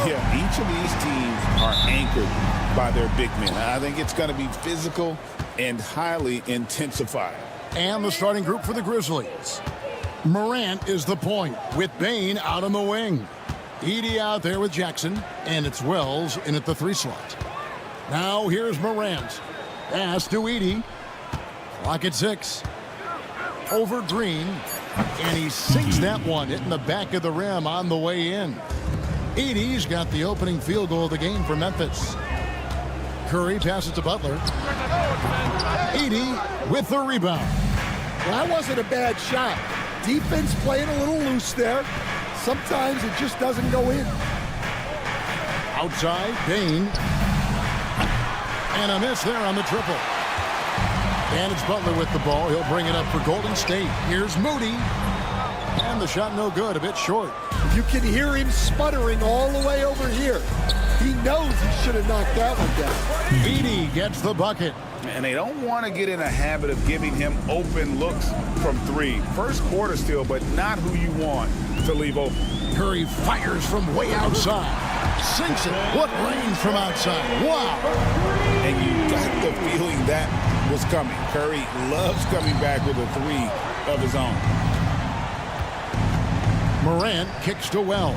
Yeah, each of these teams are anchored by their big men. I think it's going to be physical and highly intensified. And the starting group for the Grizzlies. Morant is the point with Bane out on the wing. Edey out there with Jackson, and it's Wells in at the 3 slot. Now here's Morant. Pass to Edey. Clock at 6. Over Green, and he sinks that one, hitting the back of the rim on the way in. Edey's got the opening field goal of the game for Memphis. Curry passes to Butler. Edey with the rebound. Well, that wasn't a bad shot. Defense playing a little loose there. Sometimes it just doesn't go in. Outside, Bane. And a miss there on the triple. And it's Butler with the ball. He'll bring it up for Golden State. Here's Moody. And the shot no good, a bit short. You can hear him sputtering all the way over here. He knows he should have knocked that one down. Edey gets the bucket. And they don't want to get in a habit of giving him open looks from 3. First quarter still, but not who you want to leave open. Curry fires from way outside. Sinks it. What range from outside. Wow. And you got the feeling that was coming. Curry loves coming back with a 3 of his own. Morant kicks to Wells.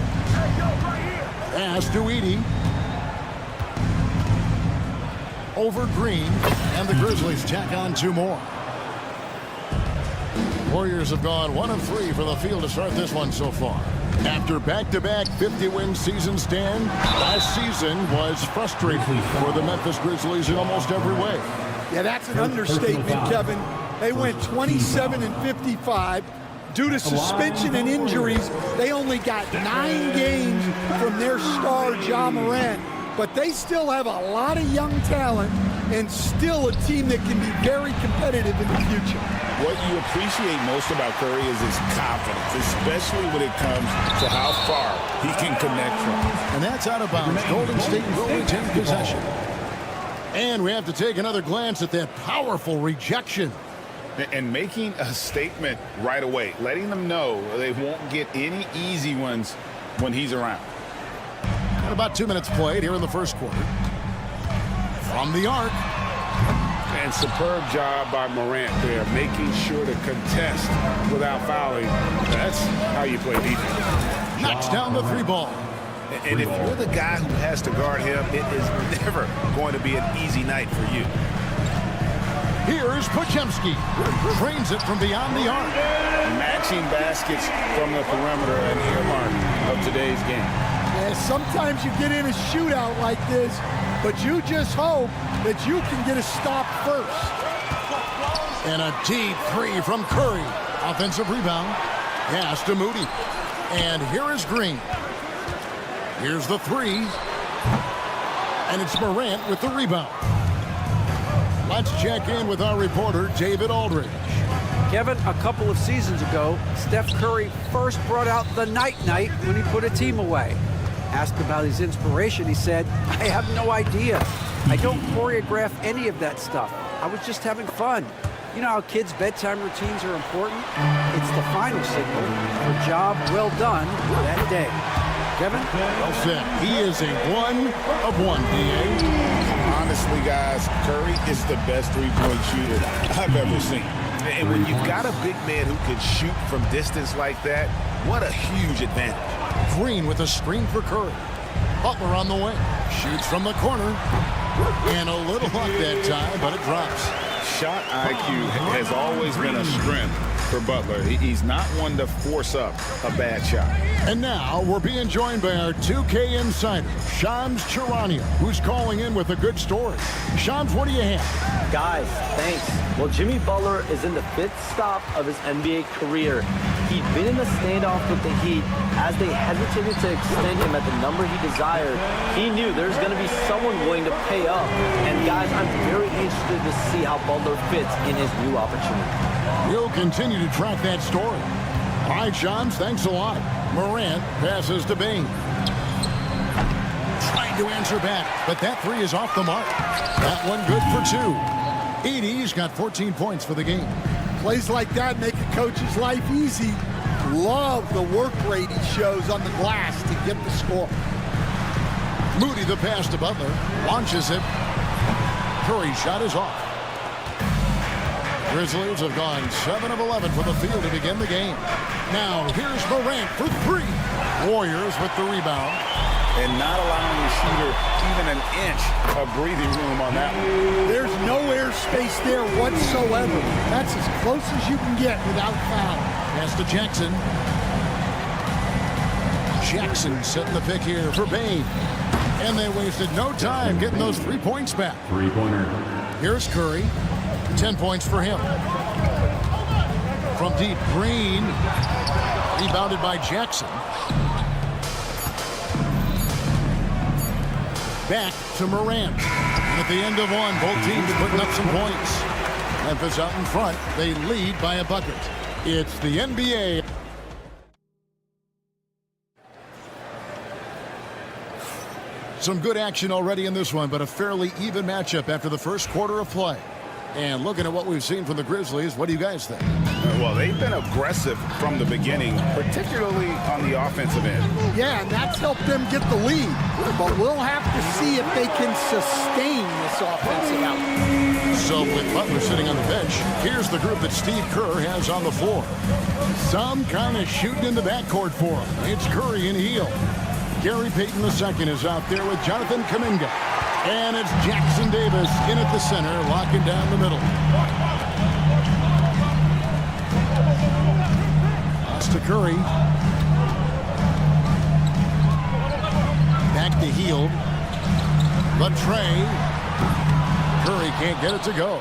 Pass to Edey. Over Green, and the Grizzlies tack on 2 more. Warriors have gone 1 of 3 from the field to start this one so far. After back-to-back 50-win seasons, Stan, last season was frustrating for the Memphis Grizzlies in almost every way. Yeah, that's an understatement, Kevin. They went 27 and 55. Due to suspension and injuries, they only got 9 games from their star, Ja Morant. But they still have a lot of young talent and still a team that can be very competitive in the future. What you appreciate most about Curry is his confidence, especially when it comes to how far he can connect from. And that's out of bounds. Golden State will retain possession. And we have to take another glance at that powerful rejection. And making a statement right away, letting them know they won't get any easy ones when he's around. And about 2 minutes played here in the first quarter. From the arc. And superb job by Morant there, making sure to contest without fouling. That's how you play defense. Knocks down the 3 ball. And if you're the guy who has to guard him, it is never going to be an easy night for you. Here's Podziemski. Trains it from beyond the arc. Matching baskets from the perimeter, an earmark of today's game. Yeah, sometimes you get in a shootout like this, but you just hope that you can get a stop first. And a deep 3 from Curry. Offensive rebound. Pass to Moody. And here is Green. Here's the 3. And it's Morant with the rebound. Let's check in with our reporter, David Aldridge. Kevin, a couple of seasons ago, Steph Curry first brought out the night-night when he put a team away. Asked about his inspiration, he said, "I have no idea. I don't choreograph any of that stuff. I was just having fun." You know how kids' bedtime routines are important? It's the final signal for a job well done that day. Kevin? Well said. He is a 1 of 1, D.A. Honestly, guys, Curry is the best three-point shooter I've ever seen. And when you've got a big man who can shoot from distance like that, what a huge advantage. Green with a screen for Curry. Butler on the wing. Shoots from the corner. And a little luck that time, but it drops. Shot IQ has always been a strength for Butler. He's not one to force up a bad shot. And now we're being joined by our 2K insider, Shams Charania, who's calling in with a good story. Shams, what do you have? Guys, thanks. Well, Jimmy Butler is in the 5th stop of his NBA career. He He'd been in the standoff with the Heat. As they hesitated to extend him at the number he desired, he knew there's going to be someone willing to pay up. And guys, I'm very interested to see how Butler fits in his new opportunity. We'll continue to track that story. All right, Shams, thanks a lot. Morant passes to Bain. Trying to answer back, but that three is off the mark. That one good for two. Edey's got 14 points for the game. Plays like that make a coach's life easy. Love the work rate he shows on the glass to get the score. Moody the pass to Butler. Launches it. Curry's shot is off. Grizzlies have gone 7 of 11 from the field to begin the game. Now here's Morant for three. Warriors with the rebound. And not allowing the shooter even an inch of breathing room on that one. There's no airspace there whatsoever. That's as close as you can get without foul. Pass to Jackson. Jackson setting the pick here for Bain. And they wasted no time getting those 3 points back. Three-pointer. Here's Curry. 10 points for him. From deep, Green. Rebounded by Jackson. Back to Morant. And at the end of one, both teams putting up some points. Memphis out in front. They lead by a bucket. It's the NBA. Some good action already in this one, but a fairly even matchup after the first quarter of play. And looking at what we've seen from the Grizzlies, what do you guys think? Well, they've been aggressive from the beginning, particularly on the offensive end. Yeah, and that's helped them get the lead. But we'll have to see if they can sustain this offensive output. So with Butler sitting on the bench, here's the group that Steve Kerr has on the floor. Some kind of shooting in the backcourt for him. It's Curry and Hield. Gary Payton II is out there with Jonathan Kuminga. And it's Jackson Davis in at the center, locking down the middle. Pass to Curry. Back to Hield. The tray. Curry can't get it to go.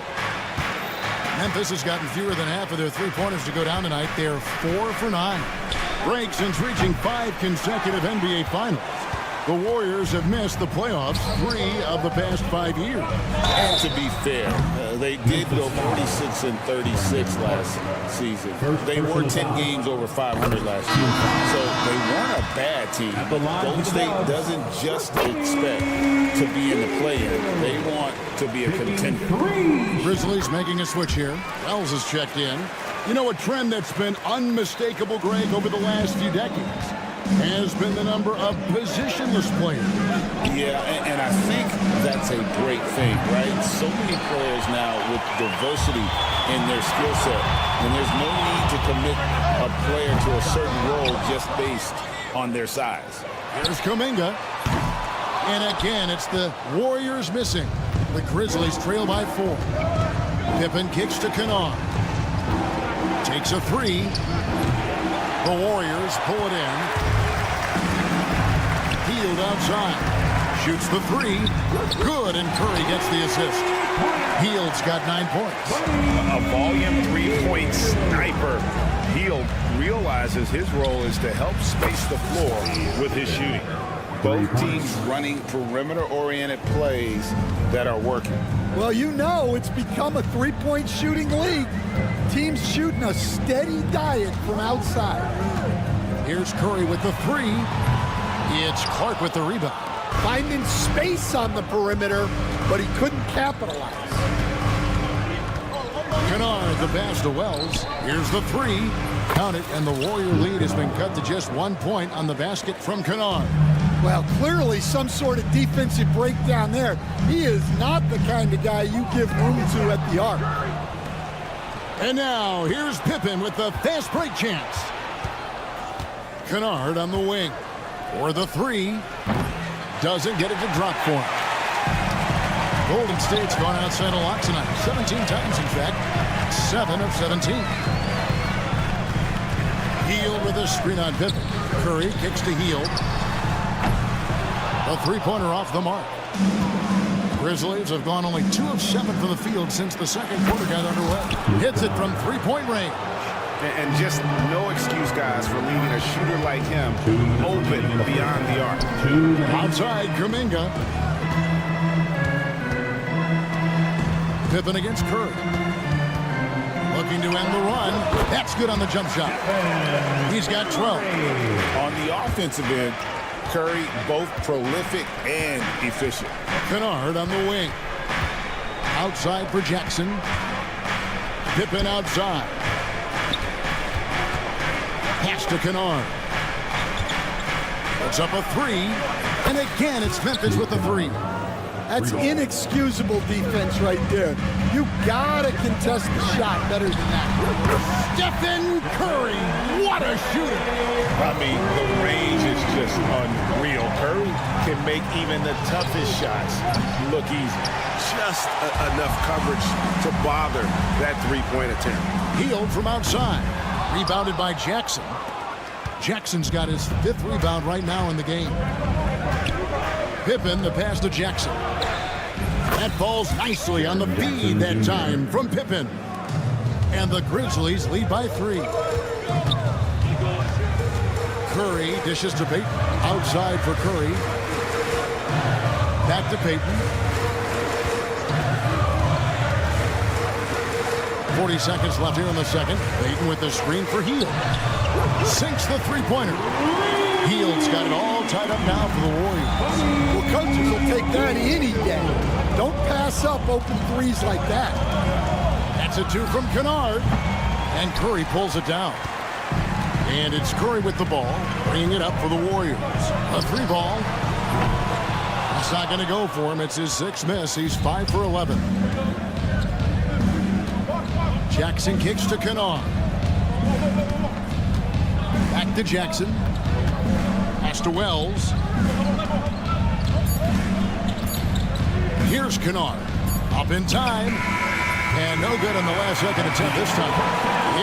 Memphis has gotten fewer than half of their three-pointers to go down tonight. They're 4 for 9. Break since reaching 5 consecutive NBA Finals. The Warriors have missed the playoffs 3 of the past 5 years. And to be fair, they did go 46 and 36 last season. They were 10 games over 500 last year. So they weren't a bad team. But Golden State doesn't just expect to be in the play-in. They want to be a contender. Grizzlies making a switch here. Wells has checked in. You know, a trend that's been unmistakable, Greg, over the last few decades has been the number of positionless players. Yeah, and I think that's a great thing, right? So many players now with diversity in their skill set, and there's no need to commit a player to a certain role just based on their size. Here's Kuminga. And again, it's the Warriors missing. The Grizzlies trail by 4. Pippen kicks to Kennard. Takes a 3. The Warriors pull it in. Hield outside. Shoots the 3. Good, and Curry gets the assist. Hield's got 9 points. A volume three-point sniper. Hield realizes his role is to help space the floor with his shooting. Both teams running perimeter-oriented plays that are working. Well, you know it's become a three-point shooting league. Teams shooting a steady diet from outside. Here's Curry with the 3. It's Clark with the rebound. Finding space on the perimeter, but he couldn't capitalize. Kennard the pass to Wells. Here's the 3. Count it, and the Warrior lead has been cut to just 1 point on the basket from Kennard. Well, clearly some sort of defensive breakdown there. He is not the kind of guy you give room to at the arc. And now, here's Pippen with the fast break chance. Kennard on the wing. For the 3. Doesn't get it to drop for him. Golden State's gone outside a lot tonight. 17 times, in fact. 7 of 17. Hield with a screen on Pippen. Curry kicks to Hield. A three-pointer off the mark. Grizzlies have gone only 2 of 7 from the field since the second quarter got underway. Hits it from three-point range. And just no excuse, guys, for leaving a shooter like him open beyond the arc. Outside, Kuminga. Pippen against Curry. Looking to end the run. That's good on the jump shot. He's got 12. On the offensive end, Curry both prolific and efficient. Kennard on the wing. Outside for Jackson. Pippen outside. Pass to Kennard. It's up a three. And again, it's Memphis with the three. That's inexcusable defense right there. You gotta contest the shot better than that. Stephen Curry, what a shooter. I mean, the range is just unreal. Curry can make even the toughest shots look easy. Just enough coverage to bother that three-point attempt. Healed from outside. Rebounded by Jackson. Jackson's got his 5th rebound right now in the game. Pippen, the pass to Jackson. That falls nicely on the feed that time from Pippen. And the Grizzlies lead by 3. Curry dishes to Payton. Outside for Curry. Back to Payton. 40 seconds left here in the second. Payton with the screen for Hield. Sinks the three-pointer. Hield's got it all tied up now for the Warriors. Well, coaches will take that any day. Don't pass up open threes like that. That's a 2 from Kennard. And Curry pulls it down. And it's Curry with the ball, bringing it up for the Warriors. A 3 ball. It's not going to go for him. It's his 6th miss. He's 5 for 11. Jackson kicks to Kennard. Back to Jackson. Pass to Wells. Here's Kennard. Up in time. And no good on the last second attempt this time.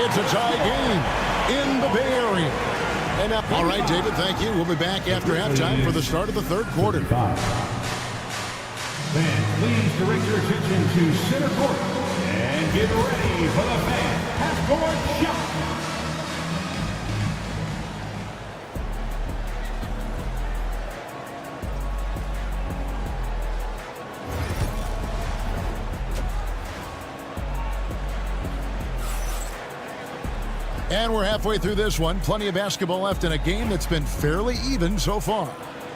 It's a tie game in the Bay Area. And all right, David, thank you. We'll be back after halftime for the start of the 3rd quarter. Fans, please direct your attention to center court and get ready for the fan half-court shot. And we're halfway through this one. Plenty of basketball left in a game that's been fairly even so far.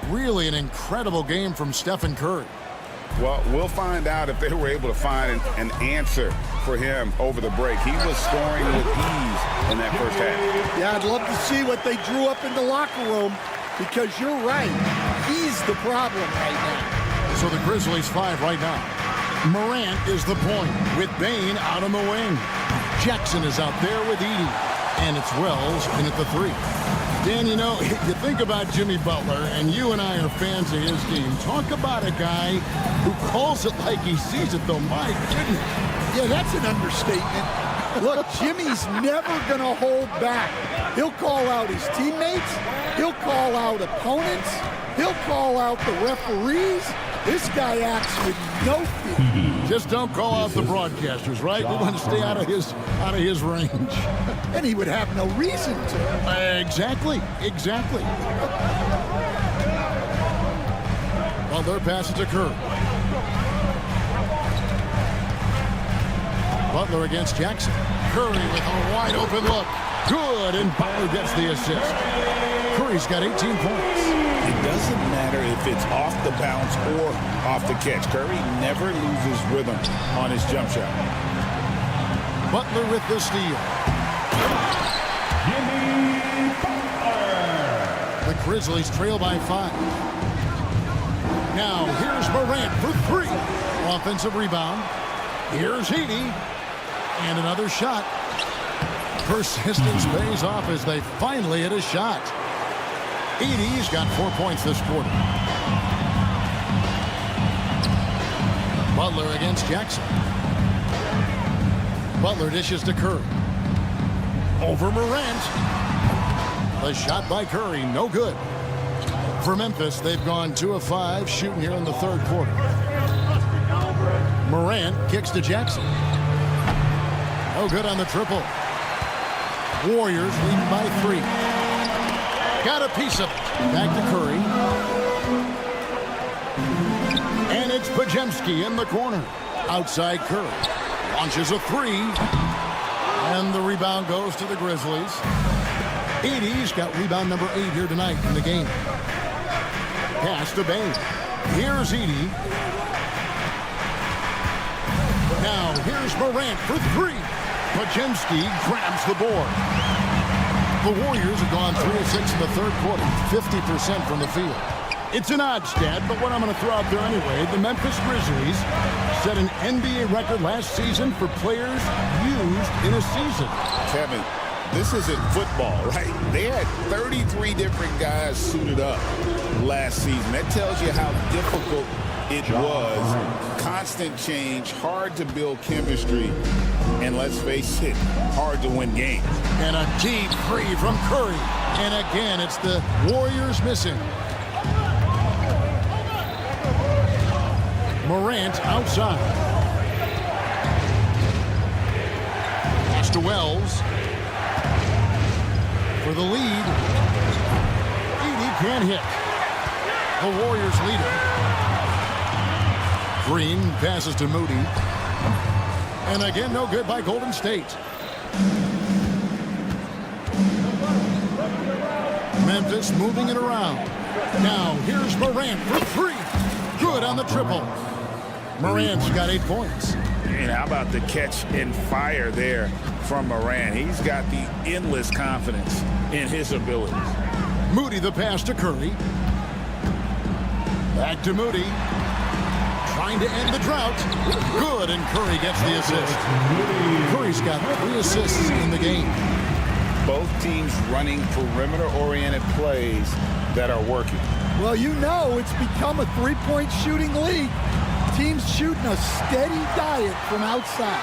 Really an incredible game from Stephen Curry. Well, we'll find out if they were able to find an answer for him over the break. He was scoring with ease in that first half. Yeah, I'd love to see what they drew up in the locker room because you're right. He's the problem right now. So the Grizzlies 5 right now. Morant is the point with Bane out on the wing. Jackson is out there with Edey. And it's Wells in at the 3. Dan, you know, you think about Jimmy Butler, and you and I are fans of his game. Talk about a guy who calls it like he sees it, though. My goodness. Yeah, that's an understatement. Look, Jimmy's never going to hold back. He'll call out his teammates. He'll call out opponents. He'll call out the referees. This guy acts with no fear. Just don't call out the broadcasters, right? We want to stay out of his range. And he would have no reason to. Exactly. Well, their pass to Curry. Butler against Jackson. Curry with a wide open look. Good, and Butler gets the assist. Curry's got 18 points. It doesn't matter if it's off the bounce or off the catch. Curry never loses rhythm on his jump shot. Butler with the steal. Jimmy Butler. The Grizzlies trail by 5. Now, here's Morant for 3. Offensive rebound. Here's Edey. And another shot. Persistence pays off as they finally hit a shot. Edey's got 4 points this quarter. Butler against Jackson. Butler dishes to Curry. Over Morant. The shot by Curry, no good. For Memphis, they've gone 2 of 5 shooting here in the 3rd quarter. Morant kicks to Jackson. No good on the triple. Warriors leading by 3. Got a piece of it. Back to Curry. And it's Pajemski in the corner. Outside Curry. Launches a 3. And the rebound goes to the Grizzlies. Edey's got rebound number 8 here tonight in the game. Pass to Bain. Here's Edey. Now here's Morant for 3. Pajemski grabs the board. The Warriors have gone 3 of 6 in the third quarter, 50% from the field. It's an odd stat, but what I'm going to throw out there anyway, the Memphis Grizzlies set an NBA record last season for players used in a season. Kevin, this isn't football, right? They had 33 different guys suited up last season. That tells you how difficult it was. Constant change, hard to build chemistry, and let's face it, hard to win games. And a deep 3 from Curry. And again, it's the Warriors missing. Morant outside. Pass to Wells. For the lead. Edey can't hit. The Warriors lead it. Green passes to Moody. And again, no good by Golden State. Memphis moving it around. Now here's Morant for 3. Good on the triple. Morant's got 8 points. And how about the catch and fire there from Morant? He's got the endless confidence in his abilities. Moody the pass to Curry. Back to Moody. Trying to end the drought. Good, and Curry gets the assist. Curry's got 3 assists in the game. Both teams running perimeter-oriented plays that are working. Well, you know it's become a three-point shooting league. Teams shooting a steady diet from outside.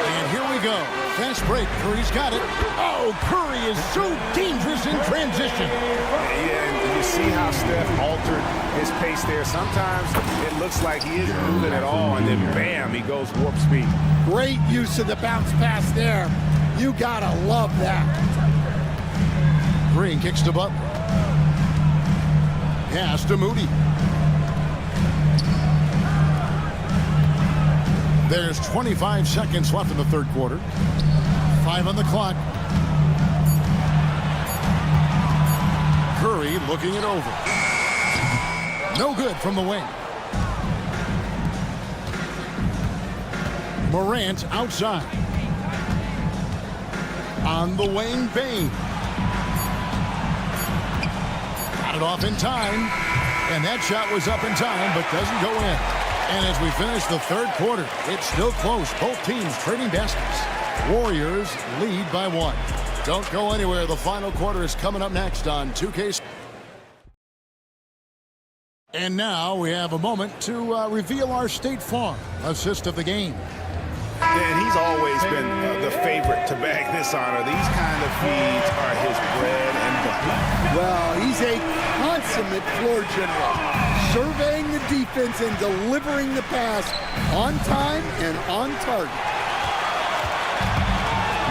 And here we go. Fast break. Curry's got it. Oh, Curry is so dangerous in transition. Yeah, and you see how Steph altered his pace there. Sometimes it looks like he isn't moving at all, and then bam, he goes warp speed. Great use of the bounce pass there. You gotta love that. Green kicks to Butler. Pass to Moody. There's 25 seconds left in the third quarter. 5 on the clock. Curry looking it over. No good from the wing. Morant outside. On the wing, Bain. Got it off in time. And that shot was up in time, but doesn't go in. And as we finish the third quarter, it's still close. Both teams trading baskets. Warriors lead by 1. Don't go anywhere. The final quarter is coming up next on 2K. And now we have a moment to reveal our State Farm assist of the game. And he's always been the favorite to bag this honor. These kind of feeds are his bread and butter. Well, he's a consummate floor general, surveying the defense and delivering the pass on time and on target.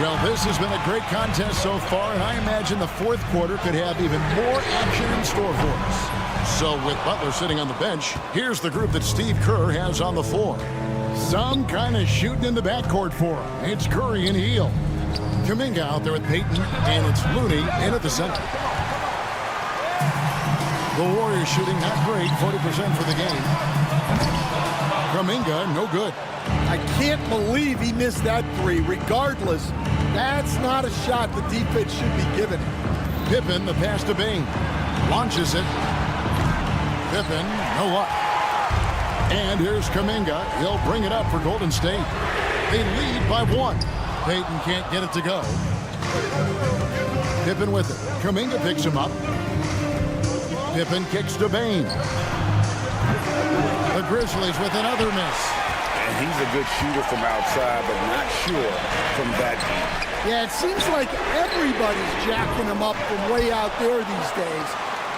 Well, this has been a great contest so far, and I imagine the fourth quarter could have even more action in store for us. So with Butler sitting on the bench, here's the group that Steve Kerr has on the floor. Some kind of shooting in the backcourt for him. It's Curry and Hield. Kuminga out there with Payton, and it's Looney in at the center. The Warriors shooting not great, 40% for the game. Kuminga, no good. I can't believe he missed that 3. Regardless, that's not a shot the defense should be giving him. Pippen, the pass to Bain. Launches it. Pippen, no luck. And here's Kuminga. He'll bring it up for Golden State. They lead by 1. Payton can't get it to go. Pippen with it. Kuminga picks him up. Pippen kicks to Bain. The Grizzlies with another miss. And he's a good shooter from outside, but not sure from that deep. Yeah, it seems like everybody's jacking him up from way out there these days.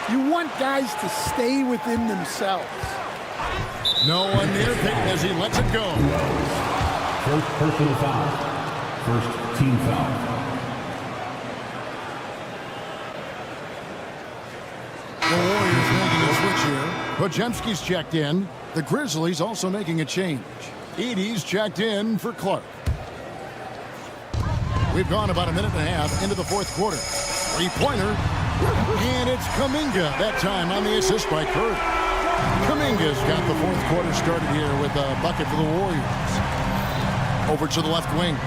You want guys to stay within themselves. No one near Payton as he lets it go. First personal foul. First team foul. Podziemski's checked in. The Grizzlies also making a change. Edey's checked in for Clark. We've gone about a minute and a half into the fourth quarter. Three-pointer. And it's Kuminga that time on the assist by Curry. Kuminga's got the fourth quarter started here with a bucket for the Warriors. Over to the left wing.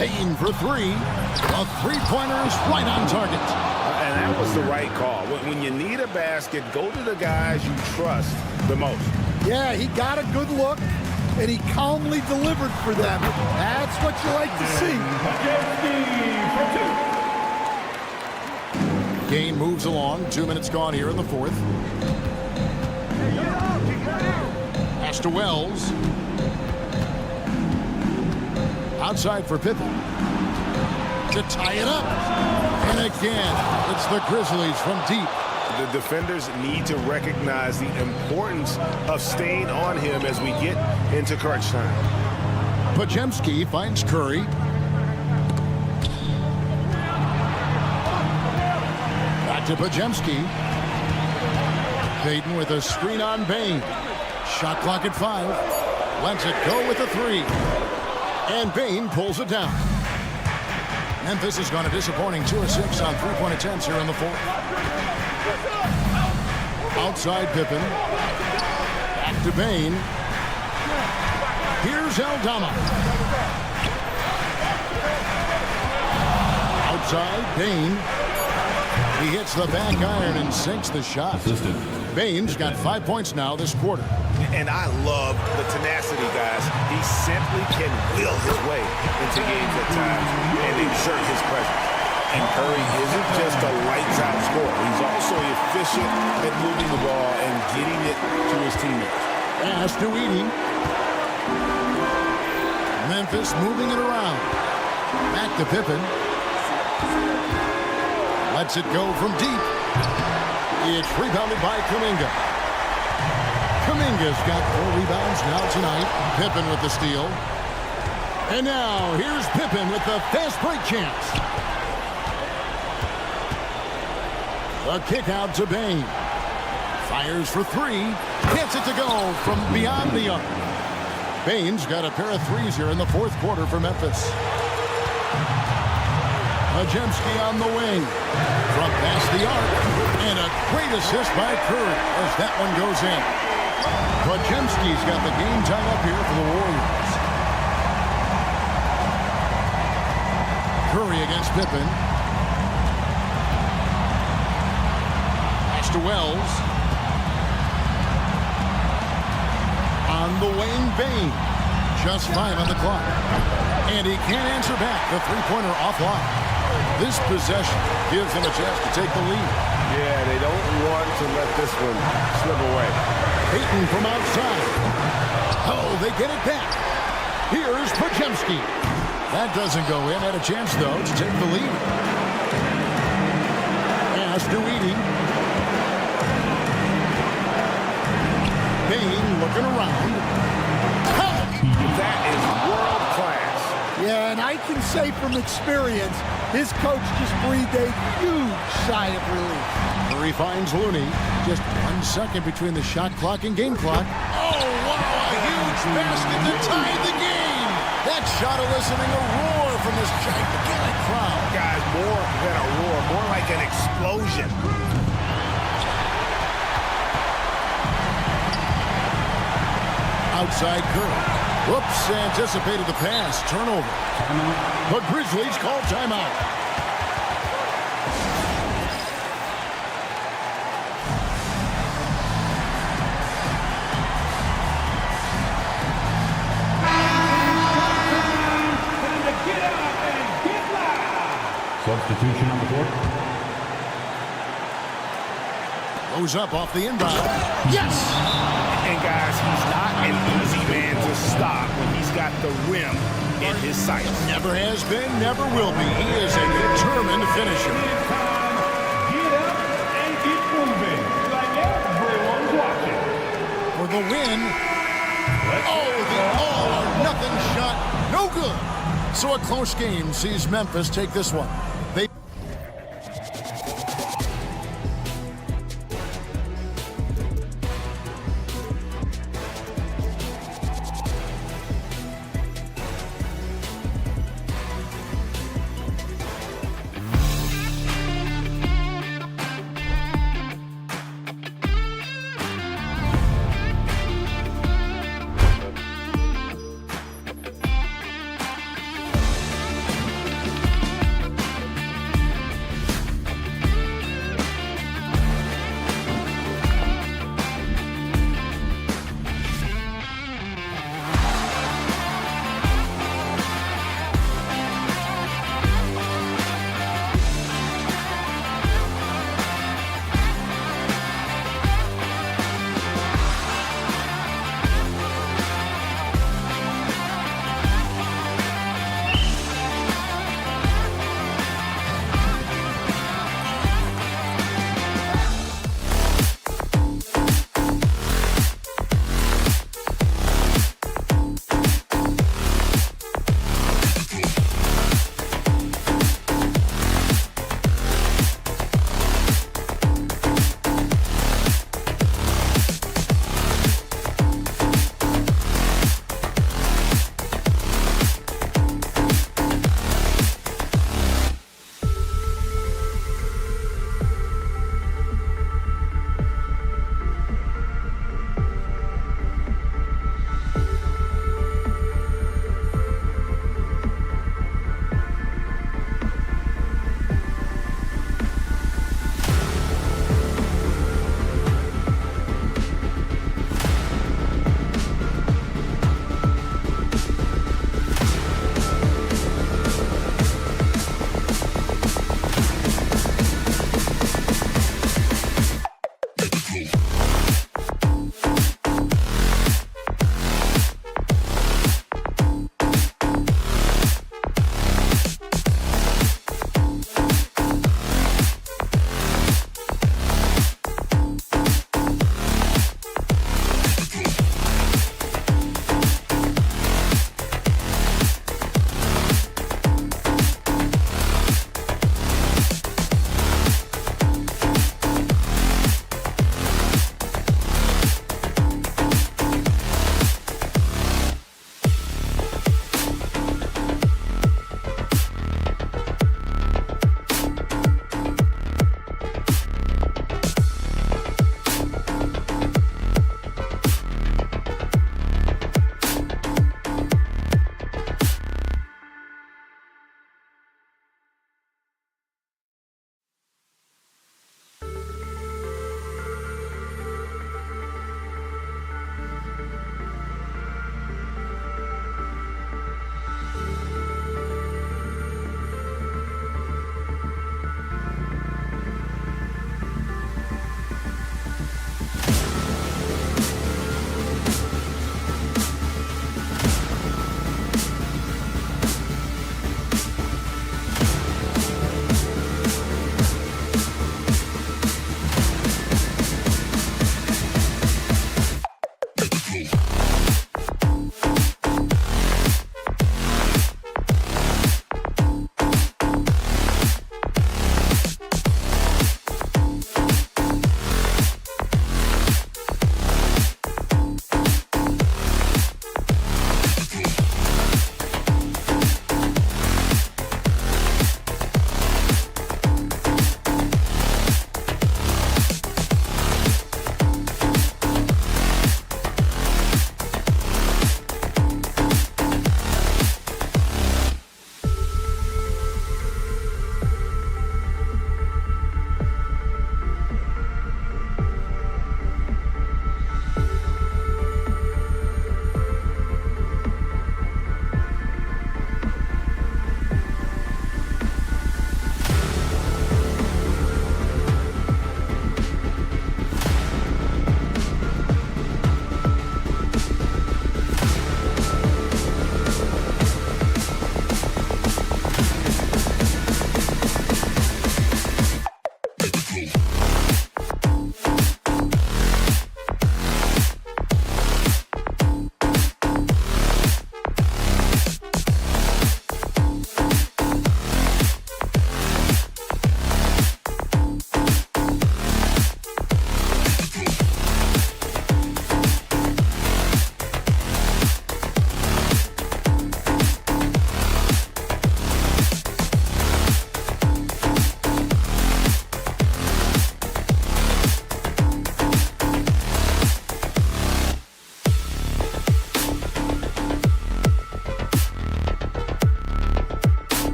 Payne for three. A three-pointer's right on target. And that was the right call. When you need a basket, go to the guys you trust the most. Yeah, he got a good look, and he calmly delivered for them. That's what you like to see. Game moves along. 2 minutes gone here in the fourth. Pass to Wells. Outside for Pippen. To tie it up. And again, it's the Grizzlies from deep. The defenders need to recognize the importance of staying on him as we get into crunch time. Podziemski finds Curry. Back to Podziemski. Payton with a screen on Bane. Shot clock at 5. Lets it go with a 3. And Bane pulls it down. Memphis has gone a disappointing 2 of 6 on three-point attempts here in the fourth. Outside Pippen. Back to Bane. Here's Aldama. Outside Bane. He hits the back iron and sinks the shot. Bane's got 5 points now this quarter. And I love the tenacity, guys. He simply can will his way into games at times and exert his presence. And Curry isn't just a lights-out scorer. He's also efficient at moving the ball and getting it to his teammates. Pass to Edey. Memphis moving it around. Back to Pippen. Lets it go from deep. It's rebounded by Kuminga. Kuminga's got 4 rebounds now tonight. Pippen with the steal. And now here's Pippen with the fast break chance. The kick out to Bane. Fires for 3. Gets it to go from beyond the arc. Bane's got a pair of threes here in the fourth quarter for Memphis. Podziemski on the wing. From past the arc. And a great assist by Curry as that one goes in. Podziemski's got the game tied up here for the Warriors. Curry against Pippen. Pass to Wells. On the wing, Bane. Just 5 on the clock. And he can't answer back. The three-pointer offline. This possession gives them a chance to take the lead. Yeah, they don't want to let this one slip away. Payton from outside. Oh, they get it back. Here's Podziemski. That doesn't go in. Had a chance, though, to take the lead. Pass to Edey. Payne looking around. That is world class. Yeah, and I can say from experience, his coach just breathed a huge sigh of relief. Curry finds Looney. Just 1 second between the shot clock and game clock. Oh, wow, a huge basket to tie the game. That shot eliciting a roar from this gigantic crowd. Guys, more than a roar, more like an explosion. Outside Curry. Whoops, anticipated the pass. Turnover. The Grizzlies call timeout. Substitution on the court. Goes up off the inbound. Yes! And guys, he's not an easy man to stop when he's got the rim in his sights. Never has been, never will be. He is a determined finisher. Get up and get moving like everyone's watching. For the win. Oh, the all-or-nothing shot. No good. So a close game sees Memphis take this one.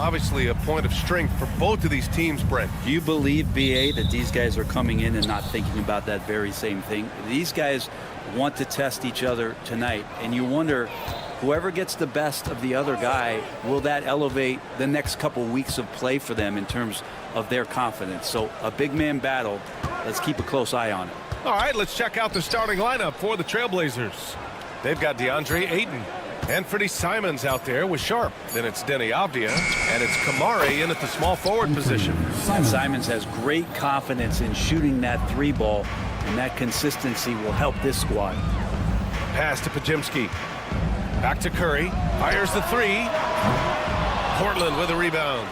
obviously a point of strength for both of these teams, Brent. Do you believe, BA, that these guys are coming in and not thinking about that very same thing? These guys want to test each other tonight, and you wonder, whoever gets the best of the other guy, will that elevate the next couple weeks of play for them in terms of their confidence? So a big man battle. Let's keep a close eye on it. All right, let's check out the starting lineup for the Trailblazers. They've got DeAndre Ayton. Anthony Simons out there with Sharp. Then it's Denny Avdia, and it's Kamari in at the small forward position. And Simons has great confidence in shooting that three ball, and that consistency will help this squad. Pass to Pajemski. Back to Curry. Fires the three. Portland with a rebound.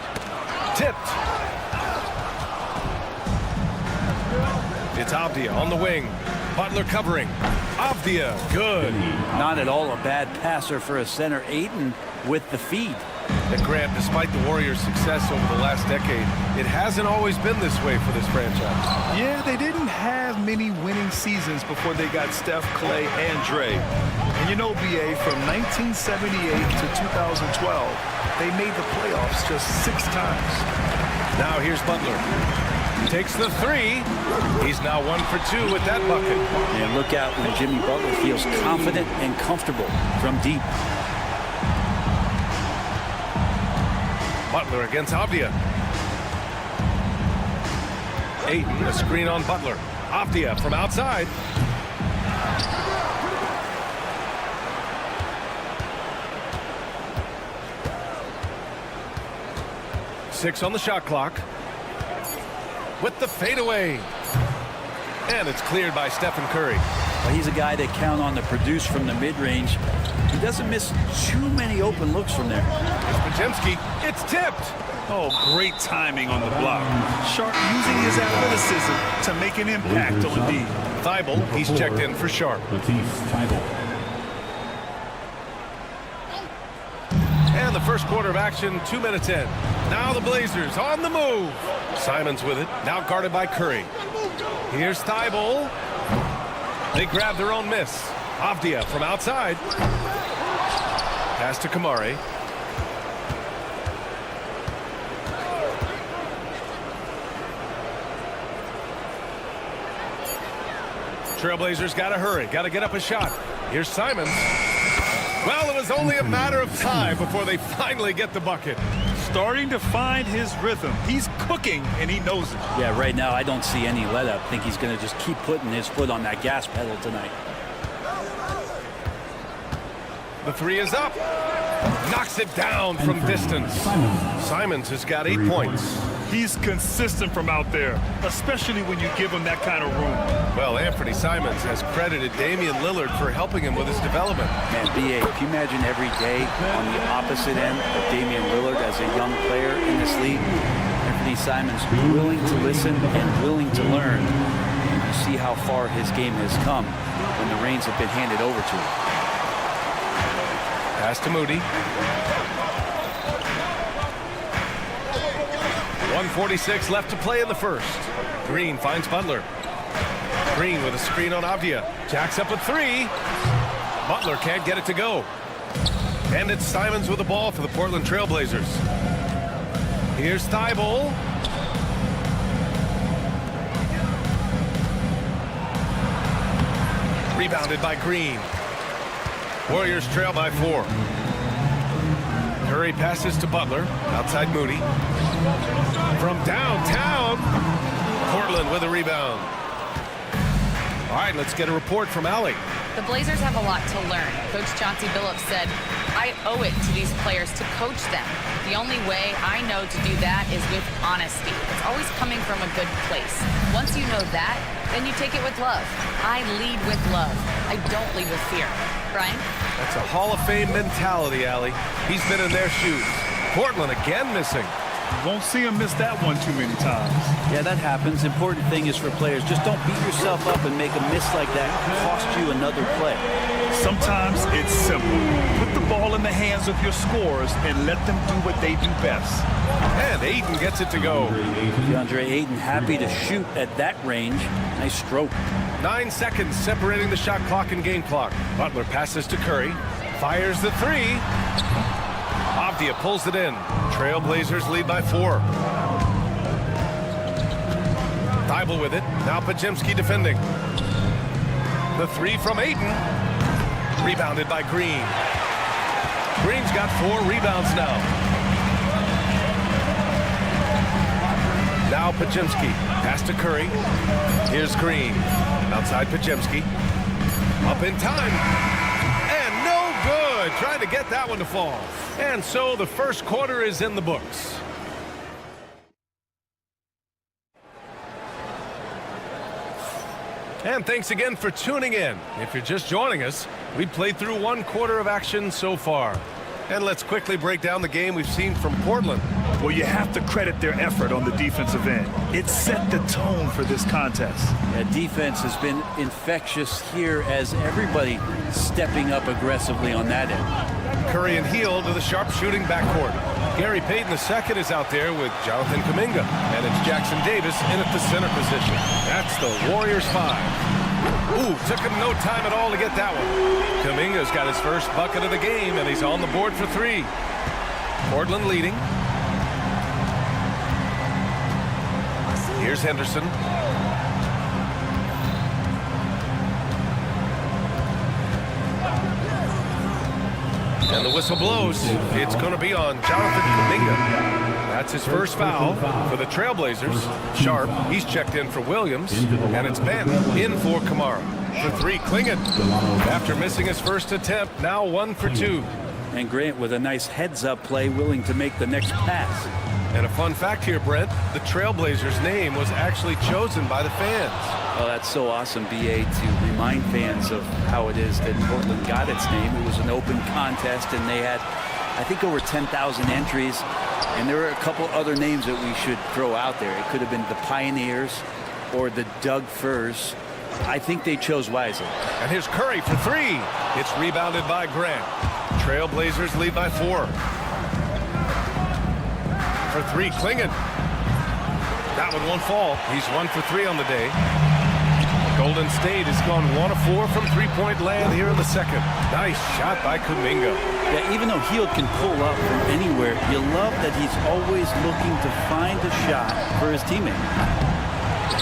Tipped. It's Avdia on the wing. Butler covering. Avdia, good. Not at all a bad passer for a center. Ayton with the feed. And Grant, despite the Warriors' success over the last decade, it hasn't always been this way for this franchise. Yeah, they didn't have many winning seasons before they got Steph, Clay, and Dre. And you know, BA, from 1978 to 2012, they made the playoffs just 6 times. Now here's Butler. Takes the three. He's now 1 for 2 with that bucket. And look out when Jimmy Butler feels confident and comfortable from deep. Butler against Avdia. Ayton, a screen on Butler. Avdia from outside. Six on the shot clock. With the fadeaway. And it's cleared by Stephen Curry. Well, he's a guy that count on to produce from the mid-range. He doesn't miss too many open looks from there. It's Pajemski. It's tipped. Oh, great timing on the block. Sharp using his athleticism to make an impact on D. Thibault, he's checked in for Sharp. And the first quarter of action, 2 minutes in. Now the Blazers on the move. Simons with it, now guarded by Curry. Here's Thibault. They grab their own miss. Avdia from outside. Pass to Kamari. Trailblazers got to hurry, got to get up a shot. Here's Simons. Well, it was only a matter of time before they finally get the bucket. Starting to find his rhythm. He's cooking, and he knows it. Yeah, right now I don't see any let up. I think he's going to just keep putting his foot on that gas pedal tonight. The three is up. Knocks it down from distance. Simons has got 8 points. He's consistent from out there, especially when you give him that kind of room. Well, Anthony Simons has credited Damian Lillard for helping him with his development. Man, BA, can you imagine every day on the opposite end of Damian Lillard as a young player in this league? Anthony Simons willing to listen and willing to learn. You see how far his game has come when the reins have been handed over to him. Pass to Moody. 1:46 left to play in the first. Green finds Butler. Green with a screen on Avdia. Jacks up a three. Butler can't get it to go. And it's Simons with the ball for the Portland Trailblazers. Here's Thibault. Rebounded by Green. Warriors trail by 4. Curry passes to Butler. Outside Moody. From downtown, Portland with a rebound. All right, let's get a report from Allie. The Blazers have a lot to learn. Coach Chauncey Billups said, I owe it to these players to coach them. The only way I know to do that is with honesty. It's always coming from a good place. Once you know that, then you take it with love. I lead with love. I don't lead with fear. Brian? That's a Hall of Fame mentality, Allie. He's been in their shoes. Portland again missing. You won't see him miss that one too many times. Yeah, that happens. Important thing is for players, just don't beat yourself up and make a miss like that cost you another play. Sometimes it's simple. Put the ball in the hands of your scorers and let them do what they do best. And Ayton gets it to go. DeAndre Ayton happy to shoot at that range. Nice stroke. 9 seconds separating the shot clock and game clock. Butler passes to Curry. Fires the three. Avdia pulls it in. Trailblazers lead by 4. Thibault with it. Now Pajemski defending. The 3 from Ayton. Rebounded by Green. Green's got 4 rebounds now. Now Pajemski. Pass to Curry. Here's Green. Outside Pajemski. Up in time. And no good. Trying to get that one to fall. And so the first quarter is in the books. And thanks again for tuning in. If you're just joining us, we played through 1 quarter of action so far. And let's quickly break down the game we've seen from Portland. Well, you have to credit their effort on the defensive end. It set the tone for this contest. Yeah, defense has been infectious here as everybody stepping up aggressively on that end. Curry and Hield to the sharp-shooting backcourt. Gary Payton II is out there with Jonathan Kuminga. And it's Jackson Davis in at the center position. That's the Warriors 5. Ooh, took him no time at all to get that one. Kuminga's got his first bucket of the game, and he's on the board for 3. Portland leading. Here's Henderson. And the whistle blows. It's going to be on Jonathan Kuminga. That's his first foul for the Trailblazers. Sharp, he's checked in for Williams. And it's Ben in for Kamara. For 3, Klingon. After missing his first attempt, now 1 for 2. And Grant with a nice heads-up play, willing to make the next pass. And a fun fact here, Brent, the Trailblazers' name was actually chosen by the fans. Oh, that's so awesome, BA, to remind fans of how it is that Portland got its name. It was an open contest, and they had, I think, over 10,000 entries. And there were a couple other names that we should throw out there. It could have been the Pioneers or the Doug Furs. I think they chose wisely. And here's Curry for 3. It's rebounded by Grant. Trailblazers lead by 4. For 3, Klingon. That one won't fall. He's 1 for 3 on the day. Golden State has gone 1 of 4 from three-point land here in the second. Nice shot by Kuminga. Yeah, even though Hield can pull up from anywhere, you love that he's always looking to find a shot for his teammate.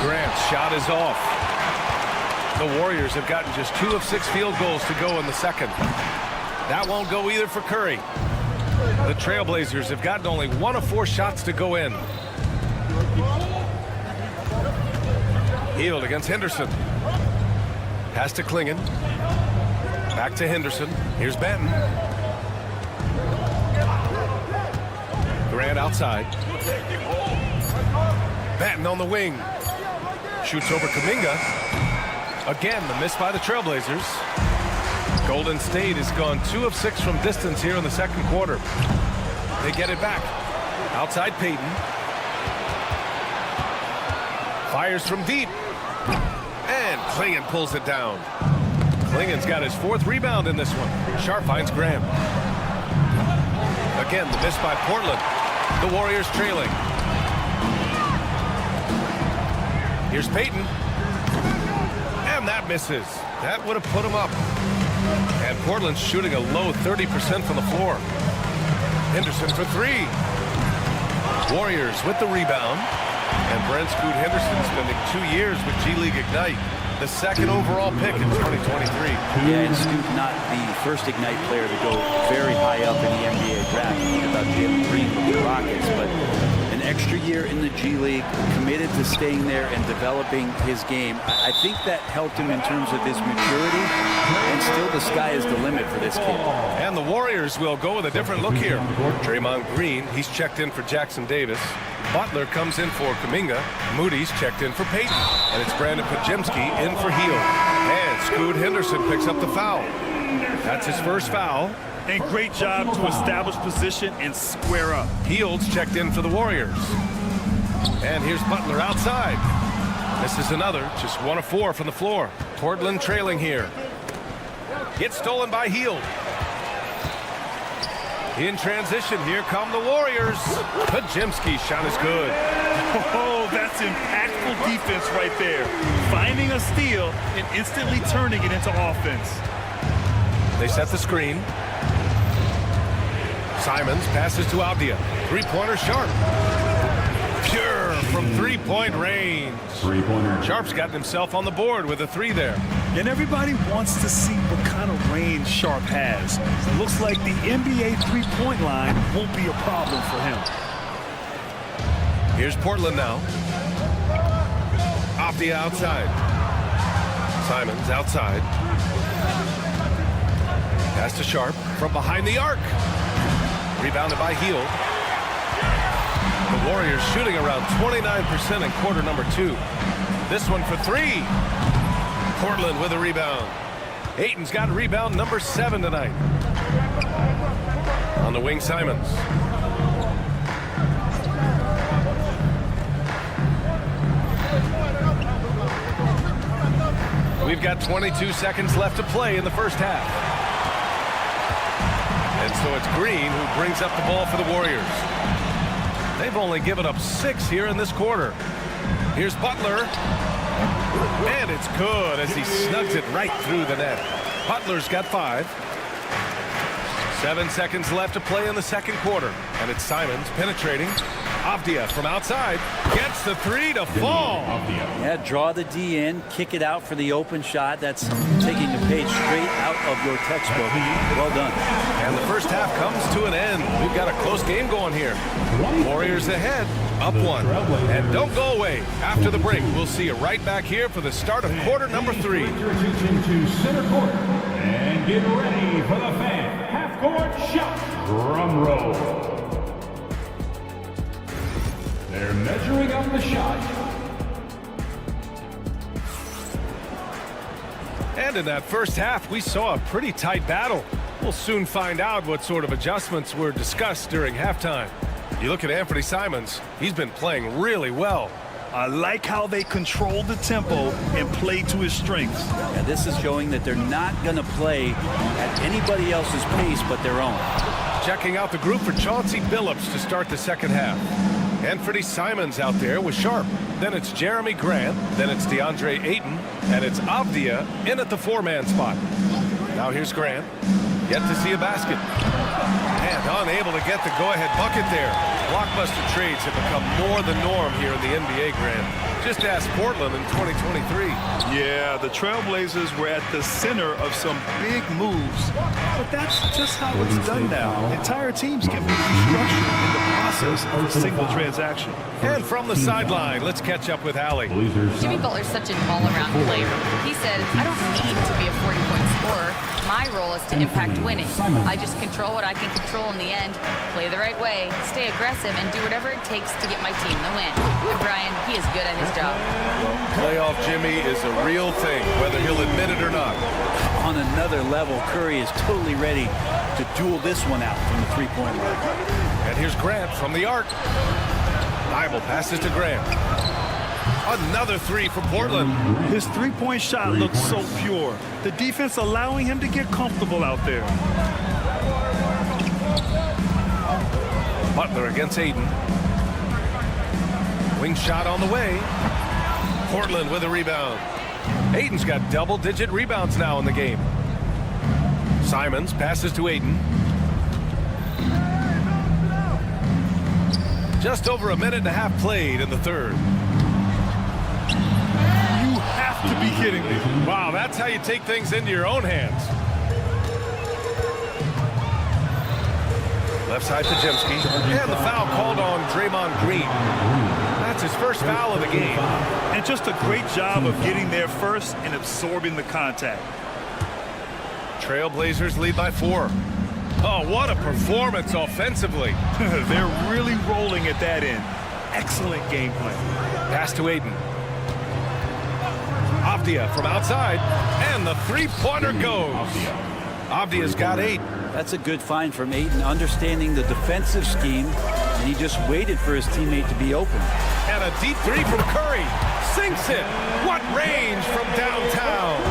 Grant's shot is off. The Warriors have gotten just 2 of 6 field goals to go in the second. That won't go either for Curry. The Trailblazers have gotten only 1 of 4 shots to go in. Hield against Henderson. Pass to Klingon. Back to Henderson. Here's Benton. Grant outside. Benton on the wing. Shoots over Kuminga. Again, the miss by the Trailblazers. Golden State has gone 2 of 6 from distance here in the second quarter. They get it back. Outside Payton. Fires from deep. And Klingon pulls it down. Klingon's got his 4th rebound in this one. Sharp finds Graham. Again, the miss by Portland. The Warriors trailing. Here's Payton. And that misses. That would have put him up. And Portland's shooting a low 30% from the floor. Henderson for 3. Warriors with the rebound. And Brent Scoot Henderson spending 2 years with G League Ignite. The 2nd overall pick in 2023. Yeah, and Scoot not the first Ignite player to go very high up in the NBA draft. Think about Jalen Green with the Rockets, but an extra year in the G League, committed to staying there and developing his game. I think that helped him in terms of his maturity, and still the sky is the limit for this kid. And the Warriors will go with a different look here. Draymond Green, he's checked in for Jackson Davis. Butler comes in for Kuminga. Moody's checked in for Payton. And it's Brandon Pajemski in for Hield. And Scoot Henderson picks up the foul. That's his first foul. And great job to establish position and square up. Hield's checked in for the Warriors. And here's Butler outside. This is another, just 1 of 4 from the floor. Portland trailing here. Gets stolen by Hield. In transition, here come the Warriors. Pajemski's shot is good. Oh, that's impactful defense right there. Finding a steal and instantly turning it into offense. They set the screen. Simons passes to Avdia. Three-pointer Sharp. Pure from three-point range. Sharp's gotten himself on the board with a three there. And everybody wants to see what kind of range Sharp has. It looks like the NBA three-point line won't be a problem for him. Here's Portland now. Avdia outside. Simons outside. Pass to Sharp from behind the arc. Rebounded by Hield. The Warriors shooting around 29% in quarter number 2. This one for 3. Portland with a rebound. Ayton's got rebound number 7 tonight. On the wing, Simons. We've got 22 seconds left to play in the first half. And so it's Green who brings up the ball for the Warriors. They've only given up 6 here in this quarter. Here's Butler. And it's good as he snugs it right through the net. Butler's got 5. 7 seconds left to play in the second quarter. And it's Simons penetrating. Avdia from outside gets the 3 to fall. Yeah, draw the D in, kick it out for the open shot. That's taking the page straight out of your textbook. Well done. And the first half comes to an end. We've got a close game going here. Warriors ahead, up 1. And don't go away. After the break, we'll see you right back here for the start of quarter number 3. Direct your attention to center court. And get ready for the fan half-court shot. Drum roll. They're measuring up the shot. And in that first half, we saw a pretty tight battle. We'll soon find out what sort of adjustments were discussed during halftime. You look at Anthony Simons, he's been playing really well. I like how they control the tempo and play to his strengths. Yeah, this is showing that they're not going to play at anybody else's pace but their own. Checking out the group for Chauncey Billups to start the second half. Anthony Simons out there with Sharp. Then it's Jeremy Grant. Then it's DeAndre Ayton. And it's Avdia in at the 4-man spot. Now here's Grant. Yet to see a basket. And unable to get the go-ahead bucket there. Blockbuster trades have become more the norm here in the NBA, Grant. Just ask Portland in 2023. Yeah, the Trailblazers were at the center of some big moves. But that's just how it's done now. Entire teams can be restructured in the process of a single transaction. And from the sideline, let's catch up with Allie. Jimmy Butler's such an all-around player. He said, I don't need to be a 40-point scorer. My role is to impact winning. I just control what I can control in the end, play the right way, stay aggressive, and do whatever it takes to get my team the win. And Brian, he is good at his job. Well, playoff Jimmy is a real thing, whether he'll admit it or not. On another level, Curry is totally ready to duel this one out from the three-point line. And here's Grant from the arc. Bible passes to Grant. Another 3 for Portland. His three-point shot looks so pure. The defense allowing him to get comfortable out there. Butler against Ayton. Wing shot on the way. Portland with a rebound. Ayton's got double-digit rebounds now in the game. Simons passes to Ayton. Just over a minute and a half played in the third. You have to be kidding me. Wow, that's how you take things into your own hands. Left side to Jemski. And the foul called on Draymond Green. That's his first foul of the game. And just a great job of getting there first and absorbing the contact. Trailblazers lead by 4. Oh, what a performance offensively. They're really rolling at that end. Excellent game plan. Pass to Ayton. Avdia from outside. And the three-pointer goes. Avdia's got 8. That's a good find from Ayton, understanding the defensive scheme, and he just waited for his teammate to be open. And a deep 3 from Curry. Sinks it. What range from downtown.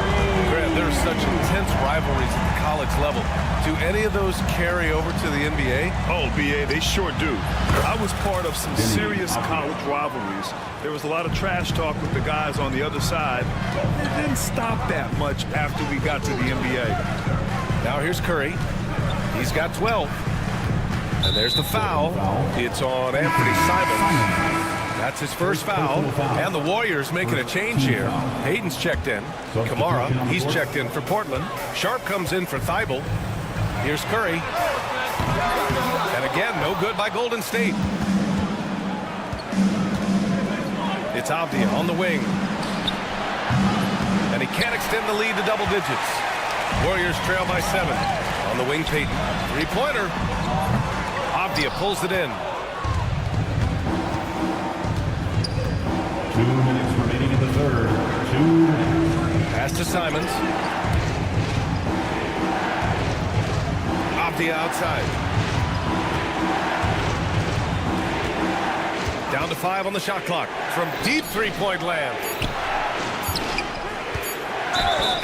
Grant, there's such intense rivalries at the college level. Do any of those carry over to the NBA? Oh, BA, they sure do. I was part of some serious college rivalries. There was a lot of trash talk with the guys on the other side. It didn't stop that much after we got to the NBA. Now here's Curry. He's got 12. And there's the foul. It's on Anthony Simons. That's his first foul. And the Warriors making a change here. Hayden's checked in. Kamara, he's checked in for Portland. Sharp comes in for Thibault. Here's Curry. And again, no good by Golden State. It's Avdia on the wing. And he can't extend the lead to double digits. Warriors trail by 7. On the wing, Payton. Three-pointer. Avdia pulls it in. 2 minutes remaining in the third. 2 minutes. Pass to Simons. Avdia outside. Down to 5 on the shot clock. From deep three-point land.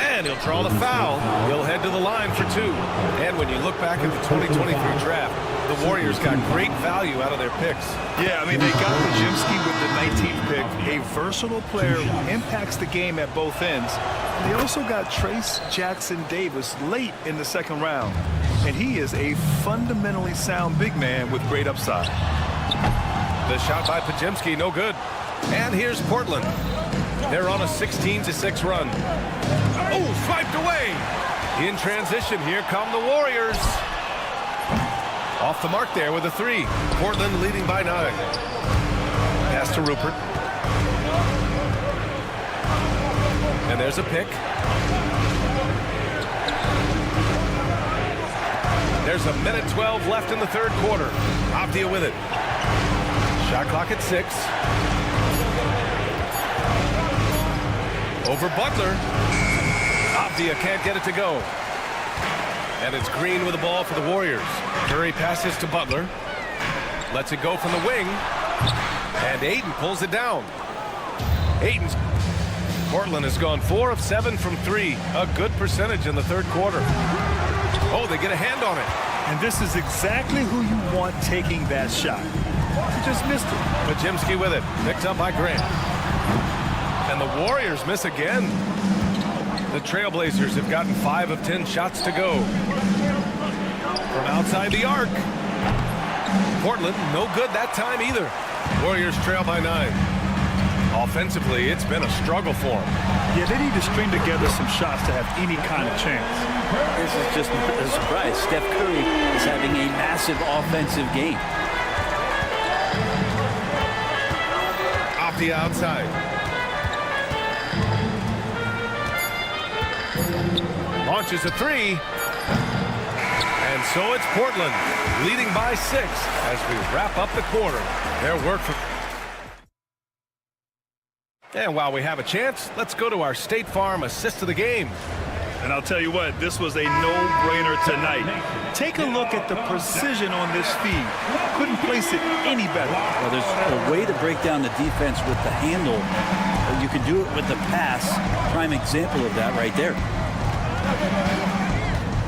And he'll draw the foul. He'll head to the line for 2. And when you look back at the 2023 draft, the Warriors got great value out of their picks. Yeah, I mean, they got Pajemski with the 19th pick, a versatile player who impacts the game at both ends. They also got Trace Jackson Davis late in the second round, and he is a fundamentally sound big man with great upside. The shot by Pajemski, no good. And here's Portland. They're on a 16-6 run. Oh, swiped away. In transition, here come the Warriors. Off the mark there with a 3. Portland leading by 9. Pass to Rupert. And there's a pick. There's a minute 12 left in the third quarter. Avdia with it. Shot clock at 6. Over Butler. Avdia can't get it to go. And it's Green with the ball for the Warriors. Curry passes to Butler. Lets it go from the wing. And Ayton pulls it down. Ayton's. Portland has gone 4 of 7 from 3. A good percentage in the third quarter. Oh, they get a hand on it. And this is exactly who you want taking that shot. He just missed it. Pajemski with it. Picked up by Grant. And the Warriors miss again. The Trailblazers have gotten 5 of 10 shots to go. From outside the arc. Portland, no good that time either. Warriors trail by 9. Offensively, it's been a struggle for them. Yeah, they need to string together some shots to have any kind of chance. This is just a surprise. Steph Curry is having a massive offensive game. Avdia outside. Launches a 3. And so it's Portland leading by 6 as we wrap up the quarter. Their work for... And while we have a chance, let's go to our State Farm assist of the game. And I'll tell you what, this was a no-brainer tonight. Take a look at the precision on this feed. Couldn't place it any better. Well, there's a way to break down the defense with the handle. You can do it with the pass. Prime example of that right there.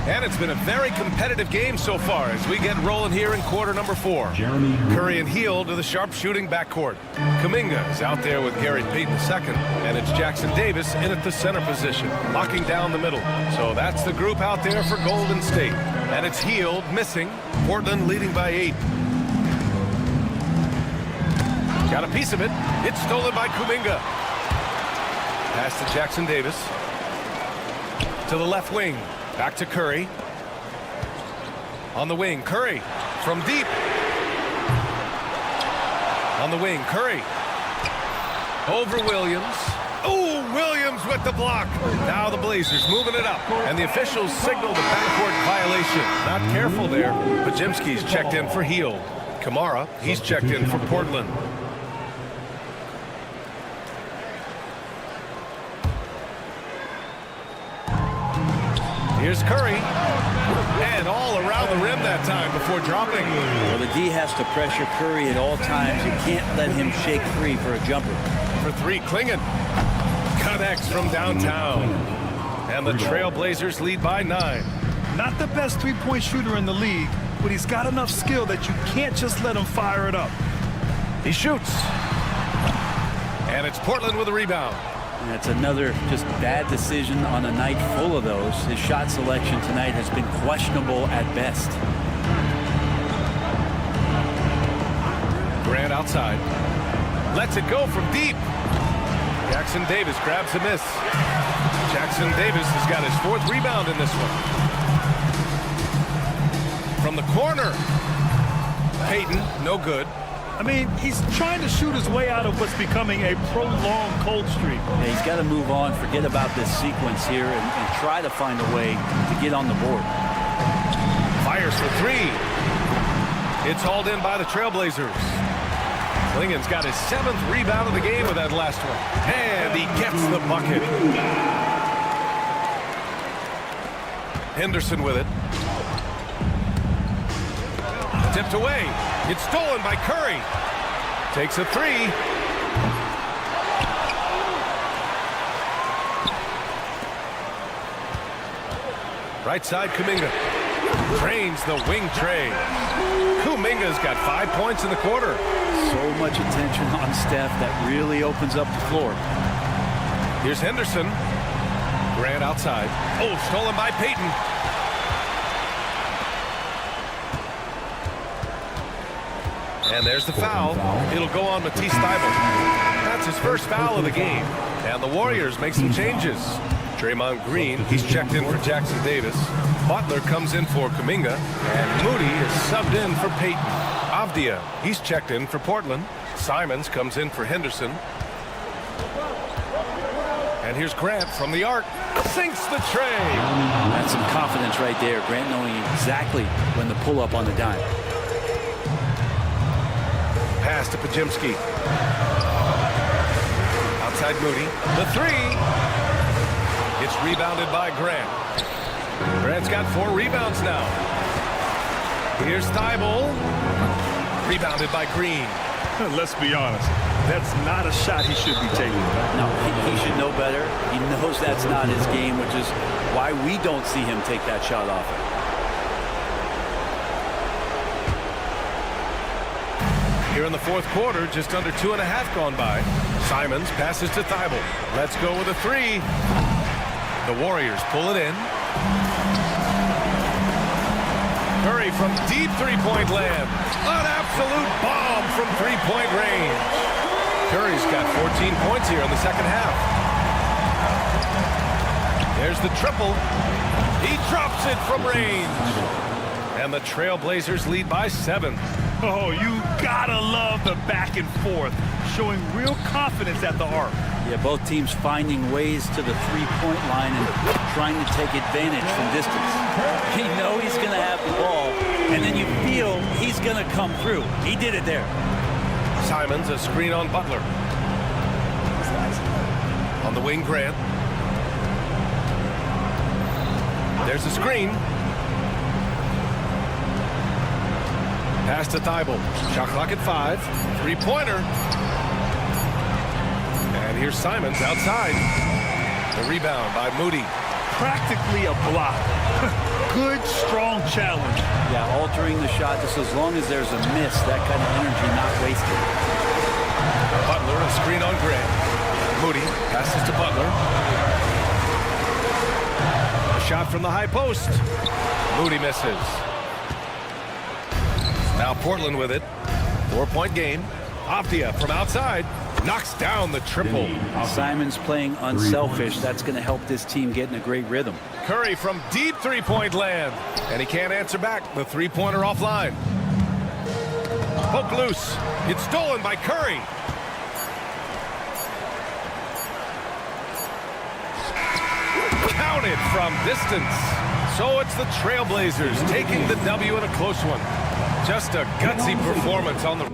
And it's been a very competitive game so far as we get rolling here in quarter number 4. Curry and Hield to the sharpshooting backcourt. Kuminga is out there with Gary Payton II, and it's Jackson Davis in at the center position, locking down the middle. So that's the group out there for Golden State. And it's Hield missing. Portland leading by 8. Got a piece of it. It's stolen by Kuminga. Pass to Jackson Davis. To the left wing. Back to Curry. On the wing, Curry from deep. On the wing, Curry. Over Williams. Oh, Williams with the block. Now the Blazers moving it up. And the officials signal the backcourt violation. Not careful there. Pajemski's checked in for Hield. Kamara, he's checked in for Portland. Here's Curry. And all around the rim that time before dropping. Well, the D has to pressure Curry at all times. You can't let him shake free for a jumper. For 3, Klingon. Connects from downtown. And the Trailblazers lead by 9. Not the best three-point shooter in the league, but he's got enough skill that you can't just let him fire it up. He shoots. And it's Portland with a rebound. And it's another just bad decision on a night full of those. His shot selection tonight has been questionable at best. Grant outside. Lets it go from deep. Jackson Davis grabs the miss. Jackson Davis has got his 4th rebound in this one. From the corner. Payton, no good. I mean, he's trying to shoot his way out of what's becoming a prolonged cold streak. Yeah, he's got to move on, forget about this sequence here, and try to find a way to get on the board. Fires for 3. It's hauled in by the Trailblazers. Klingen's got his 7th rebound of the game with that last one. And he gets the bucket. Henderson with it. Tipped away. It's stolen by Curry. Takes a 3. Right side, Kuminga. Drains the wing trade. Kuminga's got 5 points in the quarter. So much attention on Steph that really opens up the floor. Here's Henderson. Grant outside. Oh, stolen by Payton. And there's the foul. It'll go on Matisse Thybulle. That's his first foul of the game. And the Warriors make some changes. Draymond Green, he's checked in for Jackson Davis. Butler comes in for Kuminga. And Moody is subbed in for Payton. Avdia, he's checked in for Portland. Simons comes in for Henderson. And here's Grant from the arc. Sinks the tray. That's some confidence right there. Grant knowing exactly when to pull up on the dime. Pass to Pajimski. Outside Moody. The 3. It's rebounded by Grant. Grant's got 4 rebounds now. Here's Thybulle. Rebounded by Green. Let's be honest. That's not a shot he should be taking. No, he should know better. He knows that's not his game, which is why we don't see him take that shot off it. Here in the 4th quarter, just under 2.5 gone by. Simons passes to Thybulle. Let's go with a 3. The Warriors pull it in. Curry from deep 3-point land. An absolute bomb from 3-point range. Curry's got 14 points here in the second half. There's the triple. He drops it from range. And the Trailblazers lead by 7. Oh, you gotta love the back and forth, showing real confidence at the arc. Yeah, both teams finding ways to the 3-point line and trying to take advantage from distance. You know he's going to have the ball, and then you feel he's going to come through. He did it there. Simons, a screen on Butler. On the wing, Grant. There's the screen. Pass to Thybulle. Shot clock at 5. 3-pointer. And here's Simons outside. The rebound by Moody. Practically a block. Good, strong challenge. Yeah, altering the shot just as long as there's a miss. That kind of energy not wasted. Butler, a screen on Grant. Moody passes to Butler. A shot from the high post. Moody misses. Now Portland with it. 4-point game. Avdia from outside knocks down the triple. Simons playing unselfish. That's going to help this team get in a great rhythm. Curry from deep 3-point land. And he can't answer back. The 3-pointer offline. Poke loose. It's stolen by Curry. Counted from distance. So it's the Trailblazers taking the W in a close one. Just a gutsy performance on the...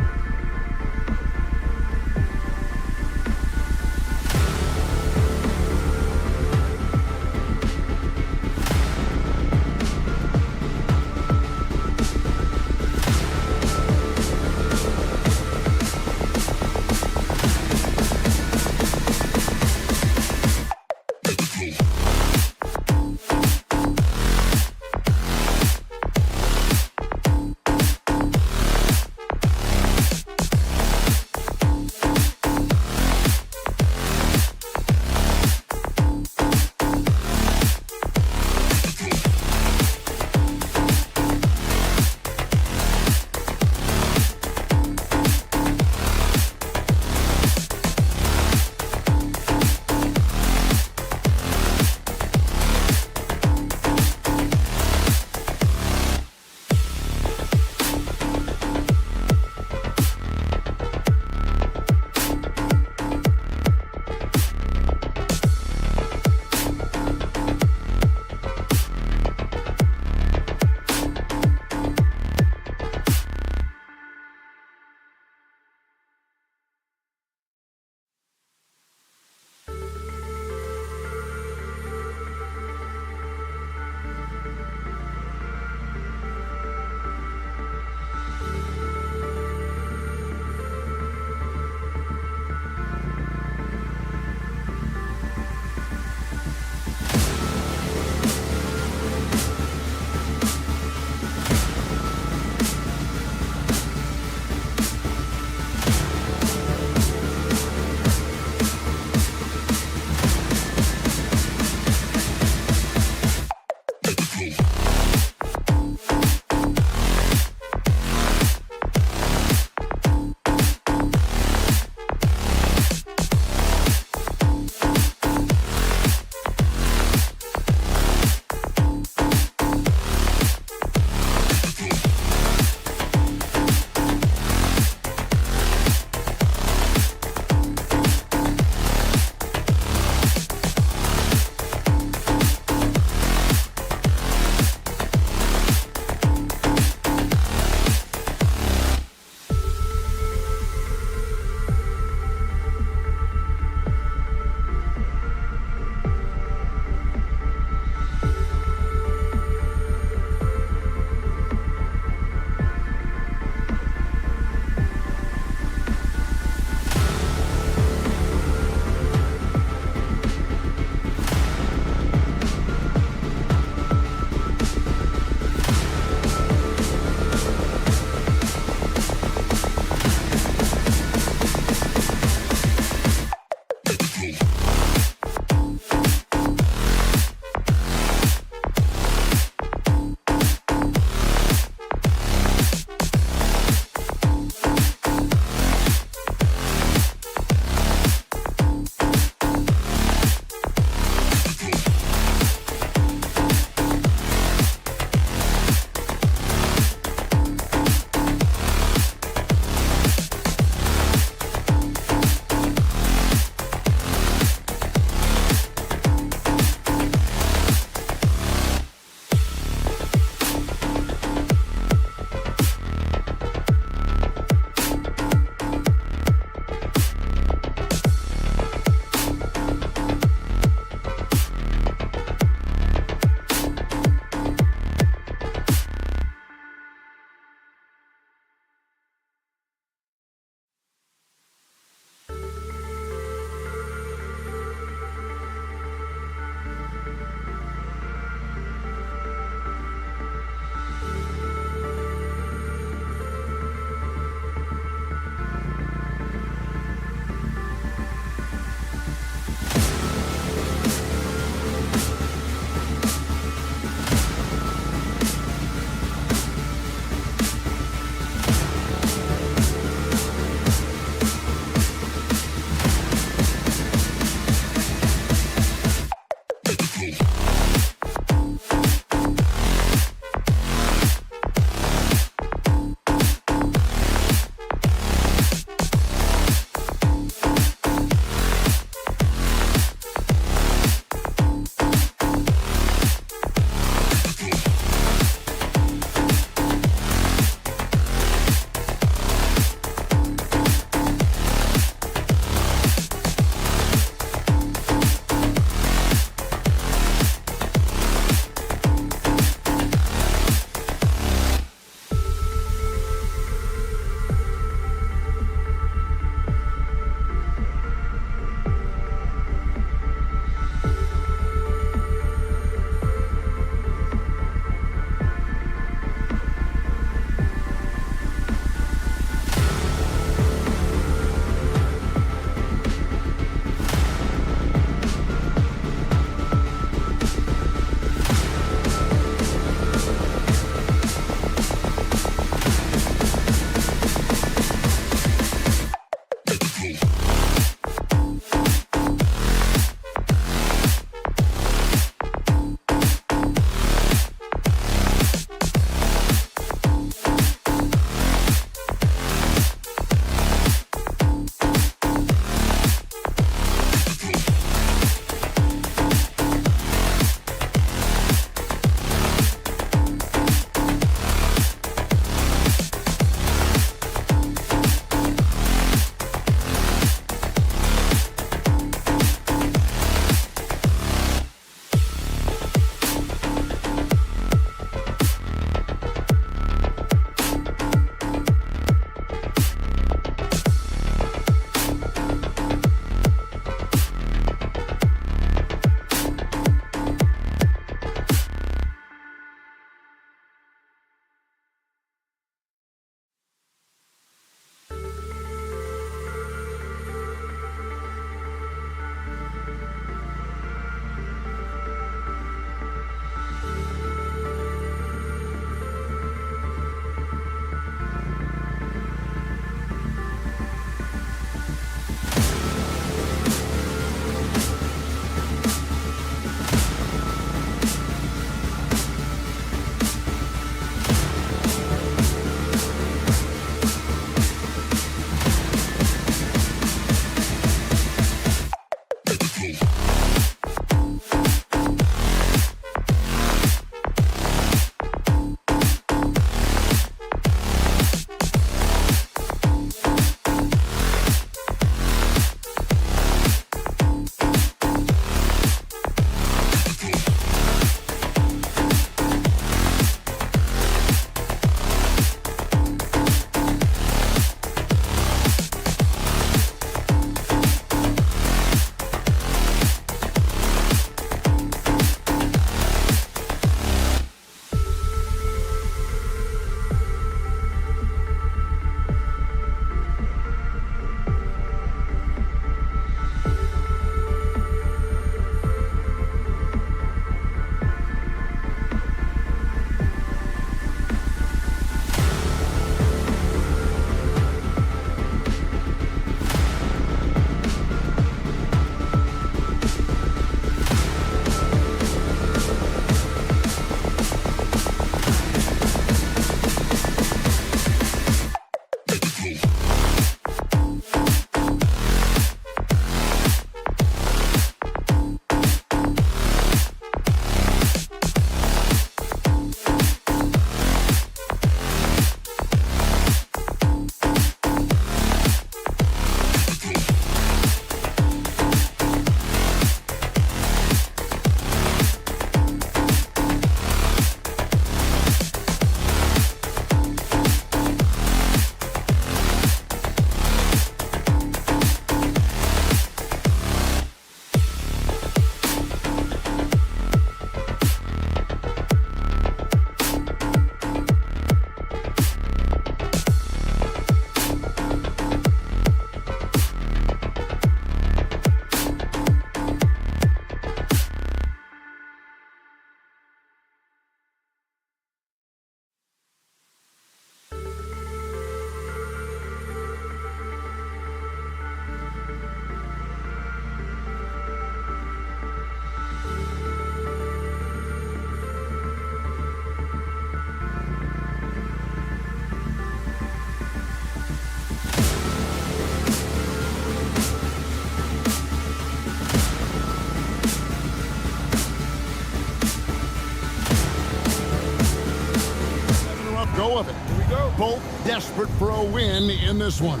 both desperate for a win in this one.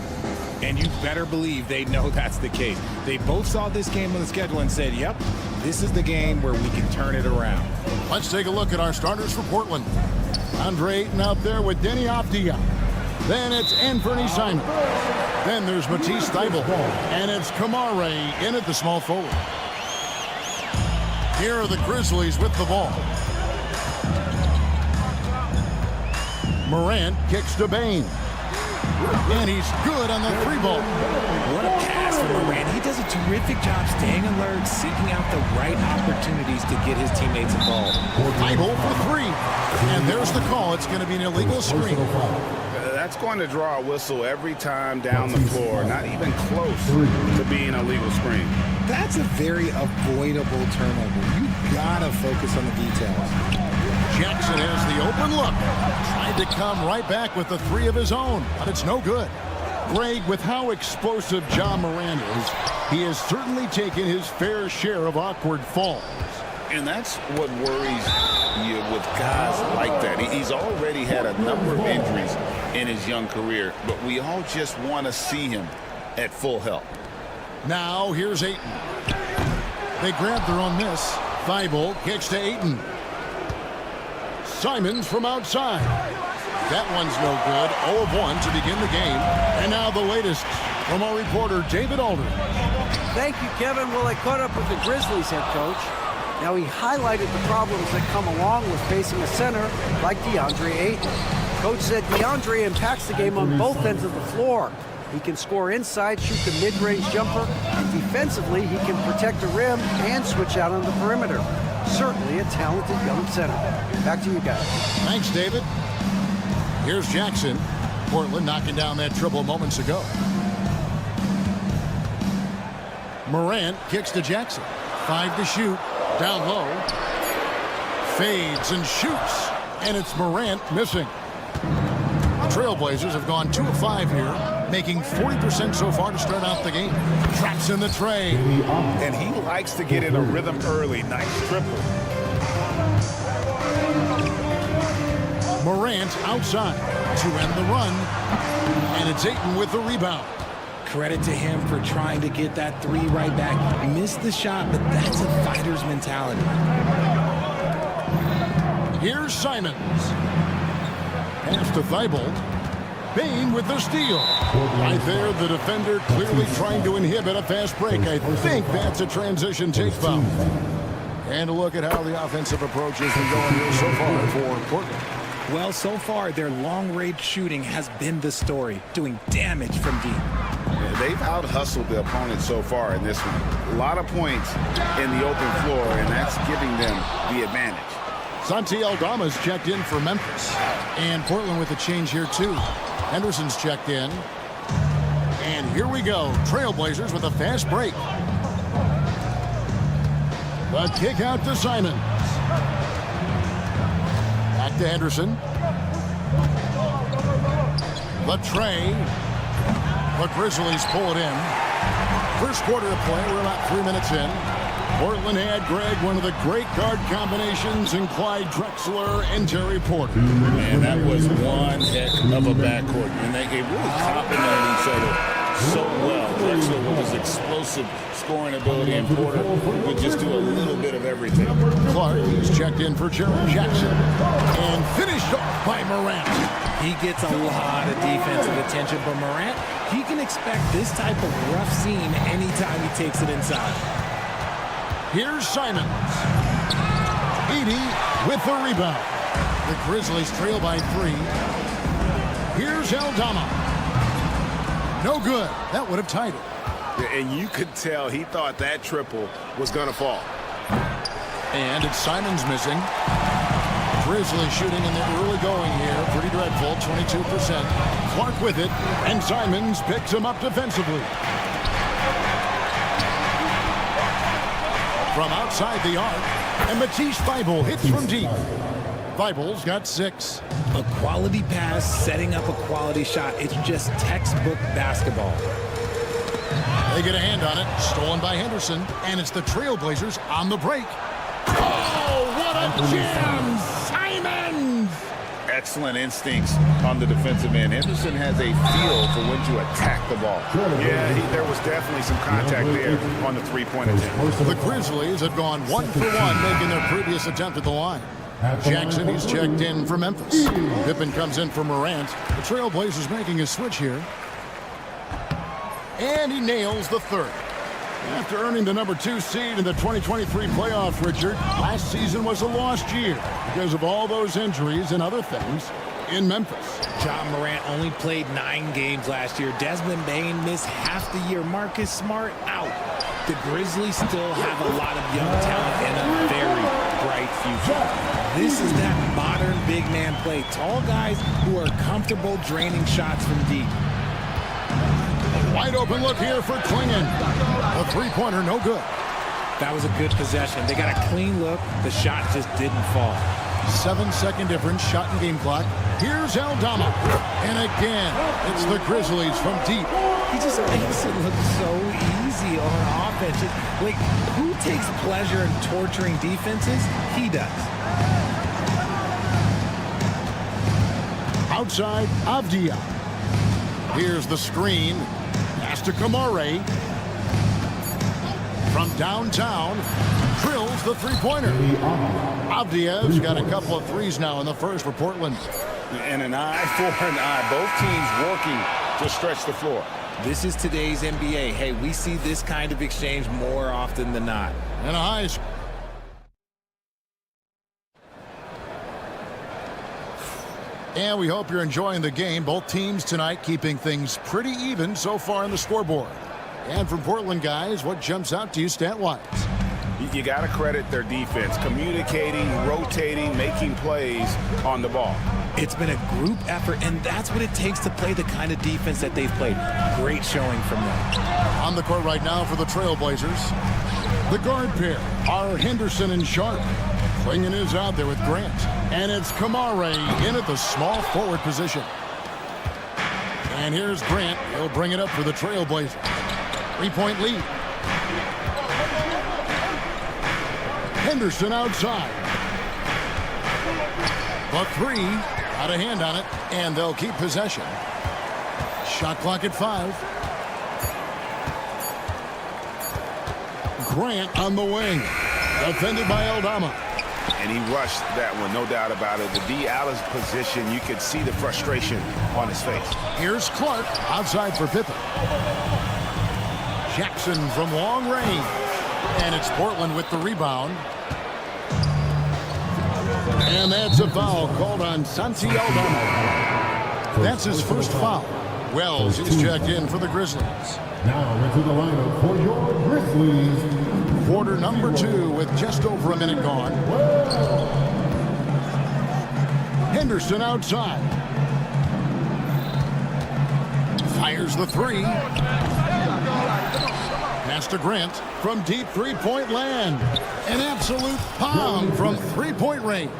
And you better believe they know that's the case. They both saw this game on the schedule and said, yep, this is the game where we can turn it around. Let's take a look at our starters for Portland. Andre Ayton out there with Denny Avdia. Then it's Anthony Simon. Then there's Matisse Thybulle. And it's Kamare in at the small forward. Here are the Grizzlies with the ball. Morant kicks to Bane. And he's good on the three ball. What a pass from Morant. He does a terrific job staying alert, seeking out the right opportunities to get his teammates involved. Thybulle for three. And there's the call. It's going to be an illegal screen. That's going to draw a whistle every time down the floor. Not even close to being a legal screen. That's a very avoidable turnover. You gotta focus on the details. Jackson has the open look. Tried to come right back with the three of his own, but it's no good. Greg, with how explosive Ja Morant is, he has certainly taken his fair share of awkward falls. And that's what worries you with guys like that. He's already had a number of injuries in his young career, but we all just want to see him at full health. Now here's Ayton. They grab their own miss. Thybulle kicks to Ayton. Simons from outside. That one's no good. 0 of 1 to begin the game. And now the latest from our reporter, David Aldridge. Thank you, Kevin. Well, I caught up with the Grizzlies head coach. Now, he highlighted the problems that come along with facing a center like DeAndre Ayton. Coach said DeAndre impacts the game on both ends of the floor. He can score inside, shoot the mid-range jumper, and defensively, he can protect the rim and switch out on the perimeter. Certainly a talented young center. Back to you guys. Thanks, David. Here's Jackson. Portland knocking down that triple moments ago. Morant kicks to Jackson. 5 to shoot. Down low. Fades and shoots. And it's Morant missing. The Trailblazers have gone 2 of 5 here, making 40% so far to start out the game. Traps in the tray. And he likes to get in a rhythm early. Nice triple. Morant outside to end the run. And it's Ayton with the rebound. Credit to him for trying to get that three right back. Missed the shot, but that's a fighter's mentality. Here's Simons. Pass to Thybulle. Bane with the steal. Right there, the defender clearly trying to inhibit a fast break. I think that's a transition take foul. And a look at how the offensive approach has been going here so far for Portland. Well, so far, their long-range shooting has been the story, doing damage from deep. Yeah, they've out-hustled the opponent so far in this one. A lot of points in the open floor, and that's giving them the advantage. Santi Aldama's checked in for Memphis. And Portland with a change here, too. Henderson's checked in. And here we go. Trailblazers with a fast break. The kick out to Simons. Back to Henderson. The tray. The Grizzlies pull it in. First quarter of play. We're about 3 minutes in. Portland had, Greg, one of the great guard combinations in Clyde Drexler and Terry Porter. Man, that was one heck of a backcourt. And they really complemented each other so well. Drexler with his explosive scoring ability, and Porter would just do a little bit of everything. Clark is checked in for Jaron Jackson. And finished off by Morant. He gets a lot of defensive attention, but Morant, he can expect this type of rough scene anytime he takes it inside. Here's Simons. Edey with the rebound. The Grizzlies trail by 3. Here's Aldama. No good. That would have tied it. And you could tell he thought that triple was going to fall. And it's Simons missing. Grizzlies shooting in the early going here. Pretty dreadful, 22%. Clark with it, and Simons picks him up defensively. From outside the arc, and Matisse Thybulle hits from deep. Thybulle's got 6. A quality pass, setting up a quality shot. It's just textbook basketball. They get a hand on it, stolen by Henderson, and it's the Trailblazers on the break. Oh, what a jam! Simons! excellent instincts on the defensive end. Henderson has a feel for when to attack the ball. Yeah, there was definitely some contact there on the three-point attempt. The Grizzlies have gone 1 for 1, making their previous attempt at the line. Jackson, he's checked in for Memphis. Pippen comes in for Morant. The Trailblazers making a switch here. And he nails the third. After earning the #2 seed in the 2023 playoffs, Richard, last season was a lost year because of all those injuries and other things in Memphis. John Morant only played 9 games last year. Desmond Bane missed half the year. Marcus Smart out. The Grizzlies still have a lot of young talent and a very bright future. This is that modern big man play. Tall guys who are comfortable draining shots from deep. Wide open look here for Klingon. A three-pointer, no good. That was a good possession. They got a clean look. The shot just didn't fall. 7-second difference, shot and game clock. Here's Aldama. And again, it's the Grizzlies from deep. He just makes it look so easy on offense. Like, who takes pleasure in torturing defenses? He does. Outside, Avdia. Here's the screen. Pass to Kamare. From downtown, drills the three-pointer. Avdia's got a couple of threes now in the first for Portland. And an eye for an eye. Both teams working to stretch the floor. This is today's NBA. Hey, we see this kind of exchange more often than not. And a high. And we hope you're enjoying the game. Both teams tonight keeping things pretty even so far on the scoreboard. And from Portland, guys, what jumps out to you stat-wise? You got to credit their defense, communicating, rotating, making plays on the ball. It's been a group effort, and that's what it takes to play the kind of defense that they've played. Great showing from them. On the court right now for the Trailblazers, the guard pair are Henderson and Sharp. Klingon is out there with Grant. And it's Kamare in at the small forward position. And here's Grant. He'll bring it up for the Trailblazers. 3-point lead. Henderson outside. The three, got a hand on it, and they'll keep possession. Shot clock at 5. Grant on the wing. Defended by Aldama. And he rushed that one, no doubt about it. The D. Allen's position, you could see the frustration on his face. Here's Clark outside for Pippen. Jackson from long range. And it's Portland with the rebound. And that's a foul called on Santi Aldama. That's his first foul. Wells is checked in for the Grizzlies. Now into the lineup for your Grizzlies. Quarter number 2 with just over a minute gone. Henderson outside. Fires the three. Pass to Grant from deep three-point land. An absolute bomb from three-point range.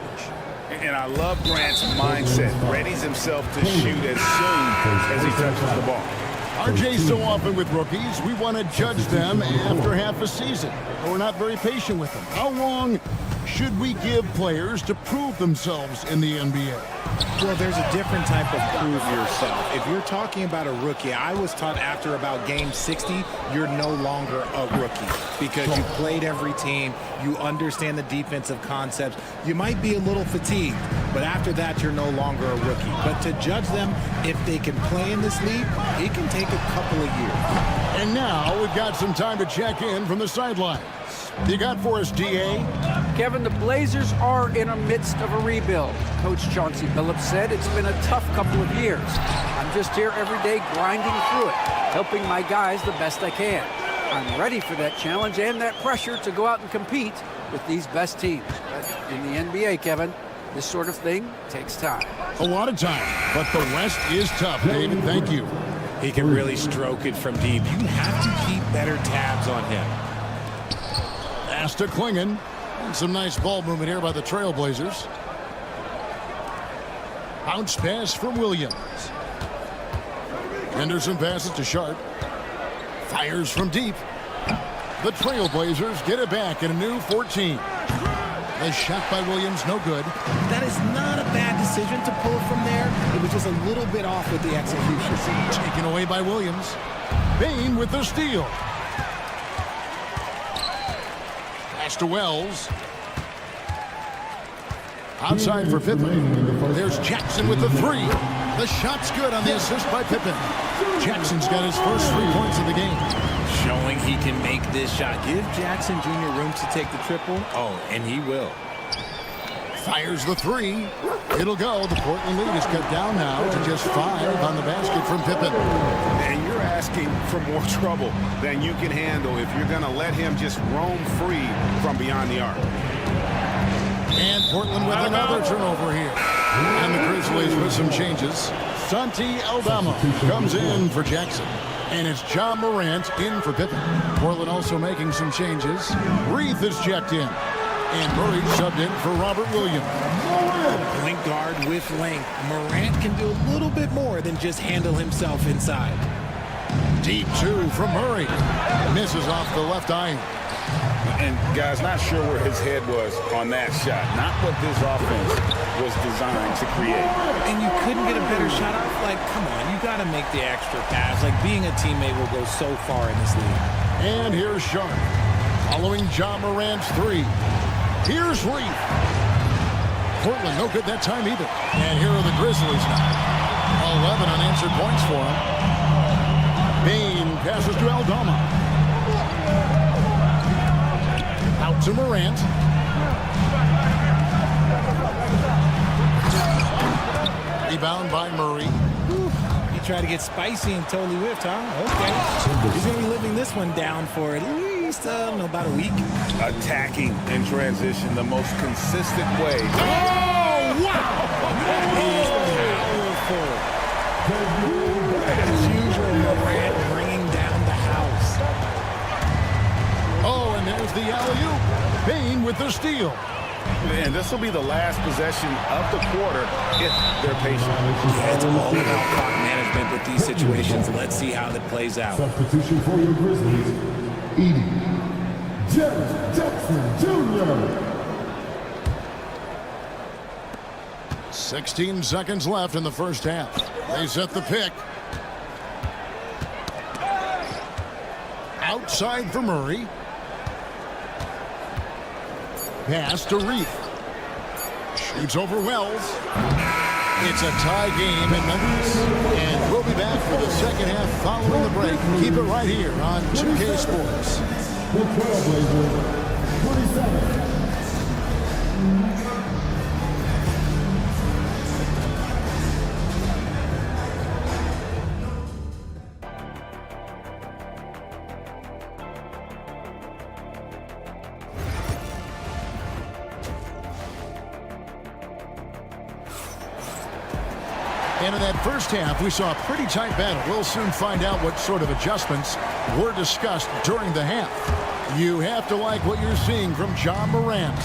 And I love Grant's mindset. Readies himself to shoot as soon as he touches the ball. RJ, so often with rookies, we want to judge them after half a season. We're not very patient with them. How long should we give players to prove themselves in the NBA? Well, there's a different type of prove yourself. If you're talking about a rookie, I was taught after about game 60, you're no longer a rookie because you played every team, you understand the defensive concepts. You might be a little fatigued, but after that, you're no longer a rookie. But to judge them, if they can play in this league, it can take a couple of years. And now we've got some time to check in from the sidelines. You got for us, DA? Kevin, the Blazers are in the midst of a rebuild. Coach Chauncey Billups said it's been a tough couple of years. I'm just here every day grinding through it, helping my guys the best I can. I'm ready for that challenge and that pressure to go out and compete with these best teams. But in the NBA, Kevin, this sort of thing takes time. A lot of time, but the West is tough, David. Thank you. He can really stroke it from deep. You have to keep better tabs on him. Pass to Klingon. And some nice ball movement here by the Trailblazers. Bounce pass from Williams. Henderson passes to Sharp. Fires from deep. The Trailblazers get it back in a new 14. The shot by Williams, no good. That is not a bad decision to pull it from there. It was just a little bit off with the execution. Taken away by Williams. Bain with the steal. Pass to Wells. Outside for Pippen. There's Jackson with the three. The shot's good on the assist by Pippen. Jackson's got his first 3 points of the game. Showing he can make this shot. Give Jackson Jr. room to take the triple. Oh, and he will. Fires the three. It'll go. The Portland lead is cut down now to just 5 on the basket from Pippen. And you're asking for more trouble than you can handle if you're going to let him just roam free from beyond the arc. And Portland with another turnover here. And the Grizzlies with some changes. Santi Aldama comes in for Jackson. And it's John Morant in for Pippen. Portland also making some changes. Reith is checked in. And Murray subbed in for Robert Williams. Point guard with length. Morant can do a little bit more than just handle himself inside. Deep two from Murray. Misses off the left iron. And guys, not sure where his head was on that shot. Not what this offense was designed to create. And you couldn't get a better shot off? Like, come on, you got to make the extra pass. Like, being a teammate will go so far in this league. And here's Sharp. Following John Morant's three. Here's Reith. Portland, no good that time either. And here are the Grizzlies now. 11 unanswered points for him. Bain passes to Aldama. Out to Morant. Rebound by Murray. He tried to get spicy and totally whiffed, huh? Okay. He's going to be living this one down for at least about a week. Attacking in transition, the most consistent way. Oh, wow! That is powerful. As usual, Morant bringing down the house. Oh, and there's the alley-oop. Bain with the steal. And this will be the last possession of the quarter if they're patient. Yeah, it's all about clock management with these situations. Let's see how that plays out. Substitution for your Grizzlies, Jackson Jr. 16 seconds left in the first half. They set the pick. Outside for Murray. Pass to Reith. Shoots over Wells. It's a tie game in Memphis. And we'll be back for the second half following the break. Keep it right here on 2K Sports. The Trailblazers, 27. And in that first half, we saw a pretty tight battle. We'll soon find out what sort of adjustments were discussed during the half. You have to like what you're seeing from John Morant.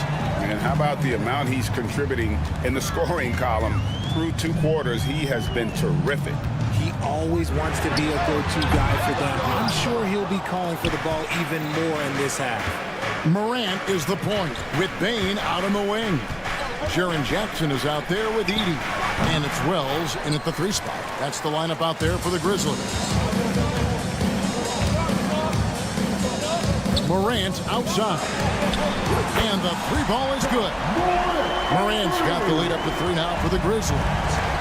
And how about the amount he's contributing in the scoring column? Through 2 quarters, he has been terrific. He always wants to be a go-to guy for them. I'm sure he'll be calling for the ball even more in this half. Morant is the point with Bain out on the wing. Jaren Jackson is out there with Edey. And it's Wells in at the 3 spot. That's the lineup out there for the Grizzlies. Morant outside. And the 3 ball is good. Morant's got the lead up to 3 now for the Grizzlies.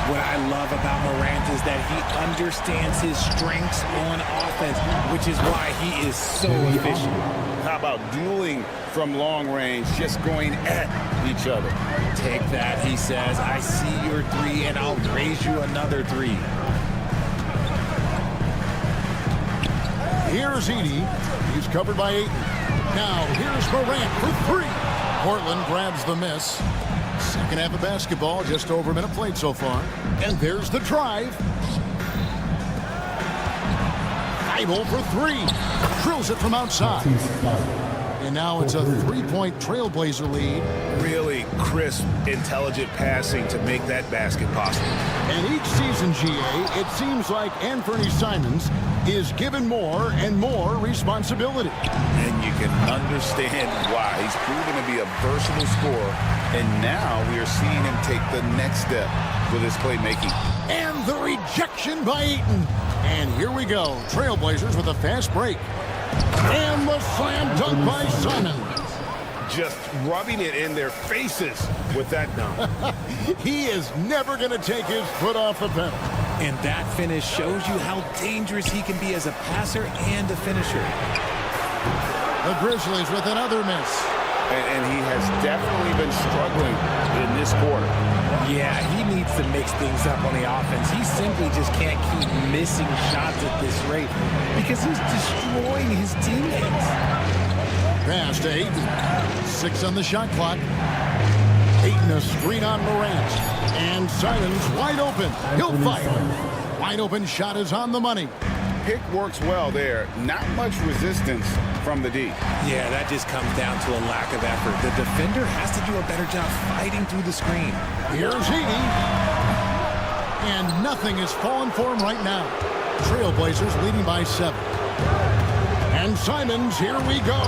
What I love about Morant is that he understands his strengths on offense, which is why he is so efficient. How about dueling from long range, just going at each other? Take that, he says. I see your 3, and I'll raise you another 3. Here's Edey. He's covered by Ayton. Now, here's Morant for 3. Portland grabs the miss. Second half of basketball, just over a minute played so far. And there's the drive. Thibault for 3. Drills it from outside. And now it's a 3-point Trailblazer lead. Really crisp, intelligent passing to make that basket possible. And each season, GA, it seems like Anthony Simons is given more and more responsibility. And you can understand why. He's proven to be a versatile scorer, and now we are seeing him take the next step with his playmaking. And the rejection by Ayton. And here we go. Trailblazers with a fast break. And the slam dunk by Simons. Just rubbing it in their faces with that dunk. He is never going to take his foot off the pedal. And that finish shows you how dangerous he can be as a passer and a finisher. The Grizzlies with another miss. And he has definitely been struggling in this quarter. Yeah, he needs to mix things up on the offense. He simply just can't keep missing shots at this rate because he's destroying his teammates. Pass to Ayton. 6 on the shot clock. Ayton a screen on Morant. And Simons wide open. He'll fire. Wide open shot is on the money. Pick works well there. Not much resistance from the D. Yeah, that just comes down to a lack of effort. The defender has to do a better job fighting through the screen. Here's Heaney. And nothing is falling for him right now. Trailblazers leading by 7. And Simons, here we go.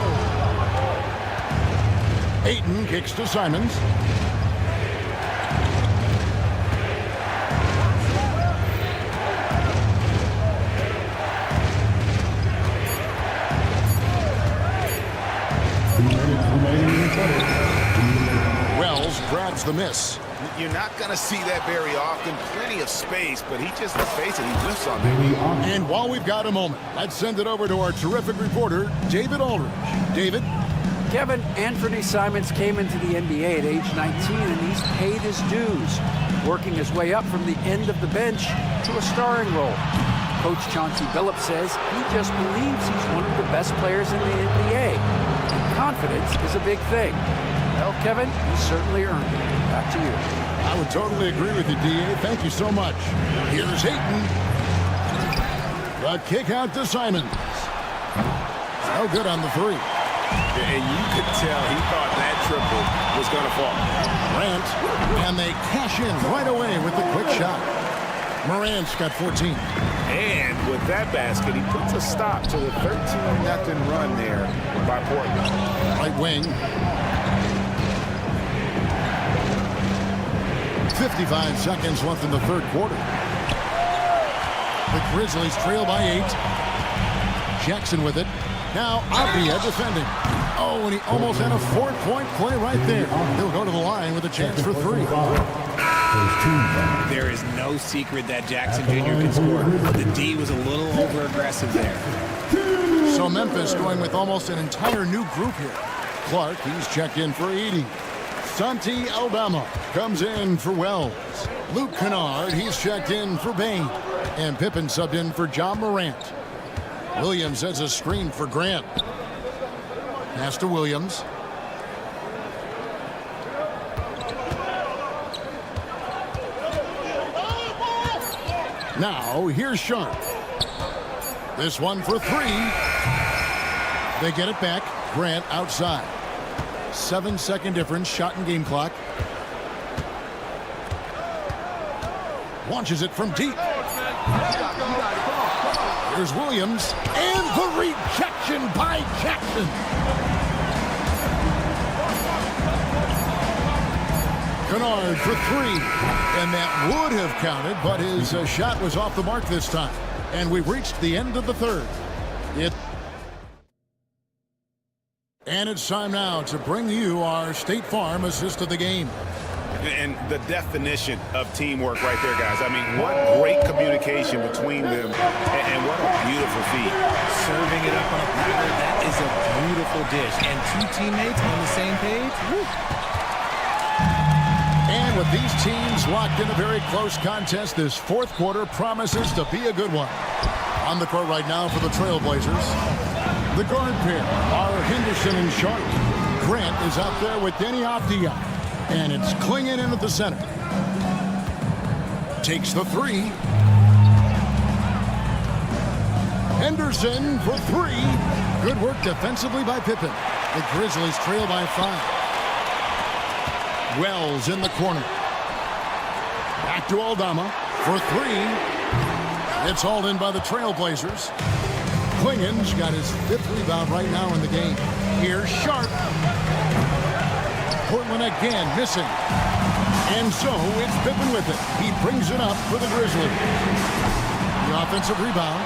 Ayton kicks to Simons. Wells grabs the miss. You're not going to see that very often. Plenty of space, but he just, let's face it, he whiffs on that. And while we've got a moment, let's send it over to our terrific reporter, David Aldridge. David? Kevin, Anthony Simons came into the NBA at age 19, and he's paid his dues, working his way up from the end of the bench to a starring role. Coach Chauncey Billups says he just believes he's one of the best players in the NBA. And confidence is a big thing. Well, Kevin, he certainly earned it. Back to you. I would totally agree with you, D.A. Thank you so much. Here's Ayton. The kick out to Simons. So good on the 3. And you could tell he thought that triple was going to fall. Morant, and they cash in right away with the quick shot. Morant's got 14. And with that basket, he puts a stop to the 13-0 run there by Portland. Right wing. 55 seconds left in the third quarter. The Grizzlies trail by 8. Jackson with it. Now Avdia defending. Oh, and he almost had a 4-point play right there. He'll go to the line with a chance for 3. There is no secret that Jackson Jr. can score. The D was a little over-aggressive there. So Memphis going with almost an entire new group here. Clark, he's checked in for Edey. Santi Aldama comes in for Wells. Luke Kennard, he's checked in for Bain. And Pippen subbed in for John Morant. Williams has a screen for Grant. Pass to Williams. Now, here's Sharp. This one for 3. They get it back. Grant outside. 7-second difference, shot and game clock. Launches it from deep. Here's Williams. And the rejection by Jackson. Kennard for 3. And that would have counted, but his shot was off the mark this time. And we've reached the end of the third. And it's time now to bring you our State Farm assist of the game. And the definition of teamwork right there, guys. I mean, what great communication between them, and what a beautiful feat. Serving it up on a platter, that is a beautiful dish. And 2 teammates on the same page. Woo. And with these teams locked in a very close contest, this fourth quarter promises to be a good one. On the court right now for the Trailblazers, the guard pair are Henderson and Sharp. Grant is out there with Denny Avdia. And it's Clingan in at the center. Takes the 3. Henderson for three. Good work defensively by Pippen. The Grizzlies trail by 5. Wells in the corner. Back to Aldama for three. It's hauled in by the Trailblazers. Klingen's got his 5th rebound right now in the game. Here's Sharp. Portland again missing. And so it's Pippen with it. He brings it up for the Grizzlies. The offensive rebound.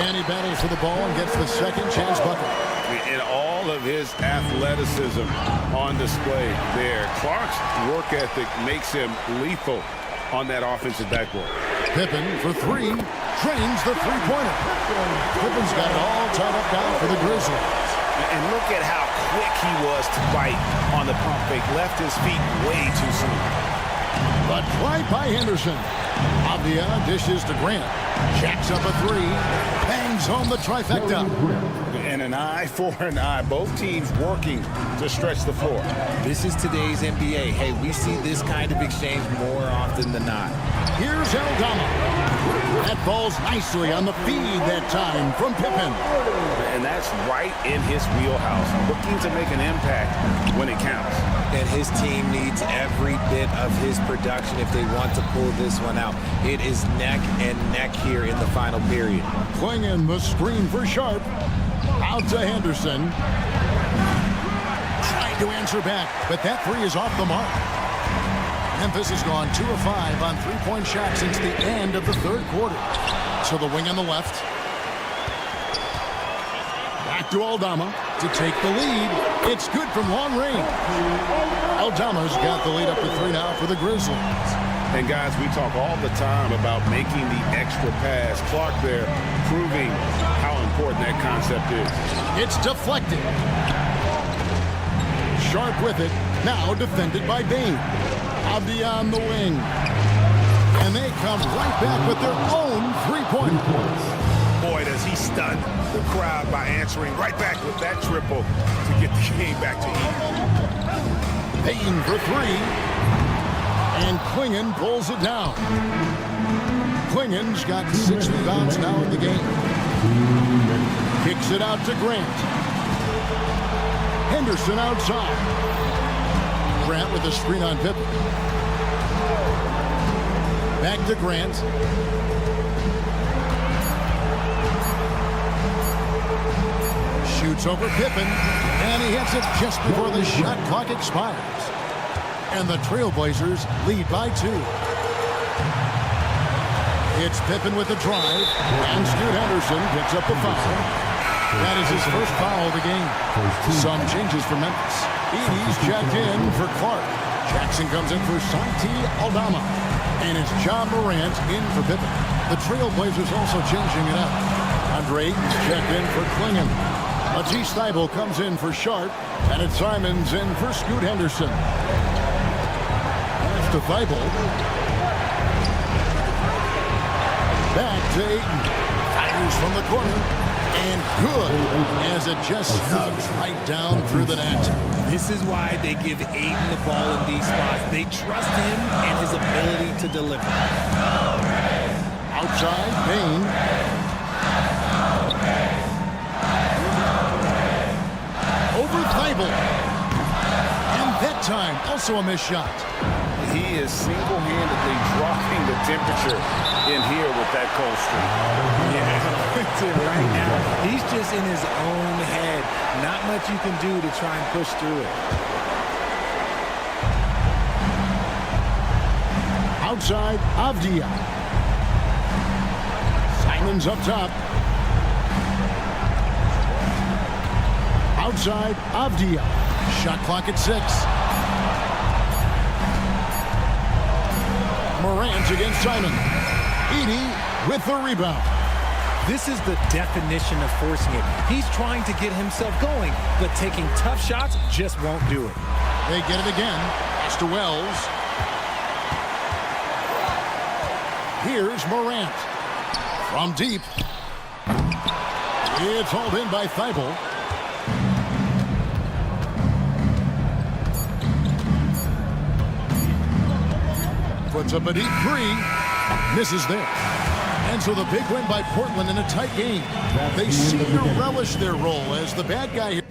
And he battles for the ball and gets the second chance bucket. And all of his athleticism on display there. Clark's work ethic makes him lethal on that offensive backboard. Pippen for three. Trains the three-pointer. Pippen's got it all tied up now for the Grizzlies. And look at how quick he was to bite on the pump fake. Left his feet way too soon. But right by Henderson. Avdia dishes to Grant. Jacks up a three. Bangs home the trifecta. And an eye for an eye. Both teams working to stretch the floor. This is today's NBA. Hey, we see this kind of exchange more often than not. Here's Aldama. That falls nicely on the feed that time from Pippen. And that's right in his wheelhouse. Looking to make an impact when it counts. And his team needs every bit of his production if they want to pull this one out. It is neck and neck here in the final period. Klingen the screen for Sharp. Out to Henderson. Trying to answer back, but that three is off the mark. Memphis has gone 2 of 5 on three-point shots since the end of the third quarter. So the wing on the left. Back to Aldama to take the lead. It's good from long range. Aldama's got the lead up to 3 now for the Grizzlies. And guys, we talk all the time about making the extra pass. Clark there proving how important that concept is. It's deflected. Sharp with it. Now defended by Bain. Avdia on the wing. And they come right back with their own three-point. Boy, does he stun the crowd by answering right back with that triple to get the game back to even. Bain for three. And Klingen pulls it down. Klingen's got 6 rebounds now in the game. Kicks it out to Grant. Henderson outside. Grant with a screen on Pippen. Back to Grant. Shoots over Pippen. And he hits it just before the shot clock expires. And the Trailblazers lead by 2. It's Pippen with the drive. And Scoot Henderson picks up the foul. That is his first foul of the game. Some changes for Memphis. Edey's checked in for Clark. Jackson comes in for Santi Aldama. And it's John Morant in for Pippen. The Trailblazers also changing it up. Andre Ayton's checked in for Klingen. Matisse Thybulle comes in for Sharp. And it's Simons in for Scoot Henderson. To Thybulle. Back to Ayton. Fires from the corner. And good as it just snugs right down through the net. This is why they give Ayton the ball in these spots. They trust him and his ability to deliver. Outside, Bain. Over Thybulle. And that time, also a missed shot. He is single-handedly dropping the temperature in here with that cold streak. Yeah, right now, he's just in his own head. Not much you can do to try and push through it. Outside, Avdia. Simons up top. Outside, Avdia. Shot clock at 6. Morant against Simon. Edey with the rebound. This is the definition of forcing it. He's trying to get himself going, but taking tough shots just won't do it. They get it again. Pass to Wells. Here's Morant. From deep. It's hauled in by Thybulle. Puts up a deep 3. Misses there. And so the big win by Portland in a tight game. They seem to relish their role as the bad guy here.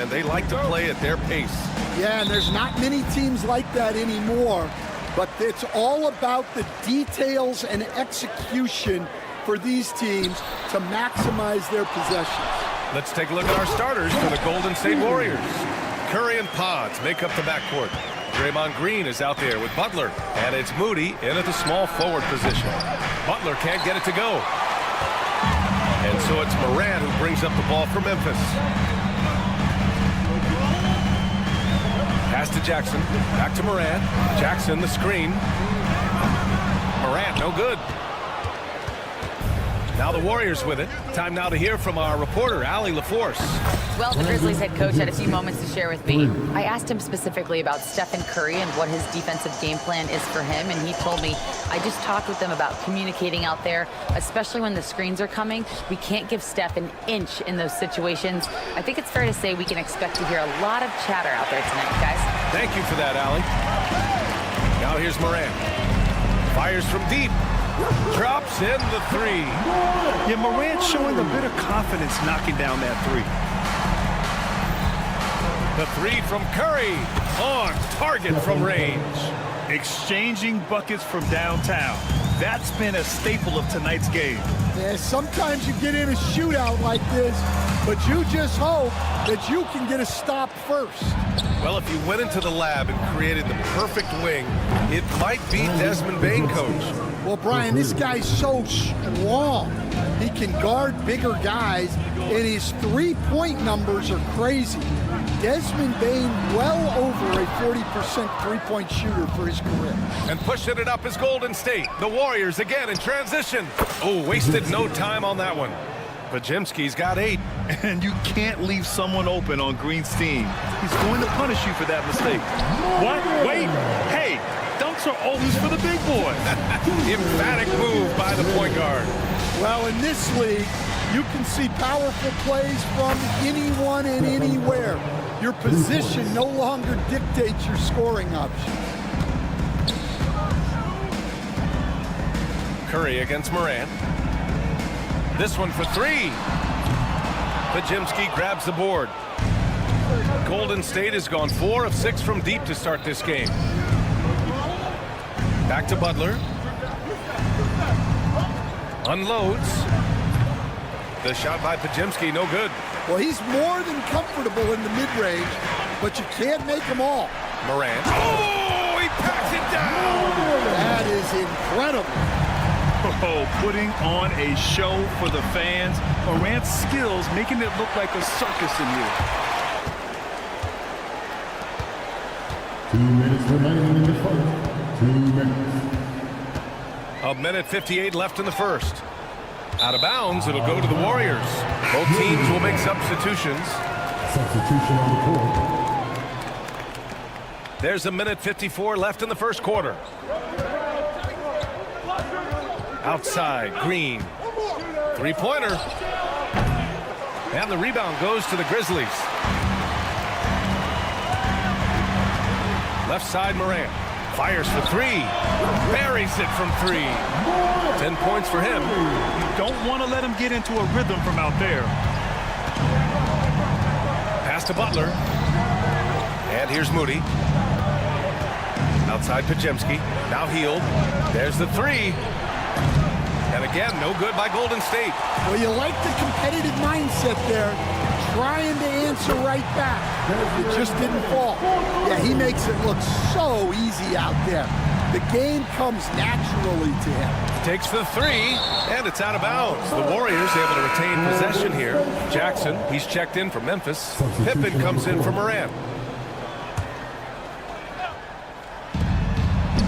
and they like to play at their pace. Yeah, and there's not many teams like that anymore, but it's all about the details and execution for these teams to maximize their possessions. Let's take a look at our starters for the Golden State Warriors. Curry and Pods make up the backcourt. Draymond Green is out there with Butler, and it's Moody in at the small forward position. Butler can't get it to go. And so it's Morant who brings up the ball for Memphis. Pass to Jackson, back to Morant. Jackson, the screen. Morant, no good. Now the Warriors with it. Time now to hear from our reporter, Allie LaForce. Well, the Grizzlies head coach had a few moments to share with me. I asked him specifically about Stephen Curry and what his defensive game plan is for him, and he told me, I just talked with them about communicating out there, especially when the screens are coming. We can't give Steph an inch in those situations. I think it's fair to say we can expect to hear a lot of chatter out there tonight, guys. Thank you for that, Allie. Now here's Morant. Fires from deep. Drops in the three. Yeah, Morant showing a bit of confidence knocking down that three. The three from Curry. On target from range. Exchanging buckets from downtown. That's been a staple of tonight's game. Yeah, sometimes you get in a shootout like this, but you just hope that you can get a stop first. Well, if you went into the lab and created the perfect wing, it might be Desmond Bane, coach. Well, Brian, this guy's so strong. He can guard bigger guys, and his three-point numbers are crazy. Desmond Bane well over a 40% three-point shooter for his career. And pushing it up is Golden State. The Warriors again in transition. Oh, wasted no time on that one. Podziemski's got 8. And you can't leave someone open on Green's team. He's going to punish you for that mistake. What? Wait. Hey, dunks are always for the big boys. Emphatic move by the point guard. Well, in this league, you can see powerful plays from anyone and anywhere. Your position no longer dictates your scoring option. Curry against Morant. This one for 3. Podziemski grabs the board. Golden State has gone 4 of 6 from deep to start this game. Back to Butler. Unloads. The shot by Podziemski, no good. Well, he's more than comfortable in the mid-range, but you can't make them all. Morant. Oh, he packs it down. That is incredible. Oh, putting on a show for the fans. Morant's skills making it look like a circus in here. 2 minutes remaining in the first. 2 minutes. A minute 58 left in the first. Out of bounds, it'll go to the Warriors. Both teams will make substitutions. Substitution on the court. There's a minute 54 left in the first quarter. Outside, Green. Three-pointer. And the rebound goes to the Grizzlies. Left side, Morant. Fires for 3. Buries it from 3. 10 points for him. You don't want to let him get into a rhythm from out there. Pass to Butler. And here's Moody. Outside Podziemski. Now Hield. There's the 3. And again, no good by Golden State. Well, you like the competitive mindset there, trying to answer right back. It just didn't fall. Yeah, he makes it look so easy out there. The game comes naturally to him. Takes the 3, and it's out of bounds. The Warriors able to retain possession here. Jackson, he's checked in for Memphis. Pippen comes in for Morant.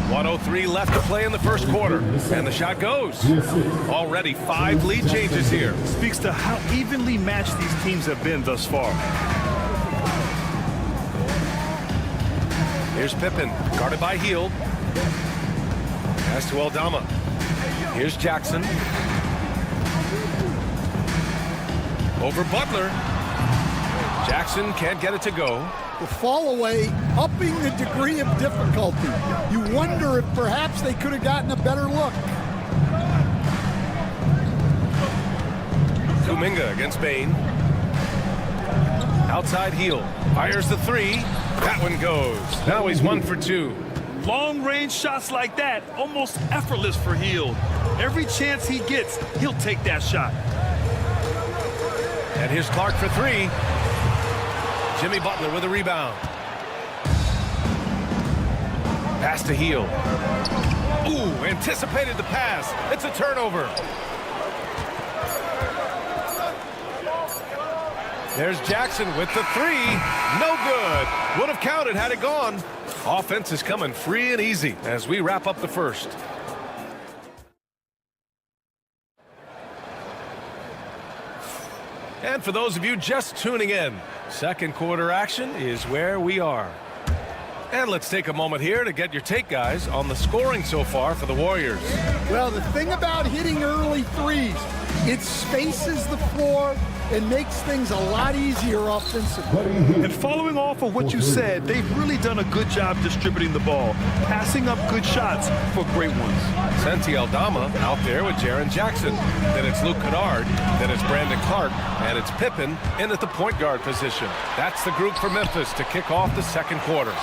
1:03 left to play in the first quarter, and the shot goes. Already 5 lead changes here. Speaks to how evenly matched these teams have been thus far. Here's Pippen, guarded by Hield. Pass to Aldama. Here's Jackson. Over Butler. Jackson can't get it to go. The fall away, upping the degree of difficulty. You wonder if perhaps they could have gotten a better look. Kuminga against Bane. Outside heel. Fires the three. That one goes. Now he's 1 for 2. Long-range shots like that, almost effortless for Hield. Every chance he gets, he'll take that shot. And here's Clark for 3. Jimmy Butler with a rebound. Pass to Hield. Ooh, anticipated the pass. It's a turnover. There's Jackson with the 3. No good. Would have counted had it gone. Offense is coming free and easy as we wrap up the first. And for those of you just tuning in, second quarter action is where we are. And let's take a moment here to get your take, guys, on the scoring so far for the Warriors. Well, the thing about hitting early threes, it spaces the floor and makes things a lot easier offensively. And following off of what you said, they've really done a good job distributing the ball, passing up good shots for great ones. Santi Aldama out there with Jaren Jackson. Then it's Luke Kennard. Then it's Brandon Clark. And it's Pippen in at the point guard position. That's the group for Memphis to kick off the second quarter.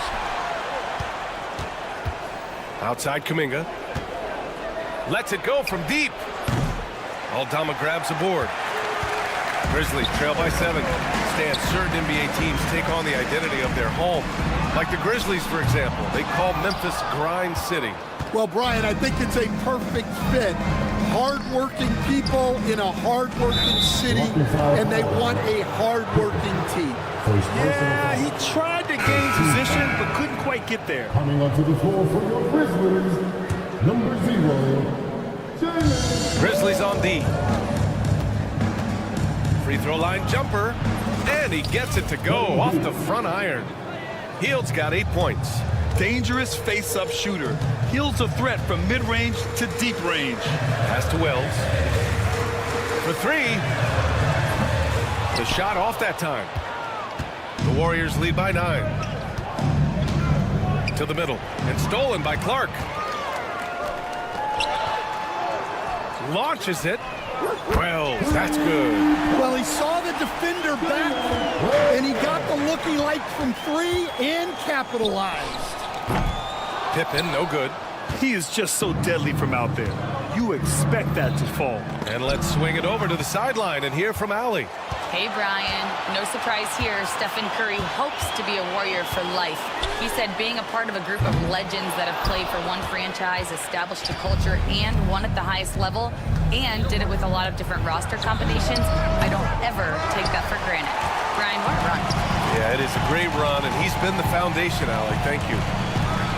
Outside Kuminga. Lets it go from deep. Aldama grabs the board. Grizzlies trail by 7. Stan, certain NBA teams take on the identity of their home. Like the Grizzlies, for example. They call Memphis Grind City. Well, Brian, I think it's a perfect fit. Hard-working people in a hard-working city, and they want a hard-working team. Yeah, he tried to gain position, but couldn't quite get there. Coming onto the floor for your Grizzlies, number 0, Grizzlies on D. Free throw line jumper, and he gets it to go off the front iron. Hield's got 8 points. Dangerous face-up shooter. Hield's a threat from mid-range to deep range. Pass to Wells. For 3. The shot off that time. The Warriors lead by 9. To the middle, and stolen by Clark. Launches it. Wells, that's good. Well, he saw the defender back, and he got the look he liked from 3 and capitalized. Pippen, no good. He is just so deadly from out there. You expect that to fall. And let's swing it over to the sideline and hear from Allie. Hey, Brian. No surprise here. Stephen Curry hopes to be a Warrior for life. He said being a part of a group of legends that have played for one franchise, established a culture, and won at the highest level, and did it with a lot of different roster combinations, I don't ever take that for granted. Brian, what a run. Yeah, it is a great run, and he's been the foundation, Allie. Thank you.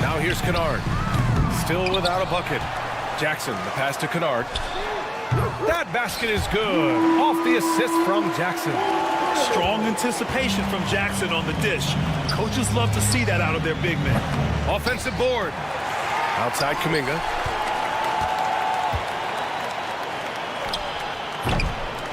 Now here's Kennard. Still without a bucket. Jackson, the pass to Kennard. That basket is good. Off the assist from Jackson. Strong anticipation from Jackson on the dish. Coaches love to see that out of their big men. Offensive board. Outside Kuminga.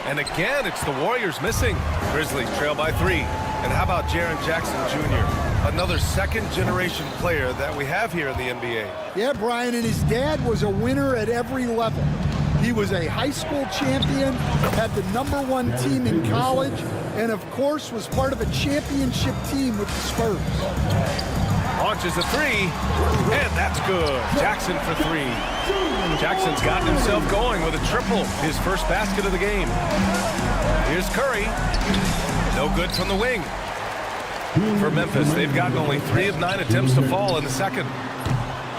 And again, it's the Warriors missing. Grizzlies trail by 3. And how about Jaren Jackson Jr., another second-generation player that we have here in the NBA? Yeah, Brian, and his dad was a winner at every level. He was a high school champion, had the #1 team in college, and of course was part of a championship team with the Spurs. Launches a 3, and that's good. Jackson for 3. Jackson's gotten himself going with a triple, his first basket of the game. Here's Curry. No good from the wing. For Memphis, they've gotten only 3 of 9 attempts to fall in the second.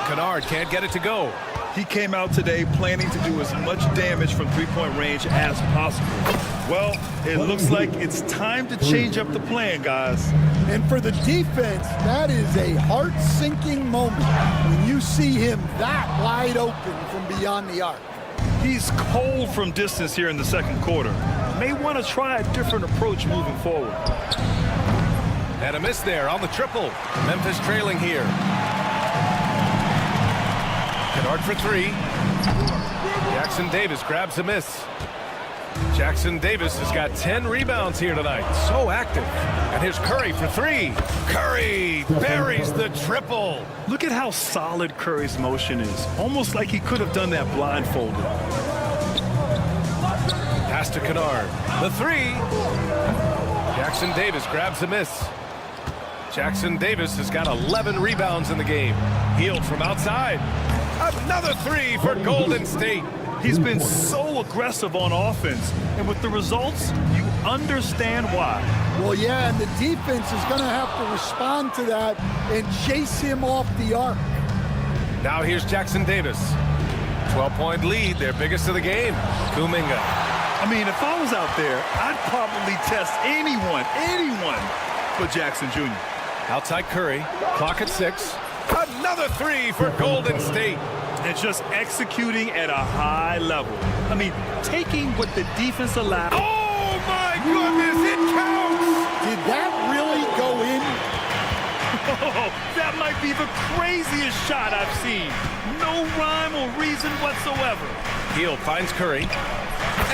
Kennard can't get it to go. He came out today planning to do as much damage from three-point range as possible. Well, it looks like it's time to change up the plan, guys. And for the defense, that is a heart-sinking moment when you see him that wide open from beyond the arc. He's cold from distance here in the second quarter. May want to try a different approach moving forward. And a miss there on the triple. Memphis trailing here. Kennard for 3. Jackson Davis grabs the miss. Jackson Davis has got 10 rebounds here tonight. So active. And here's Curry for 3. Curry buries the triple. Look at how solid Curry's motion is. Almost like he could have done that blindfolded. Pass to Kennard. The 3. Jackson Davis grabs a miss. Jackson Davis has got 11 rebounds in the game. Healed from outside. Another three for Golden State. He's been so aggressive on offense, and with the results, you understand why. Well, yeah, and the defense is going to have to respond to that and chase him off the arc. Now here's Jackson Davis. 12-point lead, their biggest of the game. Kuminga. I mean, if I was out there, I'd probably test anyone but Jackson Jr. Outside Curry, clock at 6. Another three for Golden State. And just executing at a high level. I mean, taking what the defense allowed. Oh, my goodness, it counts! Did that really go in? Oh, that might be the craziest shot I've seen. No rhyme or reason whatsoever. Hield finds Curry.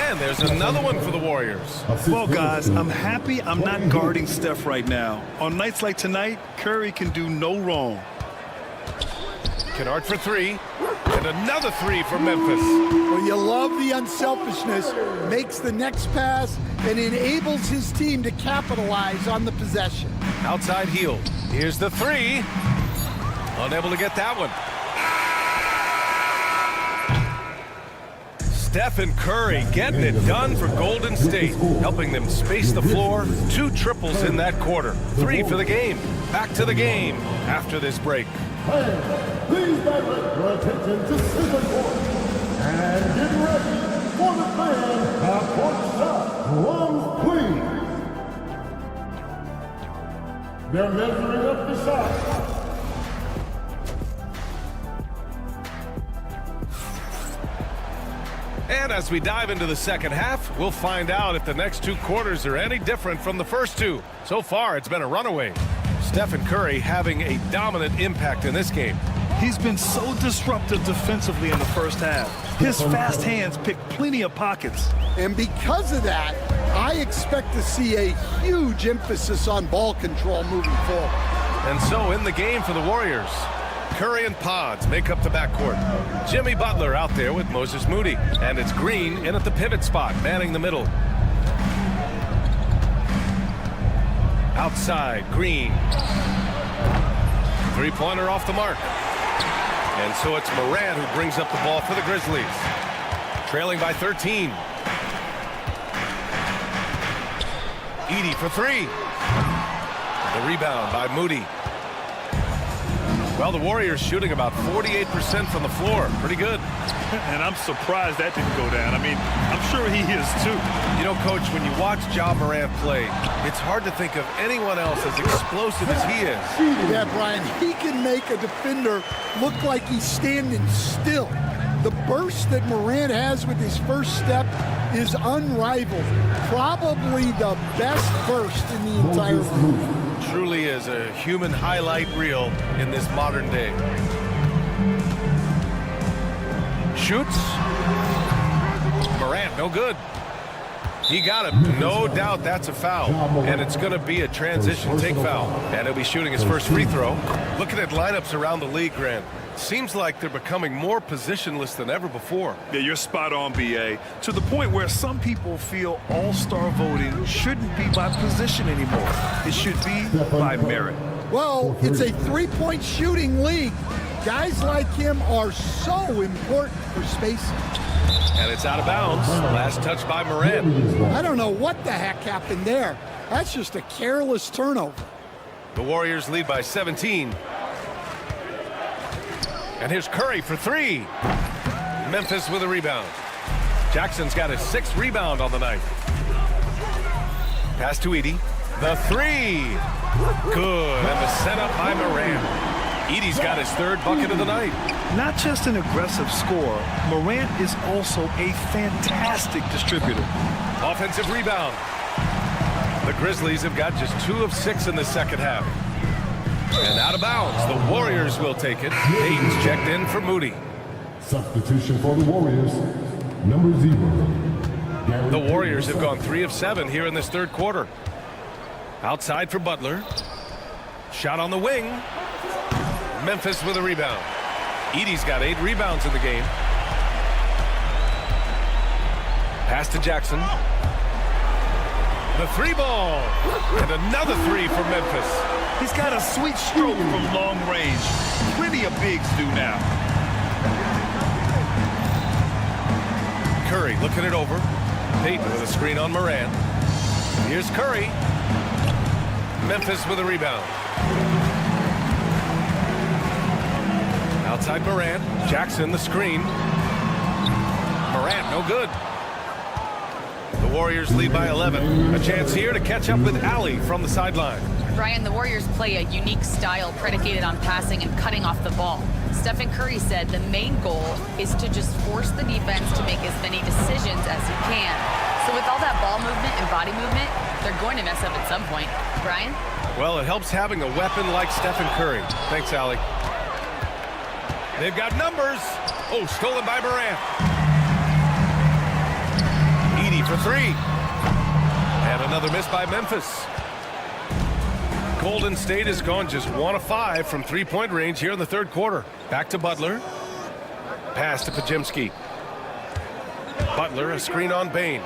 And there's another one for the Warriors. Well, guys, I'm happy I'm not guarding Steph right now. On nights like tonight, Curry can do no wrong. Kennard for 3. And another 3 for Memphis. Well, you love the unselfishness. Makes the next pass and enables his team to capitalize on the possession. Outside Hield. Here's the 3. Unable to get that one. Steph and Curry getting it done for Golden State, helping them space the floor. 2 triples in that quarter. 3 for the game. Back to the game after this break. Please direct your attention to center court and get ready for the fan half-court shot. Drums, please. They're measuring up the shot. And as we dive into the second half, we'll find out if the next 2 quarters are any different from the first 2. So far, it's been a runaway. Stephen Curry having a dominant impact in this game. He's been so disruptive defensively in the first half. His fast hands pick plenty of pockets. And because of that, I expect to see a huge emphasis on ball control moving forward. And so in the game for the Warriors, Curry and Pods make up the backcourt. Jimmy Butler out there with Moses Moody. And it's Green in at the pivot spot, manning the middle. Outside, Green. 3-pointer off the mark. And so it's Moran who brings up the ball for the Grizzlies. Trailing by 13. Edey for 3. The rebound by Moody. Well, the Warriors shooting about 48% from the floor. Pretty good. And I'm surprised that didn't go down. I mean, I'm sure he is too. You know, Coach, when you watch Ja Morant play, it's hard to think of anyone else as explosive as he is. Yeah, Brian, he can make a defender look like he's standing still. The burst that Morant has with his first step is unrivaled. Probably the best burst in the entire league. Truly is a human highlight reel in this modern day. Shoots. Morant, no good. He got it. No doubt that's a foul. And it's going to be a transition take foul. And he'll be shooting his first free throw. Looking at lineups around the league, Grant. Seems like they're becoming more positionless than ever before. Yeah, you're spot on, B.A. To the point where some people feel all-star voting shouldn't be by position anymore. It should be by merit. Well, it's a three-point shooting league. Guys like him are so important for spacing. And it's out of bounds. Last touch by Morant. I don't know what the heck happened there. That's just a careless turnover. The Warriors lead by 17. And here's Curry for 3. Memphis with a rebound. Jackson's got his 6th rebound on the night. Pass to Edey. The 3. Good. And the setup by Morant. Edey's got his 3rd bucket of the night. Not just an aggressive scorer, Morant is also a fantastic distributor. Offensive rebound. The Grizzlies have got just 2 of 6 in the second half. And out of bounds, the Warriors will take it. Payton's checked in for Moody. Substitution for the Warriors, number 0. The Warriors have gone 3 of 7 here in this 3rd quarter. Outside for Butler. Shot on the wing. Memphis with a rebound. Edey's got 8 rebounds in the game. Pass to Jackson. The three ball. And another three for Memphis. He's got a sweet stroke from long range. Plenty of bigs do now. Curry looking it over. Payton with a screen on Moran. Here's Curry. Memphis with a rebound. Outside Moran. Jackson the screen. Moran no good. The Warriors lead by 11. A chance here to catch up with Allie from the sideline. Brian, the Warriors play a unique style predicated on passing and cutting off the ball. Stephen Curry said the main goal is to just force the defense to make as many decisions as he can. So with all that ball movement and body movement, they're going to mess up at some point. Brian? Well, it helps having a weapon like Stephen Curry. Thanks, Allie. They've got numbers. Oh, stolen by Moran. Edey for three. And another miss by Memphis. Golden State has gone just 1 of 5 from three-point range here in the third quarter. Back to Butler. Pass to Podziemski. Butler, a screen on Bane.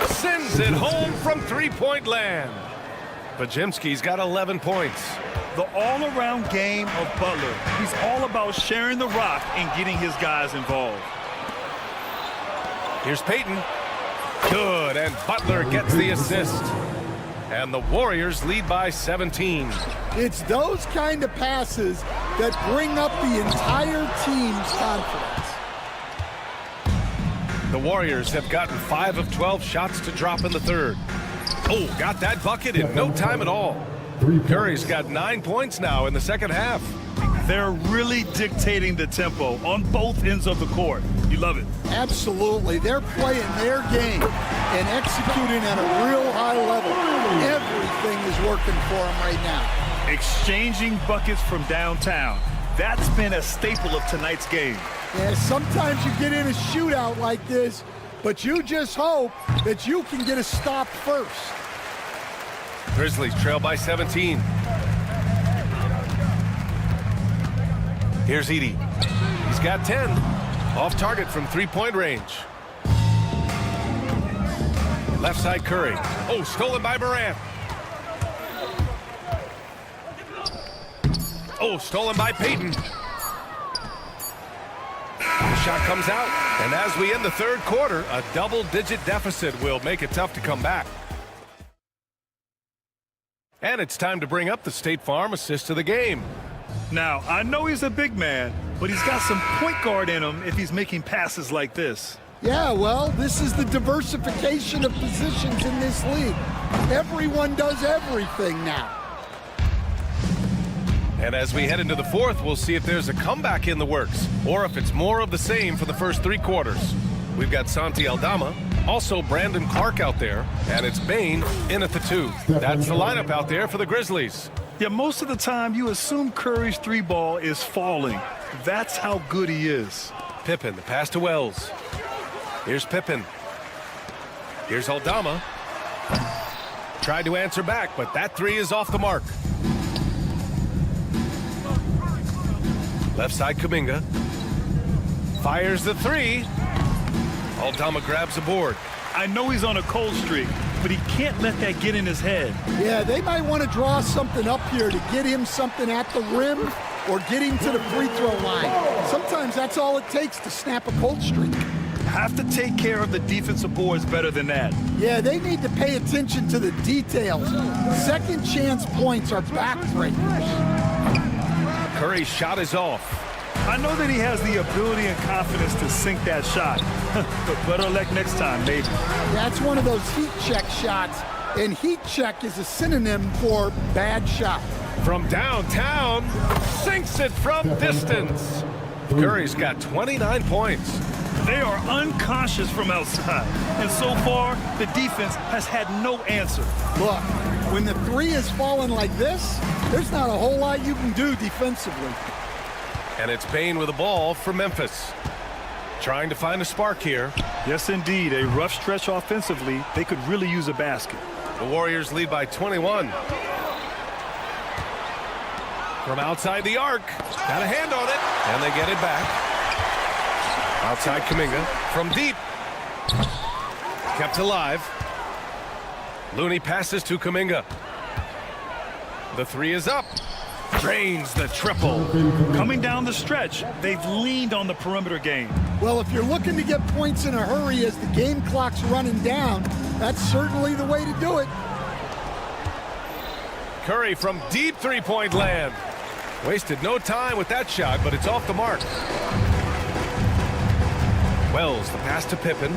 Sends it home from three-point land. Podziemski's got 11 points. The all-around game of Butler. He's all about sharing the rock and getting his guys involved. Here's Payton. Good, and Butler gets the assist. And the Warriors lead by 17. It's those kind of passes that bring up the entire team's confidence. The Warriors have gotten 5 of 12 shots to drop in the third. Oh, got that bucket in no time at all. Curry's got 9 points now in the second half. They're really dictating the tempo on both ends of the court. You love it. Absolutely. They're playing their game and executing at a real high level. Everything is working for them right now. Exchanging buckets from downtown. That's been a staple of tonight's game. Yeah, sometimes you get in a shootout like this, but you just hope that you can get a stop first. Grizzlies trail by 17. Here's Edey. He's got 10. Off target from three-point range. Left side Curry. Oh, stolen by Morant. Oh, stolen by Payton. The shot comes out, and as we end the third quarter, a double-digit deficit will make it tough to come back. And it's time to bring up the State Farm assist of the game. Now, I know he's a big man, but he's got some point guard in him if he's making passes like this. Yeah, well, this is the diversification of positions in this league. Everyone does everything now. And as we head into the fourth, we'll see if there's a comeback in the works or if it's more of the same for the first three quarters. We've got Santi Aldama, also Brandon Clark out there, and it's Bane in at the 2. That's the lineup out there for the Grizzlies. Yeah, most of the time you assume Curry's three ball is falling. That's how good he is. Pippen, the pass to Wells. Here's Pippen. Here's Aldama. Tried to answer back, but that three is off the mark. Left side Kuminga. Fires the three. Aldama grabs the board. I know he's on a cold streak, but he can't let that get in his head. Yeah, they might want to draw something up here to get him something at the rim or get him to the free throw line. Sometimes that's all it takes to snap a cold streak. Have to take care of the defensive boards better than that. Yeah, they need to pay attention to the details. Second chance points are backbreakers. Curry's shot is off. I know that he has the ability and confidence to sink that shot, but better luck next time, maybe. That's one of those heat check shots, and heat check is a synonym for bad shot. From downtown, sinks it from distance. Curry's got 29 points. They are unconscious from outside, and so far, the defense has had no answer. Look, when the three is falling like this, there's not a whole lot you can do defensively. And it's Bane with the ball for Memphis. Trying to find a spark here. Yes, indeed. A rough stretch offensively. They could really use a basket. The Warriors lead by 21. From outside the arc. Got a hand on it. And they get it back. Outside Kuminga. From deep. Kept alive. Looney passes to Kuminga. The three is up. Drains the triple. Coming down the stretch, they've leaned on the perimeter game. Well, if you're looking to get points in a hurry as the game clock's running down, that's certainly the way to do it. Curry from deep three-point land. Wasted no time with that shot, but it's off the mark. Wells, the pass to Pippen.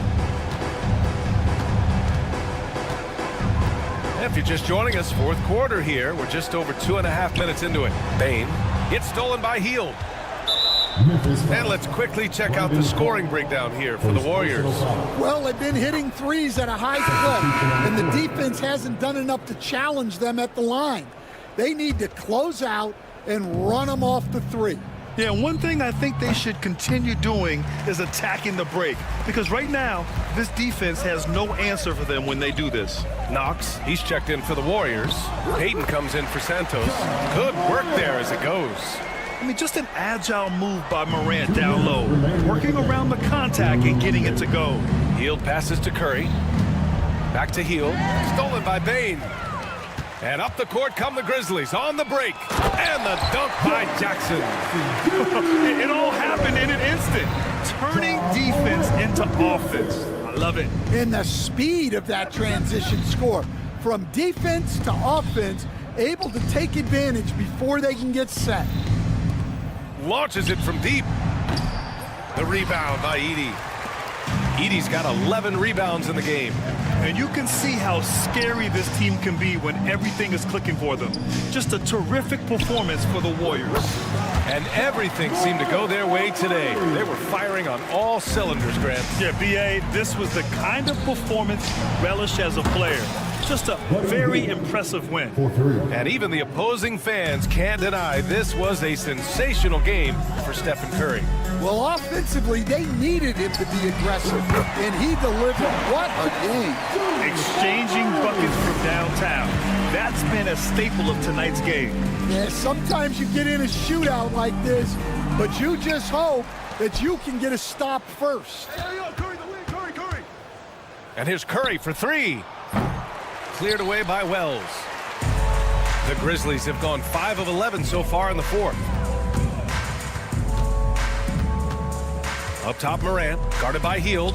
If you're just joining us, fourth quarter here. We're just over 2.5 minutes into it. Bain gets stolen by Hield. And let's quickly check out the scoring breakdown here for the Warriors. Well, they've been hitting threes at a high clip, and the defense hasn't done enough to challenge them at the line. They need to close out and run them off the three. Yeah, one thing I think they should continue doing is attacking the break. Because right now, this defense has no answer for them when they do this. Knox, he's checked in for the Warriors. Payton comes in for Santos. Good work there as it goes. I mean, just an agile move by Morant down low. Working around the contact and getting it to go. Hield passes to Curry. Back to Hield. Stolen by Bain. And up the court come the Grizzlies on the break. And the dunk by Jackson. It all happened in an instant. Turning defense into offense. I love it. And the speed of that transition score. From defense to offense, able to take advantage before they can get set. Launches it from deep. The rebound by Edey. Edey's got 11 rebounds in the game. And you can see how scary this team can be when everything is clicking for them. Just a terrific performance for the Warriors. And everything seemed to go their way today. They were firing on all cylinders, Grant. Yeah, B.A., this was the kind of performance relish as a player. Just a very impressive win. And even the opposing fans can't deny this was a sensational game for Stephen Curry. Well, offensively, they needed him to be aggressive, and he delivered. What a game. Exchanging buckets from downtown. That's been a staple of tonight's game. Yeah, sometimes you get in a shootout like this, but you just hope that you can get a stop first. Curry. And here's Curry for three. Cleared away by Wells. The Grizzlies have gone 5 of 11 so far in the fourth. Up top, Morant, guarded by Hield.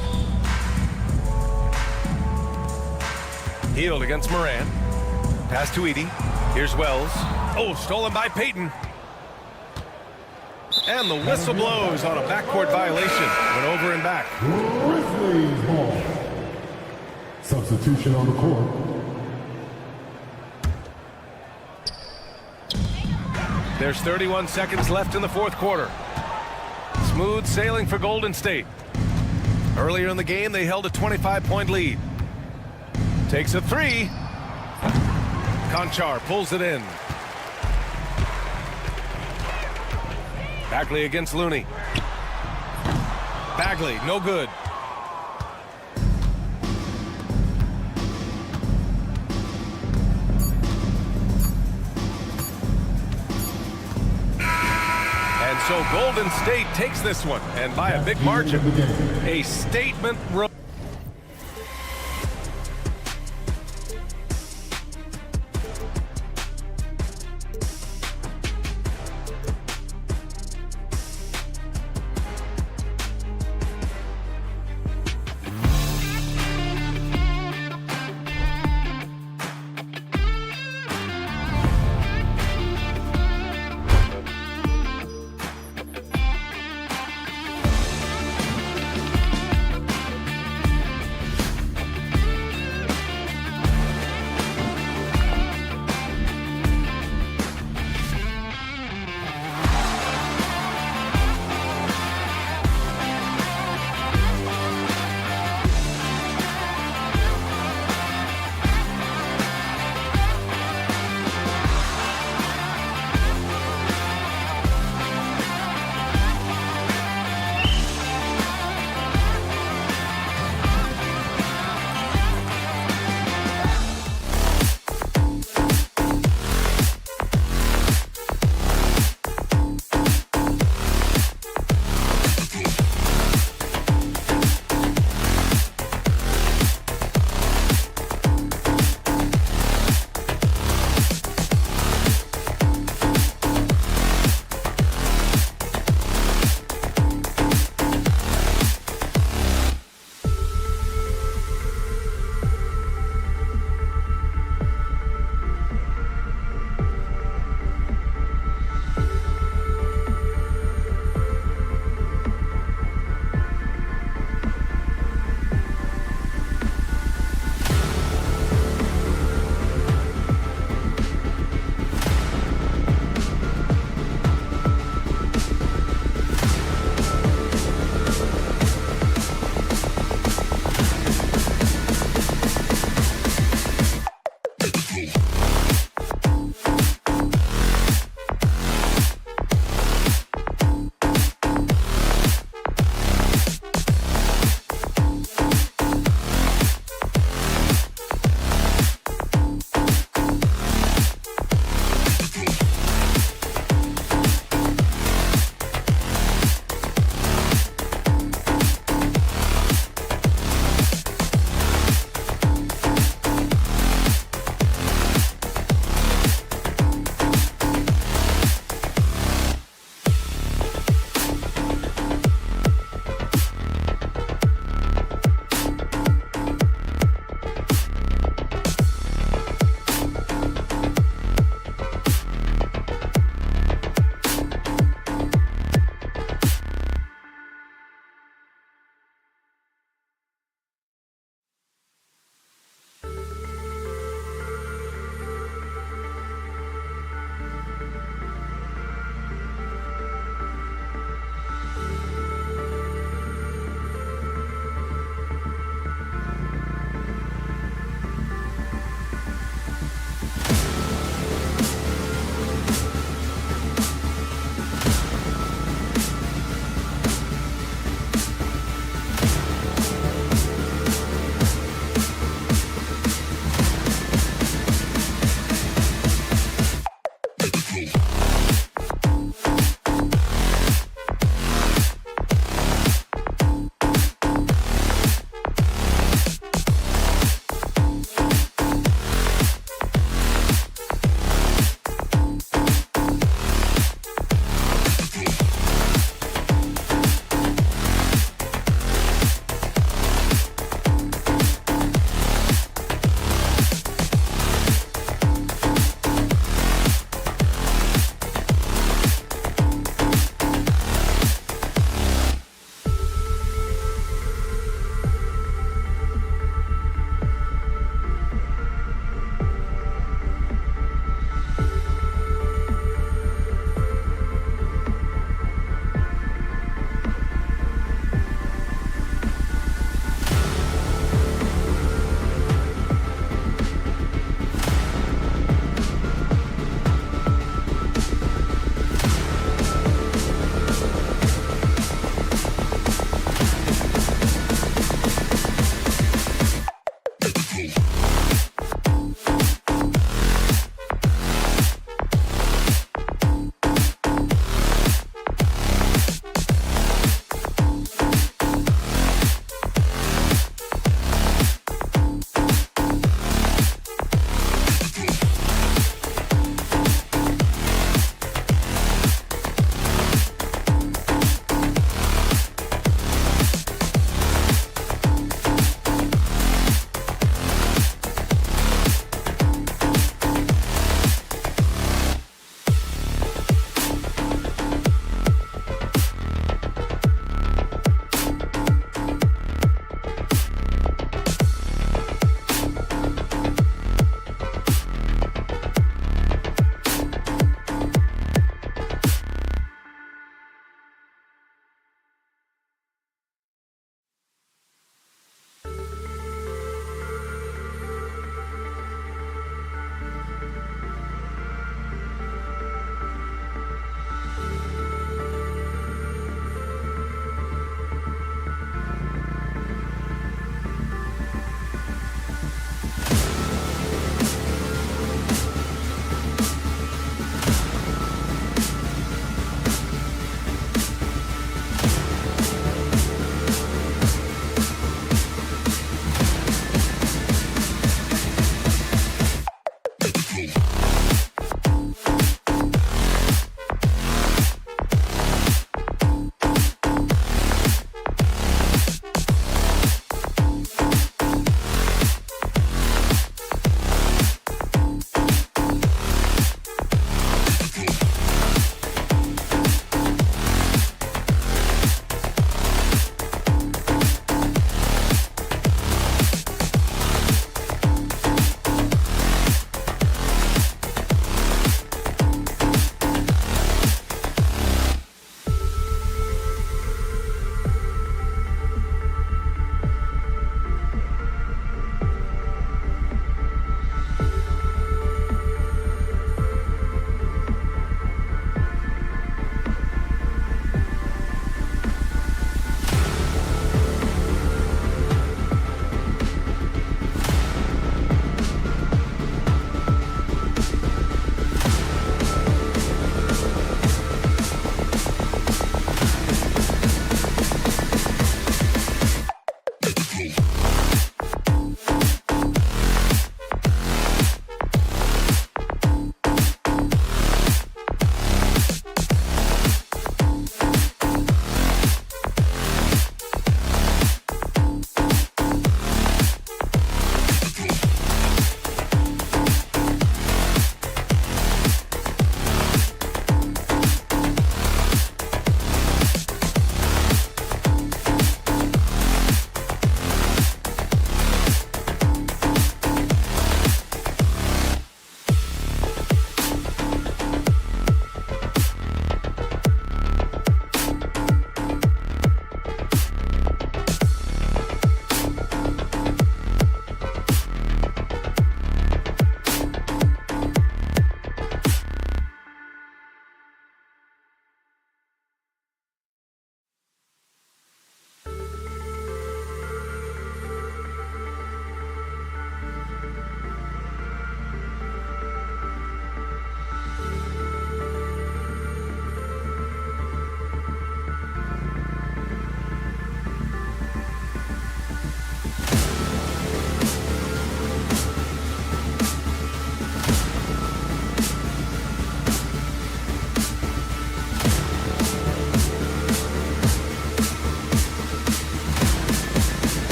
Hield against Morant. Pass to Edey. Here's Wells. Oh, stolen by Payton. And the whistle blows on a backcourt violation. Went over and back. Grizzlies ball. Substitution on the court. There's 31 seconds left in the fourth quarter. Smooth sailing for Golden State. Earlier in the game, they held a 25-point lead. Takes a three. Conchar pulls it in. Bagley against Looney. Bagley, no good. So Golden State takes this one, and by a big margin. A statement.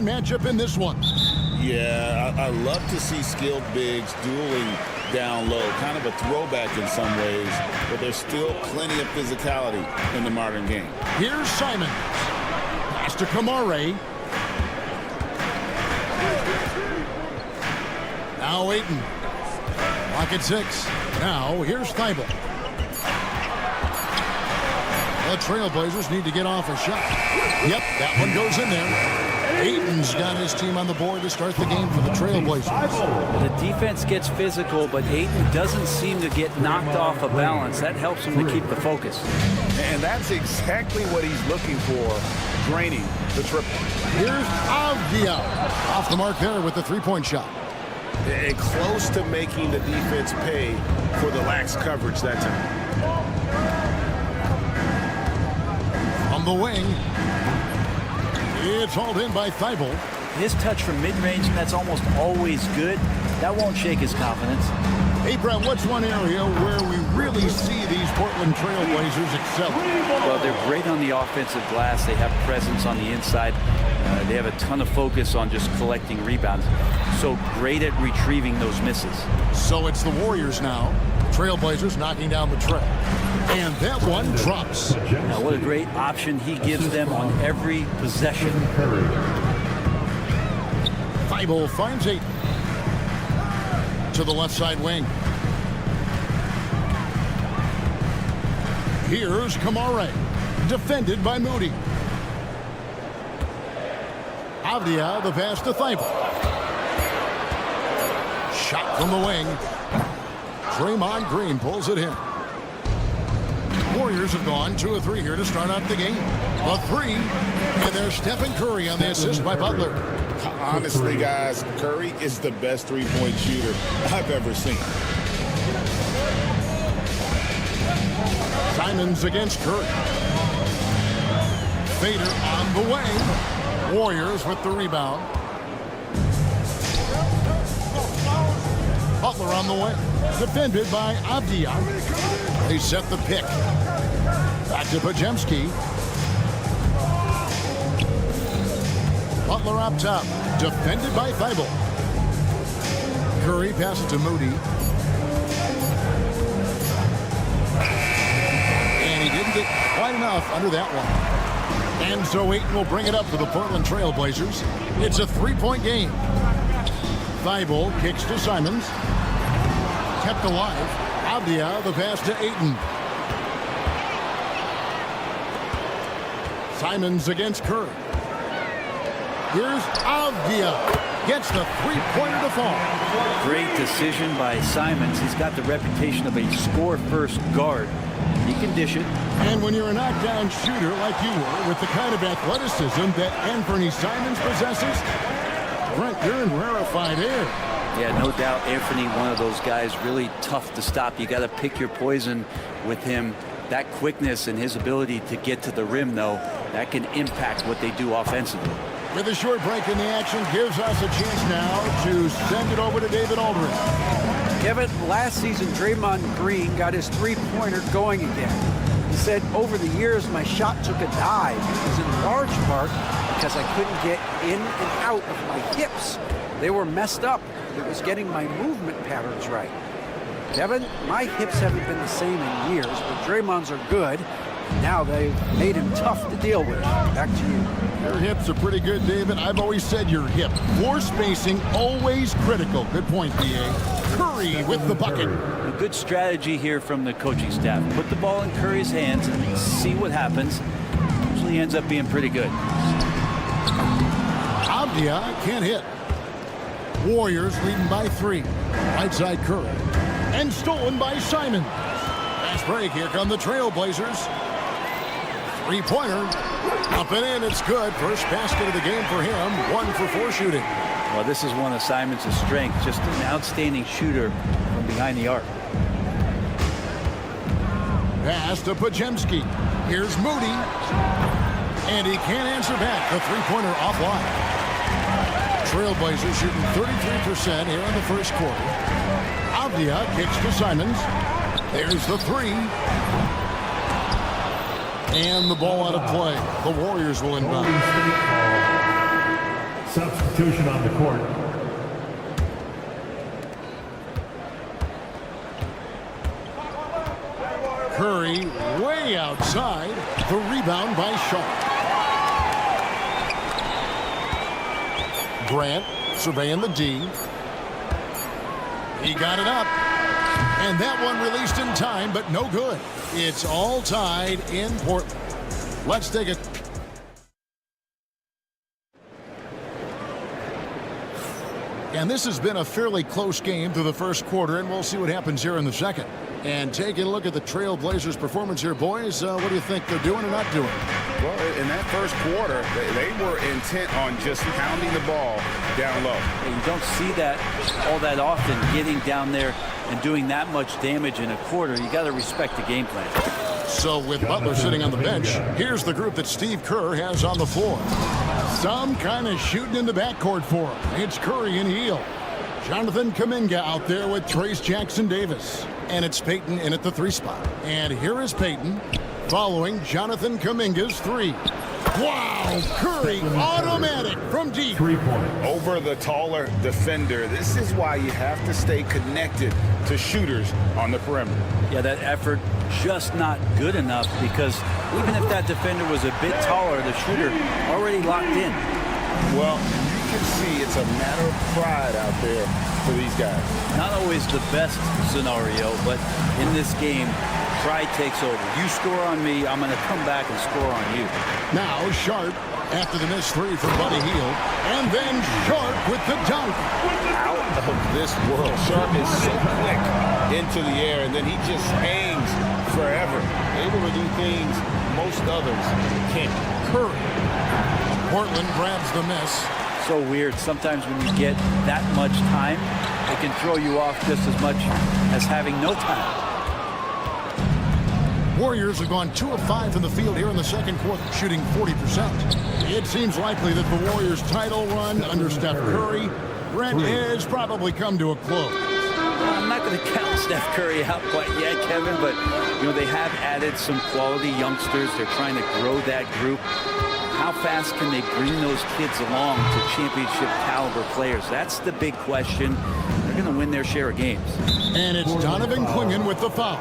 man matchup in this one. Yeah, I love to see skilled bigs dueling down low. Kind of a throwback in some ways, but there's still plenty of physicality in the modern game. Here's Simons. Pass to Kamare. Now Ayton. Lock at 6. Now here's Thibault. The Trailblazers need to get off a shot. Yep, that one goes in there. Ayton's got his team on the board to start the game for the Trailblazers. The defense gets physical, but Ayton doesn't seem to get knocked off of balance. That helps him to keep the focus. And that's exactly what he's looking for, draining the triple. Here's Avdia. Off the mark there with the three-point shot. And close to making the defense pay for the lax coverage that time. On the wing. It's hauled in by Thibault. His touch from mid-range, that's almost always good. That won't shake his confidence. Hey, Brett, what's one area where we really see these Portland Trailblazers excel? Well, they're great on the offensive glass. They have presence on the inside. They have a ton of focus on just collecting rebounds. So great at retrieving those misses. So it's the Warriors now. Trailblazers knocking down the trail. And that one drops. Now, what a great option he gives them on every possession. Thibault finds Ayton. To the left side wing. Here's Kamare. Defended by Moody. Avdia, the pass to Thibault. Shot from the wing. Draymond Green pulls it in. Warriors have gone 2 of 3 here to start out the game. A 3, and there's Stephen Curry on the assist by Butler. Honestly, guys, Curry is the best three-point shooter I've ever seen. Simons against Curry. Vader on the way. Warriors with the rebound. Butler on the way. Defended by Avdia. They set the pick. Back to Podziemski. Butler up top. Defended by Thibault. Curry passes to Moody. And he didn't get quite enough under that one. And so Ayton will bring it up for the Portland Trailblazers. It's a 3-point game. Thibault kicks to Simons. Kept alive. Avdia, the pass to Ayton. Simons against Curry. Here's Avdia. Gets the three-pointer to fall. Great decision by Simons. He's got the reputation of a score-first guard. He can dish it. And when you're a knockdown shooter like you were, with the kind of athleticism that Anthony Simons possesses, Brent, you're in rarefied air. Yeah, no doubt, Anthony, one of those guys really tough to stop. You got to pick your poison with him. That quickness and his ability to get to the rim, though, that can impact what they do offensively. With a short break in the action, gives us a chance now to send it over to David Aldridge. Kevin, last season, Draymond Green got his three-pointer going again. He said, over the years, my shot took a dive. It was in large part because I couldn't get in and out of my hips. They were messed up. It was getting my movement patterns right. Kevin, my hips haven't been the same in years, but Draymond's are good. Now they've made him tough to deal with. Back to you. Your hips are pretty good, David. I've always said your hip. Floor spacing, always critical. Good point, B.A. Curry with the bucket. A good strategy here from the coaching staff. Put the ball in Curry's hands and see what happens. Usually ends up being pretty good. Avdia can't hit. Warriors leading by 3. Right side Curry. And stolen by Simons. Fast break. Here come the Trailblazers. Three-pointer. Up and in. It's good. First basket of the game for him. 1 for 4 shooting. Well, this is one of Simons' strengths. Just an outstanding shooter from behind the arc. Pass to Podziemski. Here's Moody. And he can't answer back. The three-pointer offline. Trailblazers shooting 33% here in the first quarter. Avdia kicks to Simons. There's the 3. And the ball out of play. The Warriors will inbound. Substitution on the court. Curry way outside. The rebound by Sharp. Grant surveying the D. He got it up. And that one released in time, but no good. It's all tied in Portland. Let's take it. And this has been a fairly close game through the first quarter, and we'll see what happens here in the second. And taking a look at the Trail Blazers' performance here, boys, what do you think they're doing or not doing? Well, in that first quarter, they were intent on just pounding the ball down low. And you don't see that all that often, getting down there and doing that much damage in a quarter. You got to respect the game plan. So with Butler sitting on the bench, here's the group that Steve Kerr has on the floor. Some kind of shooting in the backcourt for him. It's Curry and Hield. Jonathan Kuminga out there with Trace Jackson-Davis. And it's Payton in at the 3 spot. And here is Payton following Jonathan Kuminga's 3. Wow, Curry automatic from deep. 3-point. Over the taller defender. This is why you have to stay connected to shooters on the perimeter. Yeah, that effort just not good enough, because even if that defender was a bit taller, the shooter already locked in. Well, you can see it's a matter of pride out there for these guys. Not always the best scenario, but in this game, pride takes over. You score on me, I'm going to come back and score on you. Now Sharp after the missed 3 from Buddy Hield. And then Sharp with the dunk. Out of this world. Sharp is so quick into the air, and then he just hangs forever. Able to do things most others can't. Curry. Portland grabs the miss. So weird. Sometimes when you get that much time, it can throw you off just as much as having no time. Warriors have gone 2 of 5 from the field here in the second quarter, shooting 40%. It seems likely that the Warriors' title run under Steph Curry, Brent, has probably come to a close. I'm not going to count Steph Curry out quite yet, Kevin, but they have added some quality youngsters. They're trying to grow that group. How fast can they bring those kids along to championship caliber players? That's the big question. They're going to win their share of games. And it's Donovan Clingan with the foul.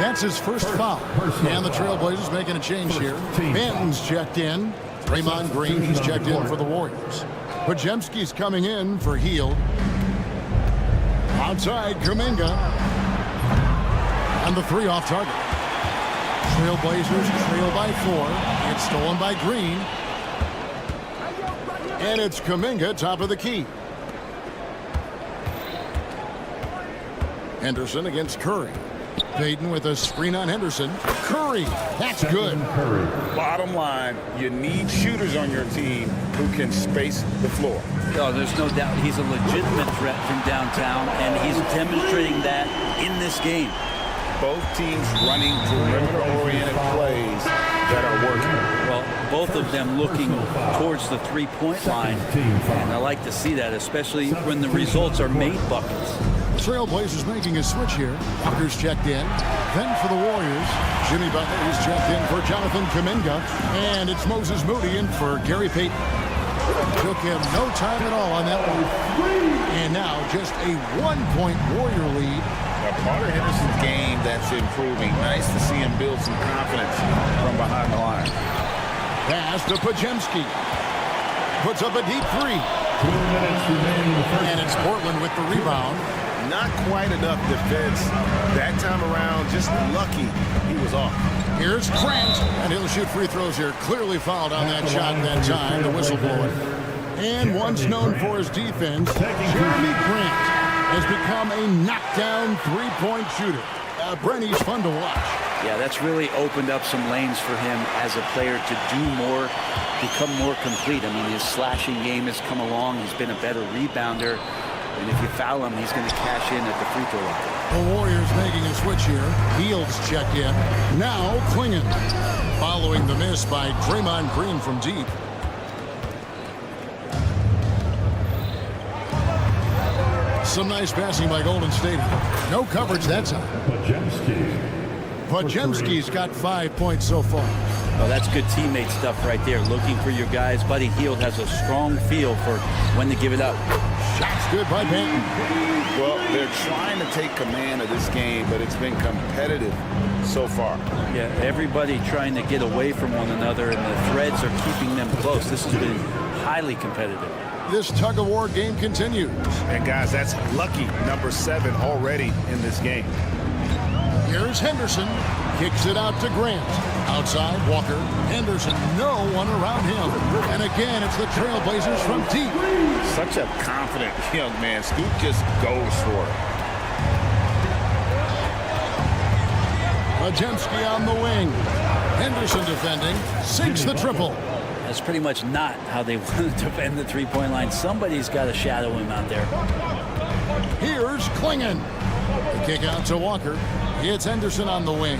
That's his first foul. And the Trailblazers making a change here. Banton's checked in. Draymond Green, he's checked in for the Warriors. Podziemski's coming in for Hield. Outside, Kuminga. And the 3 off target. Trailblazers trail by 4. It's stolen by Green. And it's Kuminga, top of the key. Henderson against Curry. Payton with a screen on Henderson. Curry, that's good. Bottom line, you need shooters on your team who can space the floor. Oh, there's no doubt he's a legitimate threat from downtown, and he's demonstrating that in this game. Both teams running perimeter-oriented plays that are working. Well, both of them looking towards the three-point line, and I like to see that, especially when the results are made buckets. Trailblazers making a switch here. Walker's checked in. Then for the Warriors, Jimmy Butler, he's checked in for Jonathan Kuminga. And it's Moses Moody in for Gary Payton. Took him no time at all on that one. And now just a 1-point Warrior lead. Carter Henderson's game that's improving. Nice to see him build some confidence from behind the line. Pass to Podziemski. Puts up a deep 3. 2 minutes remaining in the first. And it's Portland with the rebound. Not quite enough defense that time around. Just lucky he was off. Here's Grant, and he'll shoot free throws here. Clearly fouled on that shot that time, the whistle blowing. And once known for his defense, Jeremy Grant has become a knockdown three-point shooter. Brent, he's fun to watch. Yeah, that's really opened up some lanes for him as a player to do more, become more complete. I mean, his slashing game has come along. He's been a better rebounder. And if you foul him, he's going to cash in at the free throw line. The Warriors making a switch here. Hield's checked in. Now Clingan. Following the miss by Draymond Green from deep. Some nice passing by Golden State. No coverage that time. Podziemski's got 5 points so far. Well, that's good teammate stuff right there. Looking for your guys. Buddy Hield has a strong feel for when to give it up. Shot's good by Benton. Well, they're trying to take command of this game, but it's been competitive so far. Yeah, everybody trying to get away from one another, and the threads are keeping them close. This has been highly competitive. This tug-of-war game continues. And, guys, that's lucky number 7 already in this game. Here's Henderson. Kicks it out to Grant. Outside, Walker. Henderson, no one around him. And again, it's the Trailblazers from deep. Such a confident young man. Scoot just goes for it. Majemski on the wing. Henderson defending. Sinks the triple. That's pretty much not how they want to defend the three-point line. Somebody's got to shadow him out there. Here's Klingon. The kick out to Walker. It's Henderson on the wing.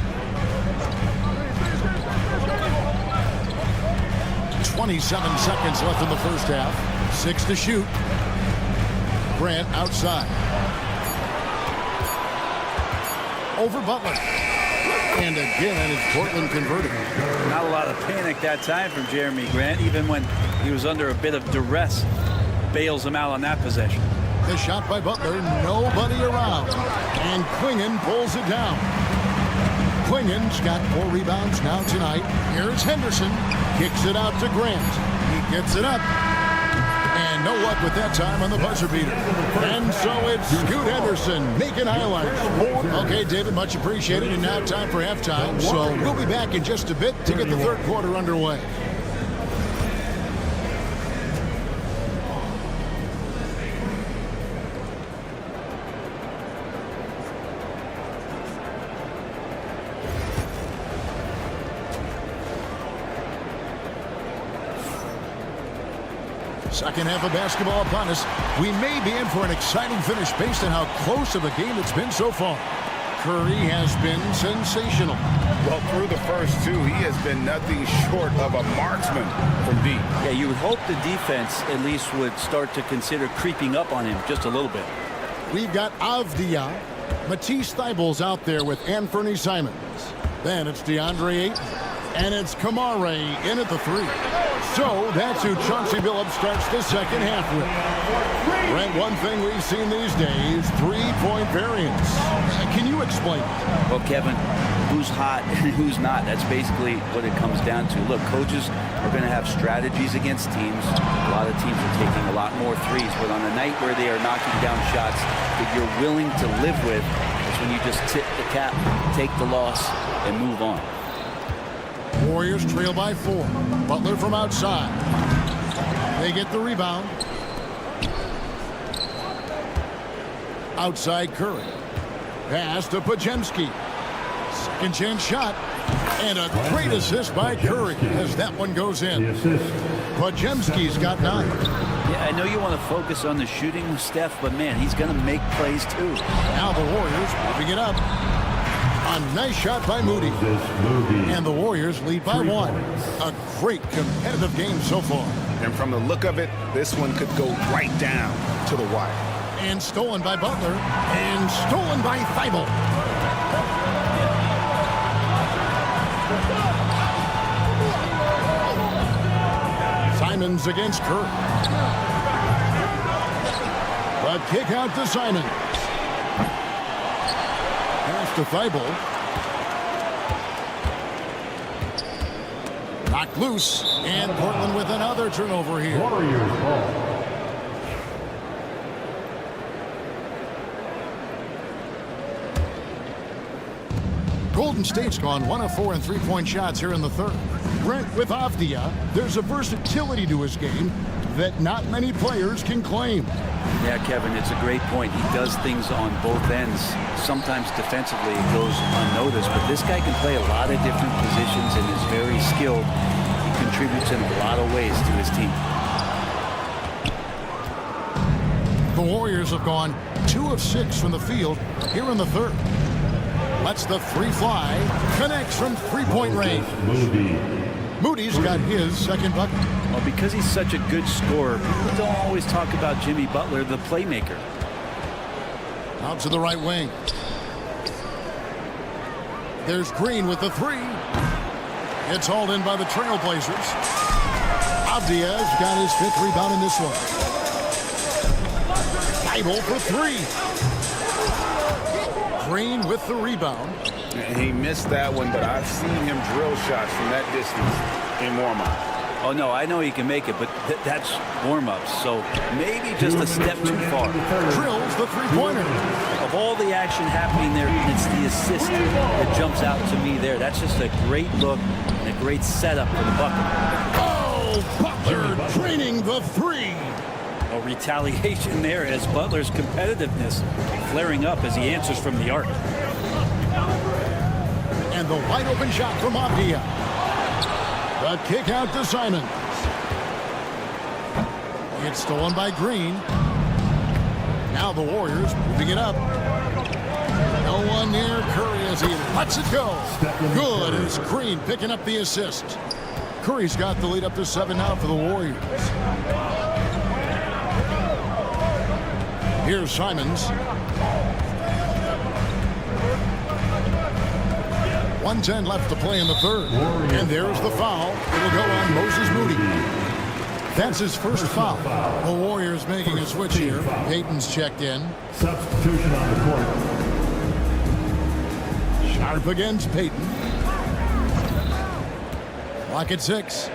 27 seconds left in the first half. 6 to shoot. Grant outside. Over Butler. And again, it's Portland converting. Not a lot of panic that time from Jeremy Grant, even when he was under a bit of duress. Bails him out on that possession. The shot by Butler, nobody around. And Klingon pulls it down. Klingon's got 4 rebounds now tonight. Here's Henderson. Kicks it out to Grant. He gets it up. And no luck with that time on the buzzer beater. And so it's Scoot Henderson making highlights. Okay, David, much appreciated. And now time for halftime. So we'll be back in just a bit to get the third quarter underway. Second half of basketball upon us. We may be in for an exciting finish based on how close of a game it's been so far. Curry has been sensational. Well, through the first 2, he has been nothing short of a marksman from deep. Yeah, you would hope the defense at least would start to consider creeping up on him just a little bit. We've got Avdia. Matisse Thybulle's out there with Anthony Simons. Then it's DeAndre Ayton. And it's Kamare in at the 3. So that's who Chauncey Billups starts the second half with. Brent, one thing we've seen these days, 3-point variance. Can you explain it? Well, Kevin, who's hot and who's not? That's basically what it comes down to. Look, coaches are going to have strategies against teams. A lot of teams are taking a lot more threes, but on a night where they are knocking down shots that you're willing to live with, that's when you just tip the cap, take the loss, and move on. Warriors trail by 4. Butler from outside. They get the rebound. Outside Curry. Pass to Pajemski. Second chance shot. And a great assist by Curry as that one goes in. Pajemski's got 9. Yeah, I know you want to focus on the shooting with Steph, but man, he's going to make plays too. Now the Warriors moving it up. A nice shot by Moody. And the Warriors lead by 1. A great competitive game so far. And from the look of it, this one could go right down to the wire. And stolen by Butler. And stolen by Thibault. Simons against Curry. The kick out to Simons. Pass to Thibault. Knocked loose. And Portland with another turnover here. Warriors ball. Golden State's gone 1 of 4 in three-point shots here in the third. Brent, with Avdia, there's a versatility to his game that not many players can claim. Yeah, Kevin, it's a great point. He does things on both ends. Sometimes defensively it goes unnoticed, but this guy can play a lot of different positions and is very skilled. He contributes in a lot of ways to his team. The Warriors have gone 2 of 6 from the field here in the third. Lets the 3 fly. Connects from three-point range. Moody's got his second bucket. Well, because he's such a good scorer, people don't always talk about Jimmy Butler, the playmaker. Out to the right wing. There's Green with the 3. It's hauled in by the Trailblazers. Abdia's got his 5th rebound in this one. Bible for 3. Green with the rebound. He missed that one, but I've seen him drill shots from that distance in warm-up. Oh, no, I know he can make it, but that's warm-ups, so maybe just a step too far. Drills the three-pointer. Of all the action happening there, it's the assist that jumps out to me there. That's just a great look and a great setup for the bucket. Oh, Butler draining the 3. A retaliation there as Butler's competitiveness flaring up as he answers from the arc. And the wide open shot from Abdia. The kick out to Simons. It's stolen by Green. Now the Warriors moving it up. No one near Curry as he lets it go. Good as Green picking up the assist. Curry's got the lead up to 7 now for the Warriors. Here's Simons. 1:10 left to play in the 3rd. And there's the foul. It'll go on Moses Moody. That's his first foul. The Warriors making a switch here. Payton's checked in. Substitution on the court. Sharp against Payton. Clock at 6.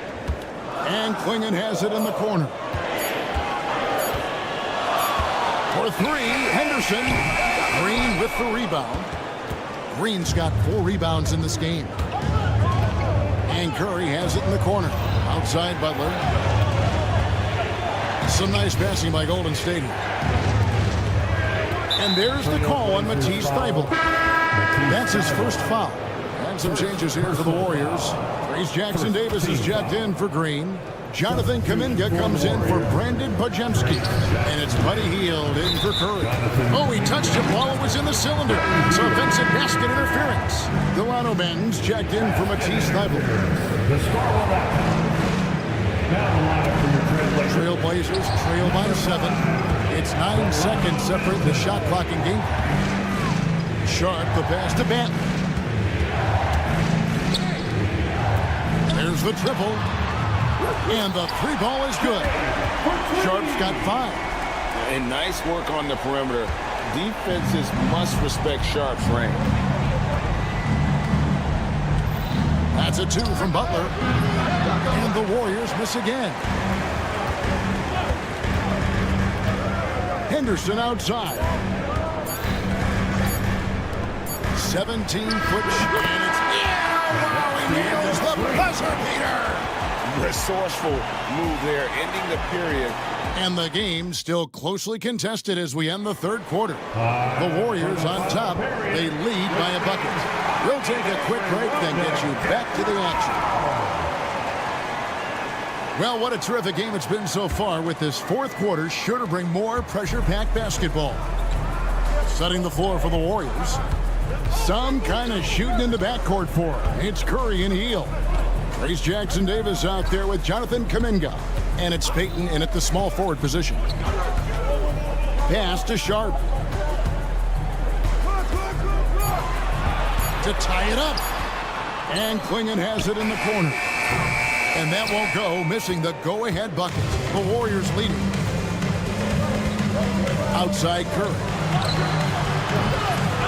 And Klingon has it in the corner. For 3, Henderson. Green with the rebound. Green's got 4 rebounds in this game. And Curry has it in the corner. Outside Butler. Some nice passing by Golden State. And there's the call on Matisse Thybulle. That's his first foul. And some changes here for the Warriors. Trace Jackson Davis is checked in for Green. Jonathan Kuminga comes in for Brandon Bojemski. And it's Buddy Hield in for Curry. Oh, he touched it while it was in the cylinder. It's offensive basket interference. Delano Ben's checked in for Matisse Thybulle. Trailblazers trail by 7. It's 9 seconds separate the shot clock and game. Sharp the pass to Banton. There's the triple. And the 3 ball is good. Sharp's got 5. And nice work on the perimeter. Defenses must respect Sharp's range. That's a 2 from Butler. And the Warriors miss again. Henderson outside. 17-foot shot. And it's wow, he nails the buzzer beater. Resourceful move there, ending the period. And the game still closely contested as we end the 3rd quarter. The Warriors on top. They lead by a bucket. We'll take a quick break, then get you back to the action. Well, what a terrific game it's been so far, with this 4th quarter sure to bring more pressure-packed basketball. Setting the floor for the Warriors. Some kind of shooting in the backcourt for him. It's Curry and Hield. Trace Jackson Davis out there with Jonathan Kuminga. And it's Payton in at the small forward position. Pass to Sharp. To tie it up. And Klingon has it in the corner. And that won't go, missing the go-ahead bucket. The Warriors leading. Outside Curry.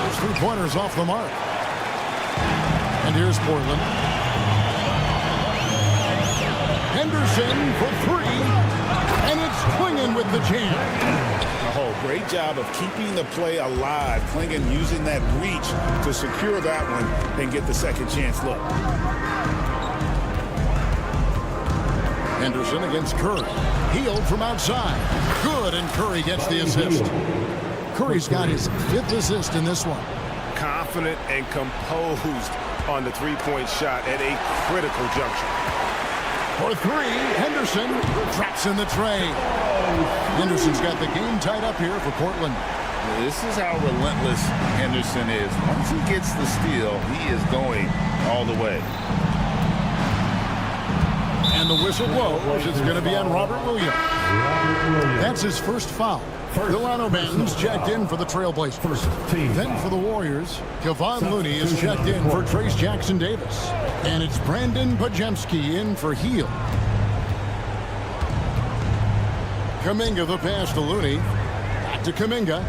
Those 3-pointers off the mark. And here's Portland. Henderson for 3, and it's Klingon with the jam. Oh, great job of keeping the play alive. Klingon using that reach to secure that one and get the second chance look. Henderson against Curry. Hield from outside. Good, and Curry gets the assist. Curry's got his 5th assist in this one. Confident and composed on the 3-point shot at a critical juncture. For 3, Henderson traps in the tray. Henderson's got the game tied up here for Portland. This is how relentless Henderson is. Once he gets the steal, he is going all the way. And And the whistle blows. It's going to be on Robert Williams. That's his first foul. Delano Banton's checked in for the Trailblazers. Then for the Warriors, Kevon Looney is checked in for Trace Jackson-Davis. And it's Brandon Pajemski in for Heel. Kuminga the pass to Looney. Back to Kuminga.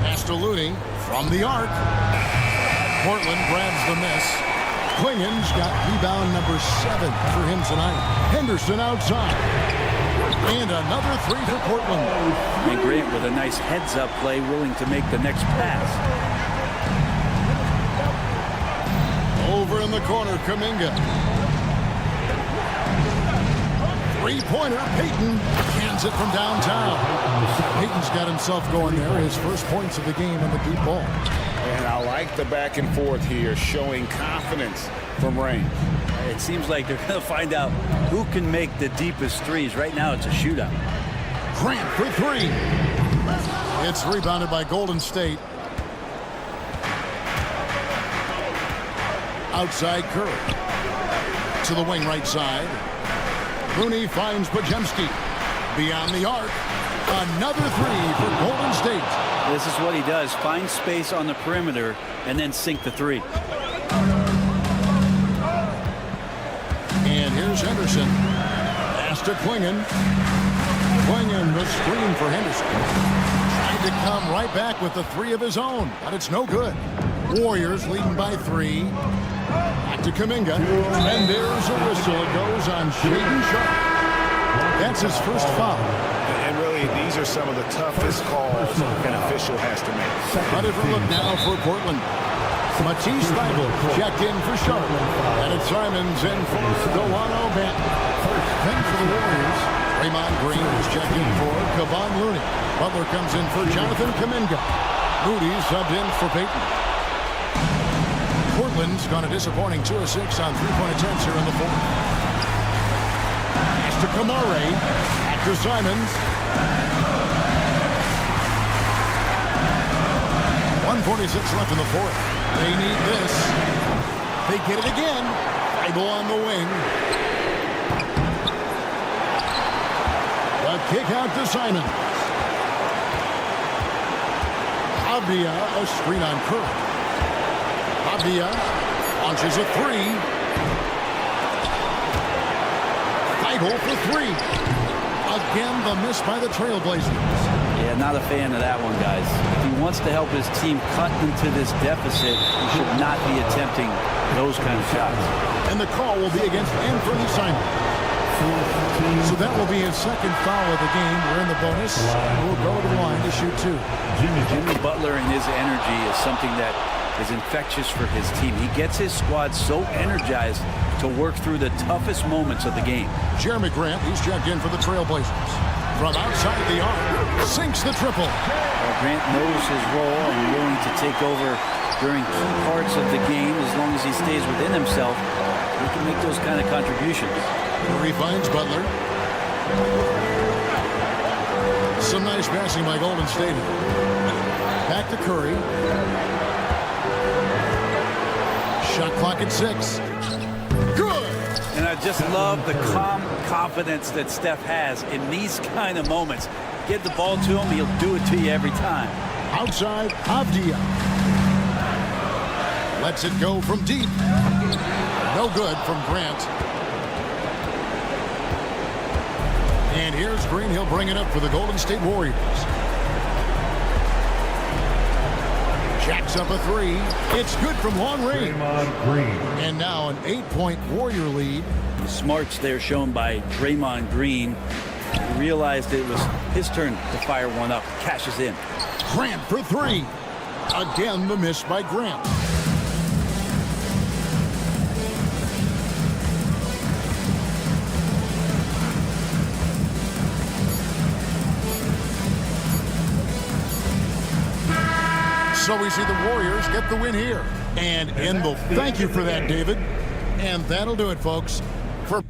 Pass to Looney from the arc. Portland grabs the miss. Klingen's got rebound number 7 for him tonight. Henderson outside. And another 3 for Portland. And Grant with a nice heads-up play, willing to make the next pass. Over in the corner, Kuminga. Three-pointer, Payton cans it from downtown. Payton's got himself going there. His first points of the game on the deep ball. And I like the back and forth here, showing confidence from range. It seems like they're going to find out who can make the deepest threes. Right now, it's a shootout. Grant for 3. It's rebounded by Golden State. Outside Curry. To the wing right side. Looney finds Pajemski. Beyond the arc. Another 3 for Golden State. This is what he does. Find space on the perimeter and then sink the 3. And here's Henderson. Pass to Klingen. Klingen, the screen for Henderson. Trying to come right back with the 3 of his own, but it's no good. Warriors leading by 3. Back to Kuminga. And there's a whistle. It goes on Shaedon Sharpe. That's his first foul. And really, these are some of the toughest calls an official has to make. A different look now for Portland. Matisse Thybulle checked in for Sharpe. And it's Simons in for Delano Banton. Then for the Warriors, Draymond Green is checked in for Kevon Looney. Butler comes in for Jonathan Kuminga. Moody subbed in for Payton. Portland's gone a disappointing 2 of 6 on 3-point attempts here in the fourth. Pass to Kamare. Back to Simons. 1:46 left in the fourth. They need this. They get it again. Thybulle on the wing. A kick out to Simon. Avdia, a screen on Curry. Avdia launches a 3. Thybulle for 3. Again, the miss by the Trailblazers. Yeah, not a fan of that one, guys. If he wants to help his team cut into this deficit, he should not be attempting those kind of shots. And the call will be against Anthony Simon. So that will be his second foul of the game. We're in the bonus. We'll go to the line to shoot 2. Jimmy Butler and his energy is something that is infectious for his team. He gets his squad so energized to work through the toughest moments of the game. Jeremy Grant, he's checked in for the Trailblazers. From outside the arc, sinks the triple. Well, Grant knows his role and willing to take over during key parts of the game. As long as he stays within himself, he can make those kind of contributions. Curry finds Butler. Some nice passing by Golden State. Back to Curry. Shot clock at 6. Good! And I just love the calm confidence that Steph has in these kind of moments. Get the ball to him, he'll do it to you every time. Outside, Avdia. Lets it go from deep. No good from Grant. And here's Green. He'll bring it up for the Golden State Warriors. Jacks up a 3. It's good from long range. And now an 8-point Warrior lead. Smarts there shown by Draymond Green. He realized it was his turn to fire one up. Cashes in. Grant for 3. Again, the miss by Grant. So we see the Warriors get the win here. And in the thank you for that, David. And that'll do it, folks. For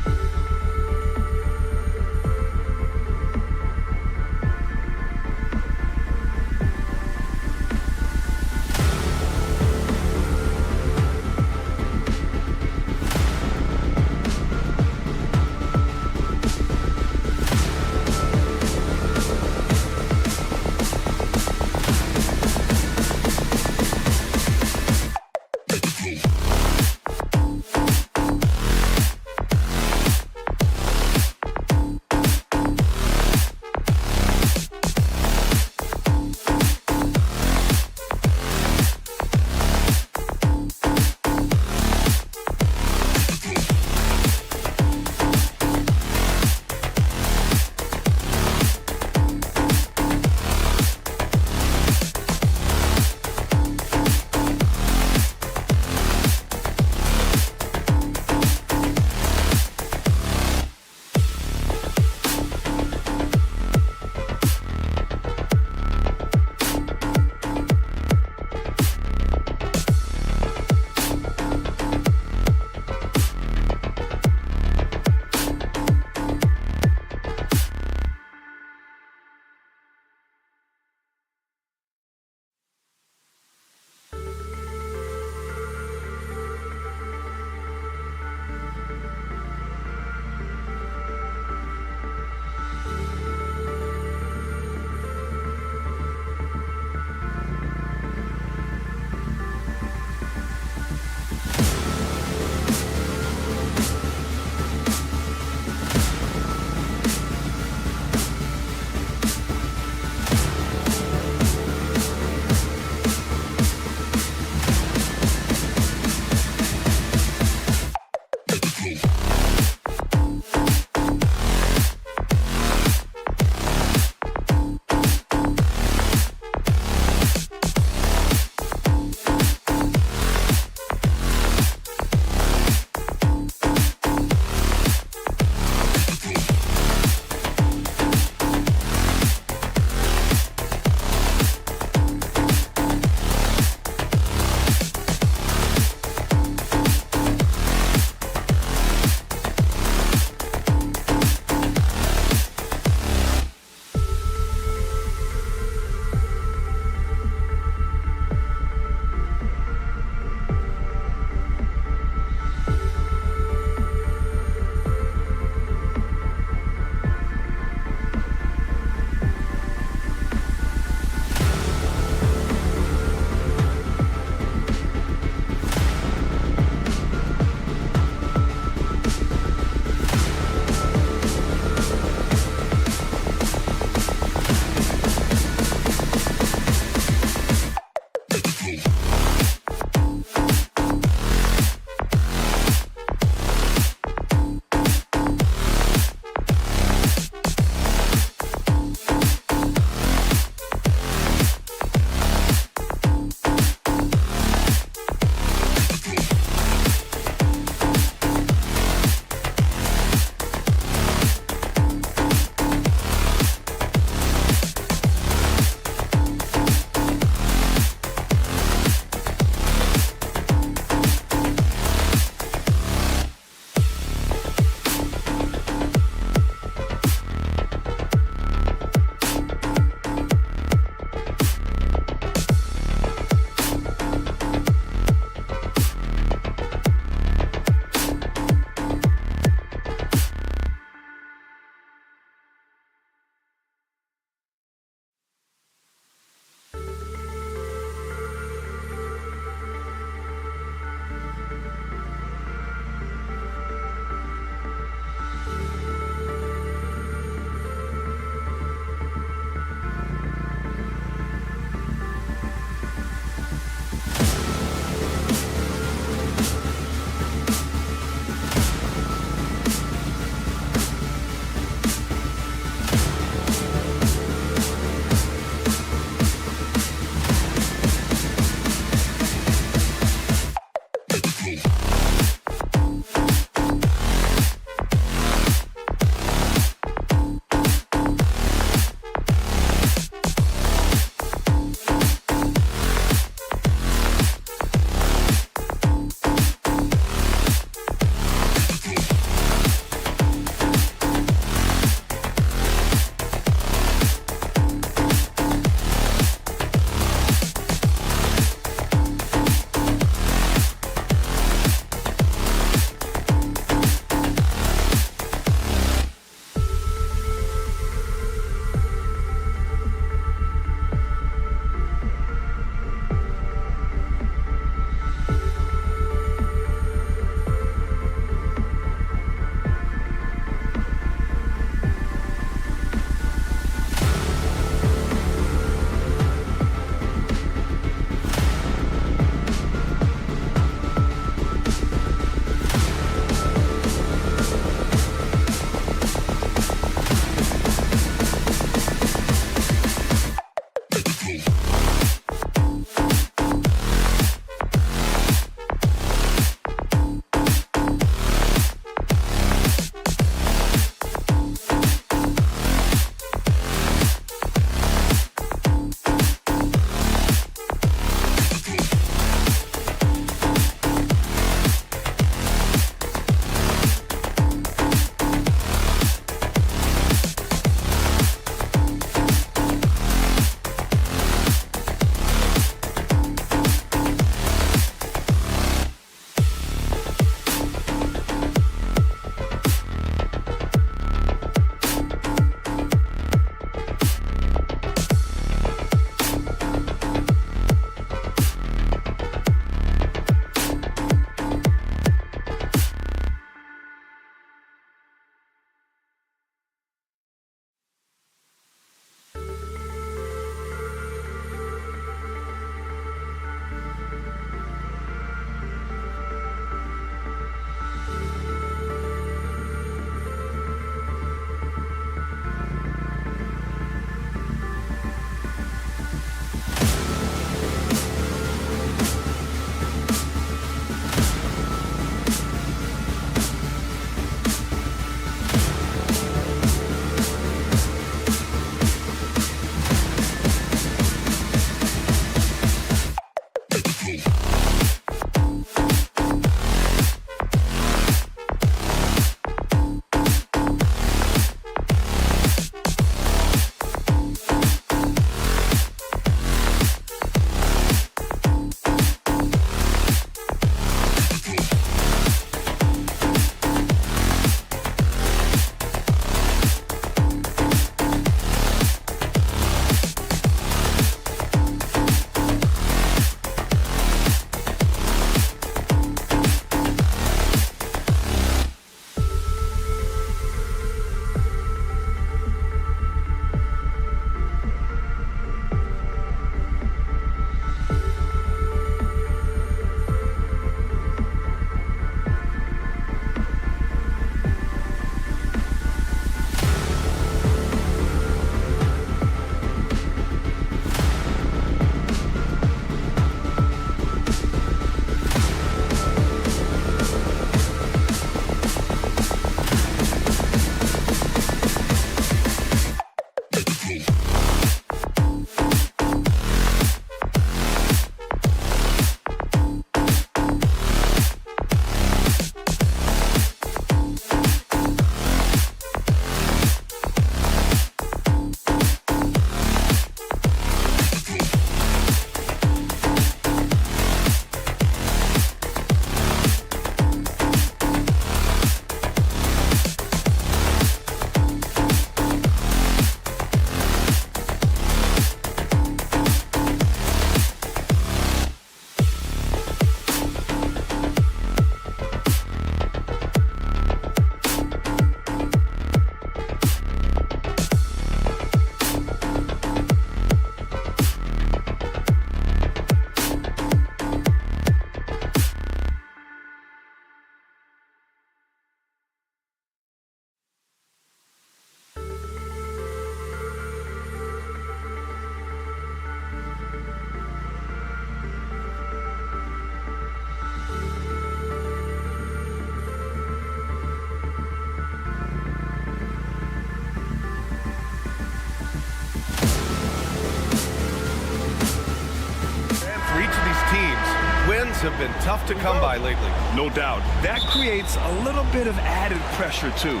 have been tough to come by lately. No doubt. That creates a little bit of added pressure, too.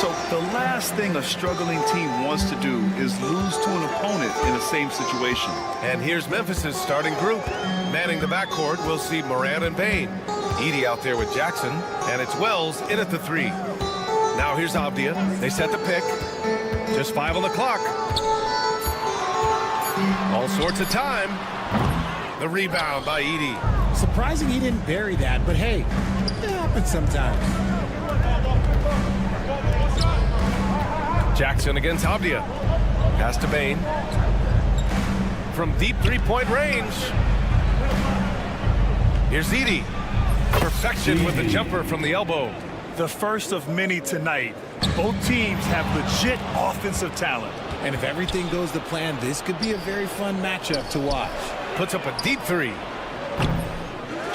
So the last thing a struggling team wants to do is lose to an opponent in the same situation. And here's Memphis's starting group. Manning the backcourt, we'll see Morant and Bain. Edie out there with Jackson, and it's Wells in at the 3. Now here's Avdia. They set the pick. Just 5 on the clock. All sorts of time. The rebound by Edie. Surprising he didn't bury that, but hey, it happens sometimes. Jackson against Avdia. Pass to Bain. From deep three-point range. Here's Edie. Perfection with the jumper from the elbow. The first of many tonight. Both teams have legit offensive talent. And if everything goes to plan, this could be a very fun matchup to watch. Puts up a deep 3.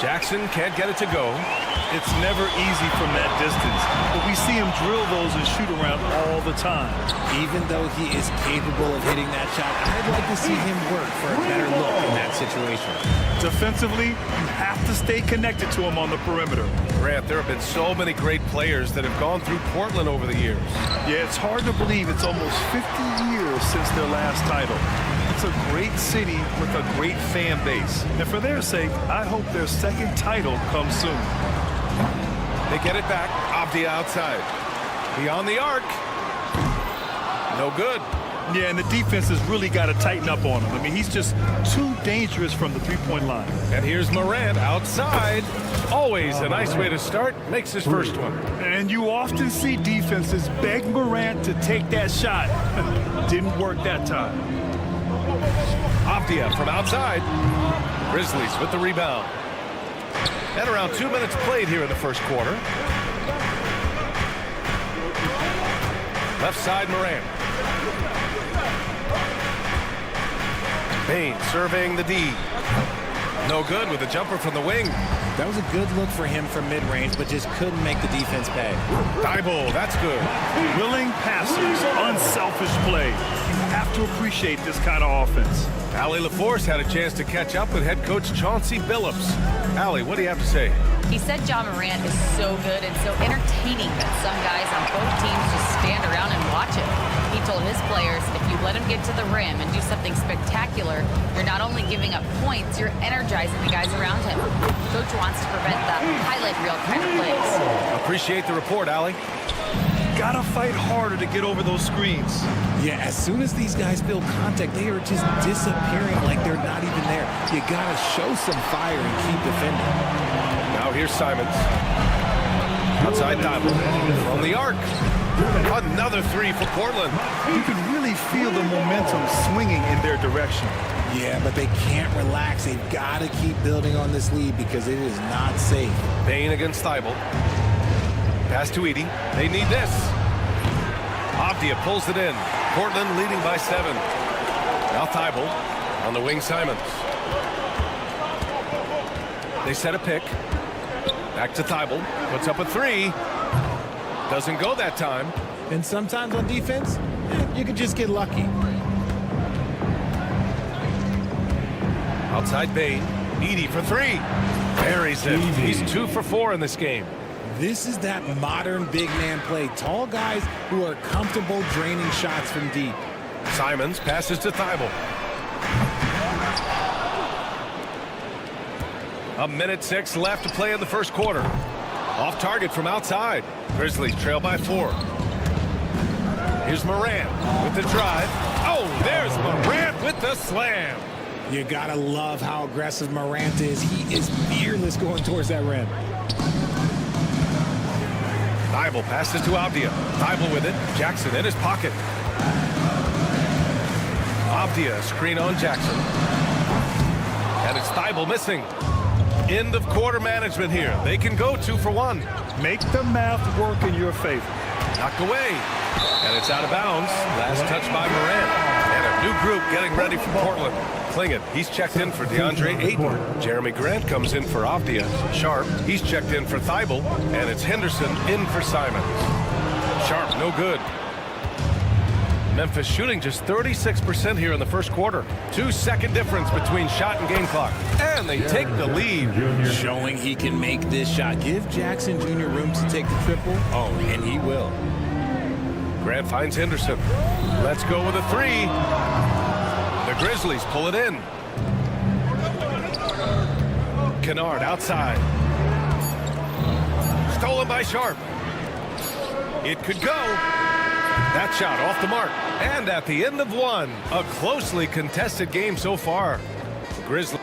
Jackson can't get it to go. It's never easy from that distance, but we see him drill those and shoot around all the time. Even though he is capable of hitting that shot, I'd like to see him work for a better look in that situation. Defensively, you have to stay connected to him on the perimeter. Grant, there have been so many great players that have gone through Portland over the years. Yeah, it's hard to believe it's almost 50 years since their last title. It's a great city with a great fan base. And for their sake, I hope their second title comes soon. They get it back. Avdia outside. Beyond the arc. No good. Yeah, and the defense has really got to tighten up on him. I mean, he's just too dangerous from the three-point line. And here's Morant outside. Always a nice way to start. Makes his first one. And you often see defenses beg Morant to take that shot. Didn't work that time. Avdia from outside. Grizzlies with the rebound. And around 2 minutes played here in the first quarter. Left side, Morant. Bain serving the D. No good with a jumper from the wing. That was a good look for him from mid-range, but just couldn't make the defense pay. Thibault, that's good. Willing passers, unselfish play. You have to appreciate this kind of offense. Allie LaForce had a chance to catch up with head coach Chauncey Billups. Allie, what do you have to say? He said John Morant is so good and so entertaining that some guys on both teams just stand around and watch it. He told his players, if you let him get to the rim and do something spectacular, you're not only giving up points, you're energizing the guys around him. Coach wants to prevent the highlight reel kind of plays. Appreciate the report, Allie. Gotta fight harder to get over those screens. Yeah, as soon as these guys feel contact, they are just disappearing like they're not even there. You gotta show some fire and keep defending. Now here's Simons. Outside Thibault. From the arc. Another 3 for Portland. You can really feel the momentum swinging in their direction. Yeah, but they can't relax. They've got to keep building on this lead because it is not safe. Bain against Thibault. Pass to Edie. They need this. Avdia pulls it in. Portland leading by 7. Now Thibault on the wing, Simons. They set a pick. Back to Thibault. Puts up a 3. Doesn't go that time. And sometimes on defense, you can just get lucky. Outside Bain. Edie for 3. Buries it. He's 2 for 4 in this game. This is that modern big man play. Tall guys who are comfortable draining shots from deep. Simons passes to Thibault. 1:06 left to play in the first quarter. Off target from outside. Grizzlies trail by 4. Here's Morant with the drive. Oh, there's Morant with the slam. You gotta love how aggressive Morant is. He is fearless going towards that rim. Thibault passes to Avdia. Thibault with it. Jackson in his pocket. Avdia screen on Jackson. And it's Thibault missing. End of quarter management here. They can go 2 for 1. Make the math work in your favor. Knocked away. And it's out of bounds. Last touch by Morant. And a new group getting ready for Portland. Klingin, he's checked in for DeAndre Ayton. Jeremy Grant comes in for Avdia. Sharp, he's checked in for Thibault. And it's Henderson in for Simons. Sharp, no good. Memphis shooting just 36% here in the first quarter. 2-second difference between shot and game clock. And they take the lead. Showing he can make this shot. Give Jackson Jr. room to take the triple. Oh, and he will. Grant finds Henderson. Let's go with a three. The Grizzlies pull it in. Kennard outside. Stolen by Sharp. It could go. That shot off the mark. And at the end of one, a closely contested game so far. The Grizzlies.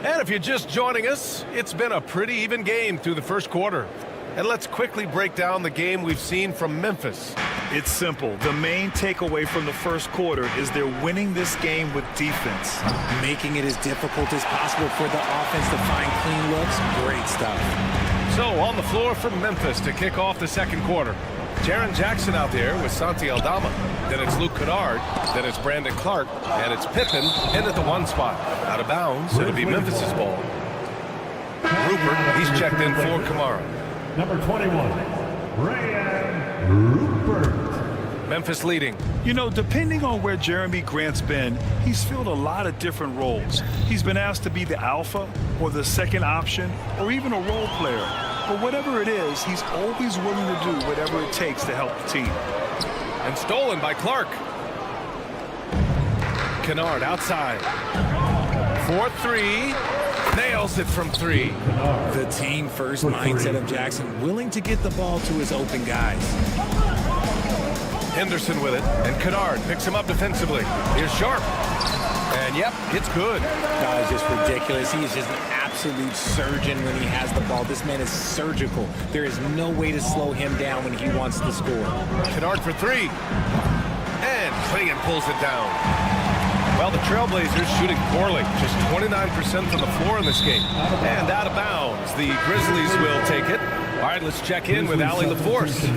And if you're just joining us, it's been a pretty even game through the first quarter. And let's quickly break down the game we've seen from Memphis. It's simple. The main takeaway from the first quarter is they're winning this game with defense. Making it as difficult as possible for the offense to find clean looks. Great stuff. So on the floor for Memphis to kick off the second quarter. Jaren Jackson out there with Santi Aldama. Then it's Luke Kennard. Then it's Brandon Clark. And it's Pippen in at the one spot. Out of bounds. It'll be Memphis's ball. Rupert, he's checked in for Kamara. Number 21, Rayan Rupert. Memphis leading. You know, depending on where Jeremy Grant's been, he's filled a lot of different roles. He's been asked to be the alpha or the second option or even a role player. But whatever it is, he's always willing to do whatever it takes to help the team. And stolen by Clark. Kennard outside. 4-3. Nails it from three. The team first mindset of Jackson, willing to get the ball to his open guys. Henderson with it, and Kennard picks him up defensively. Here's Sharp. And yep, it's good. That is just ridiculous. He is just an absolute surgeon when he has the ball. This man is surgical. There is no way to slow him down when he wants to score. Kennard for three. And Clingan pulls it down. Well, the Trailblazers shooting poorly, just 29% from the floor in this game. And out of bounds, the Grizzlies will take it. All right, let's check in with Allie LaForce.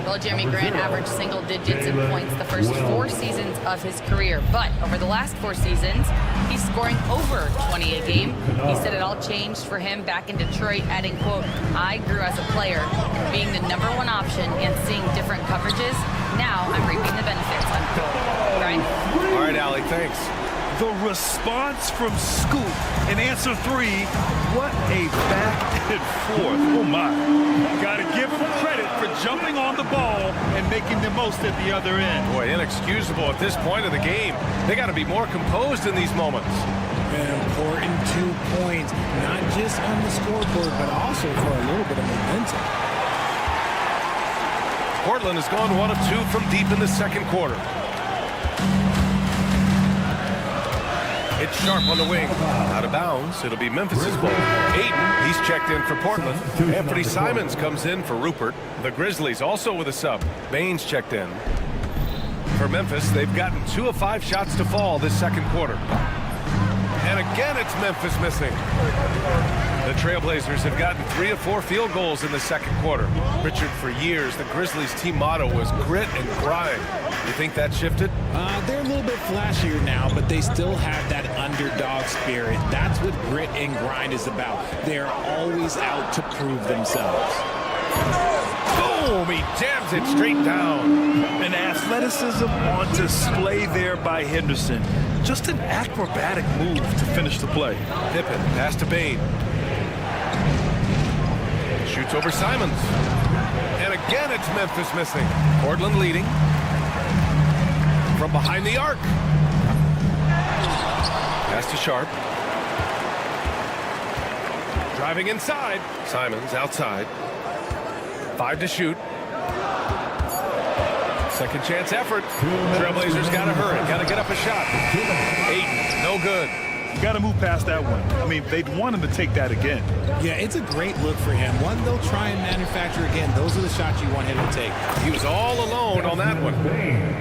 Well, Jeremy Grant averaged single digits in points the first 4 seasons of his career. But over the last 4 seasons, he's scoring over 20 a game. He said it all changed for him back in Detroit, adding, quote, I grew as a player, being the #1 option and seeing different coverages. Now I'm reaping the benefits, unquote. Brian? All right, Allie, thanks. The response from Scoop in answer 3, what a back and forth. Oh my. Gotta give him credit for jumping on the ball and making the most at the other end. Boy, inexcusable at this point of the game. They got to be more composed in these moments. An important 2 points, not just on the scoreboard, but also for a little bit of momentum. Portland has gone 1 of 2 from deep in the second quarter. It's Sharp on the wing. Out of bounds. It'll be Memphis's ball. Aiden, he's checked in for Portland. Anthony Simons comes in for Rupert. The Grizzlies also with a sub. Baines checked in. For Memphis, they've gotten 2 of 5 shots to fall this second quarter. And again, it's Memphis missing. The Trailblazers have gotten 3 of 4 field goals in the second quarter. Richard, for years, the Grizzlies' team motto was grit and grind. You think that shifted? They're a little bit flashier now, but they still have that underdog spirit. That's what grit and grind is about. They're always out to prove themselves. Boom! He jams it straight down. An athleticism on display there by Henderson. Just an acrobatic move to finish the play. Pippen, pass to Bane. Shoots over Simons. And again, it's Memphis missing. Portland leading. From behind the arc. Pass to Sharp. Driving inside. Simons outside. 5 to shoot. Second chance effort. Trailblazers got to hurry. Got to get up a shot. 8, no good. You got to move past that one. I mean, they'd want him to take that again. Yeah, it's a great look for him. One they'll try and manufacture again. Those are the shots you want him to take. He was all alone on that one.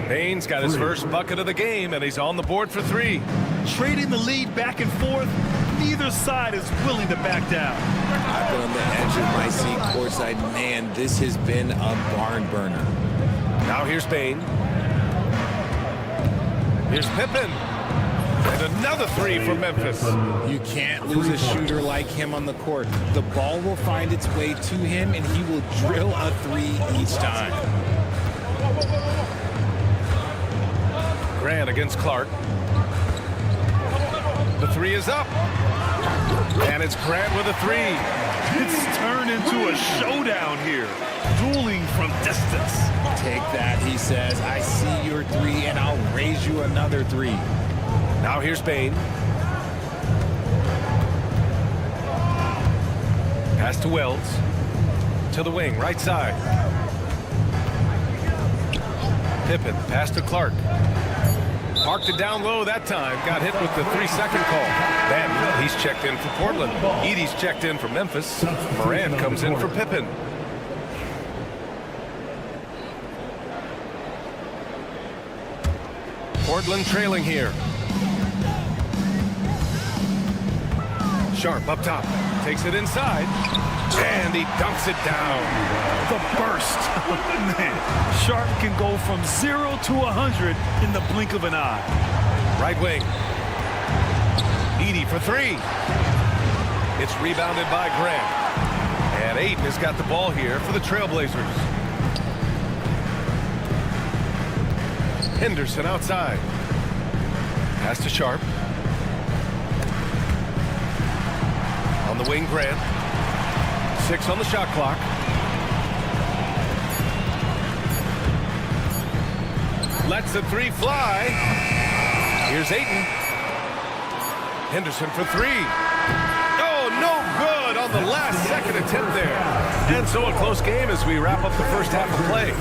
Baines got his first bucket of the game, and he's on the board for 3. Trading the lead back and forth, neither side is willing to back down. I've been on the edge of my seat courtside. Man, this has been a barn burner. Now here's Bane. Here's Pippen. And another three from Memphis. You can't lose a shooter like him on the court. The ball will find its way to him, and he will drill a three each time. Grant against Clark. The three is up. And it's Grant with a three. It's turned into a showdown here. Dueling from distance. Take that, he says. I see your three, and I'll raise you another three. Now here's Bain. Pass to Wells. To the wing, right side. Pippen, pass to Clark. Parked it down low that time. Got hit with the 3-second call. Then he's checked in for Portland. Edey's checked in for Memphis. Moran comes in for Pippen. Portland trailing here. Sharp up top. Takes it inside. And he dunks it down. The burst. Man, Sharp can go from 0 to 100 in the blink of an eye. Right wing. Edey for three. It's rebounded by Grant. And Ayton has got the ball here for the Trailblazers. Henderson outside. Pass to Sharp. On the wing, Grant. 6 on the shot clock. Lets the three fly. Here's Ayton. Henderson for three. Oh, no good on the last second attempt there. And so a close game as we wrap up the first half of play.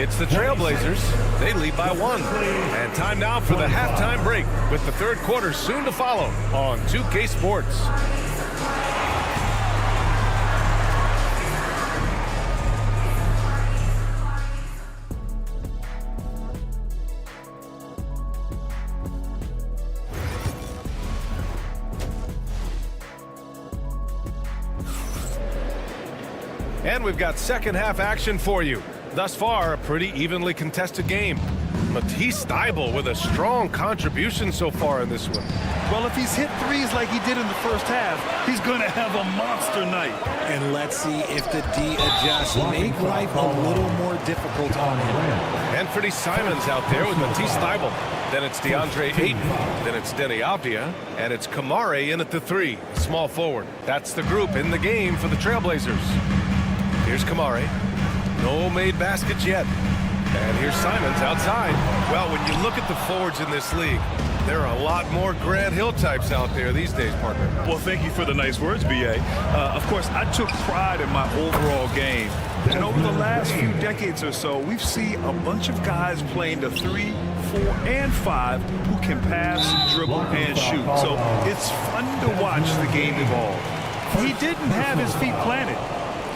It's the Trailblazers. They lead by 1. And time now for the halftime break with the third quarter soon to follow on 2K Sports. And we've got second half action for you. Thus far, a pretty evenly contested game. Matisse Thybulle with a strong contribution so far in this one. Well, if he's hit threes like he did in the first half, he's going to have a monster night. And let's see if the D adjusts. Make life a little more difficult on him. Anthony Simons out there with Matisse Thybulle. Then it's DeAndre Ayton. Then it's Denny Avdia. And it's Kamare in at the three, small forward. That's the group in the game for the Trailblazers. Here's Kamare. No made baskets yet. And here's Simons outside. Well, when you look at the forwards in this league, there are a lot more Grant Hill types out there these days, partner. Well, thank you for the nice words, B.A. Of course, I took pride in my overall game. And over the last few decades or so, we've seen a bunch of guys playing the 3, 4, and 5 who can pass, dribble, and shoot. So it's fun to watch the game evolve. He didn't have his feet planted.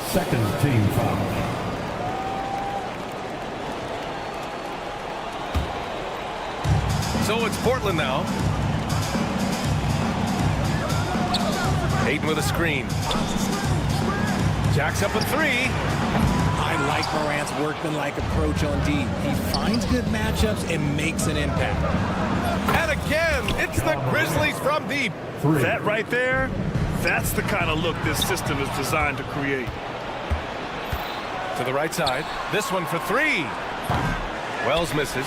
Second team foul. So it's Portland now. Ayton with a screen. Jacks up a three. I like Morant's workmanlike approach on D. He finds good matchups and makes an impact. And again, it's the Grizzlies from deep. That right there, that's the kind of look this system is designed to create. To the right side. This one for three. Wells misses.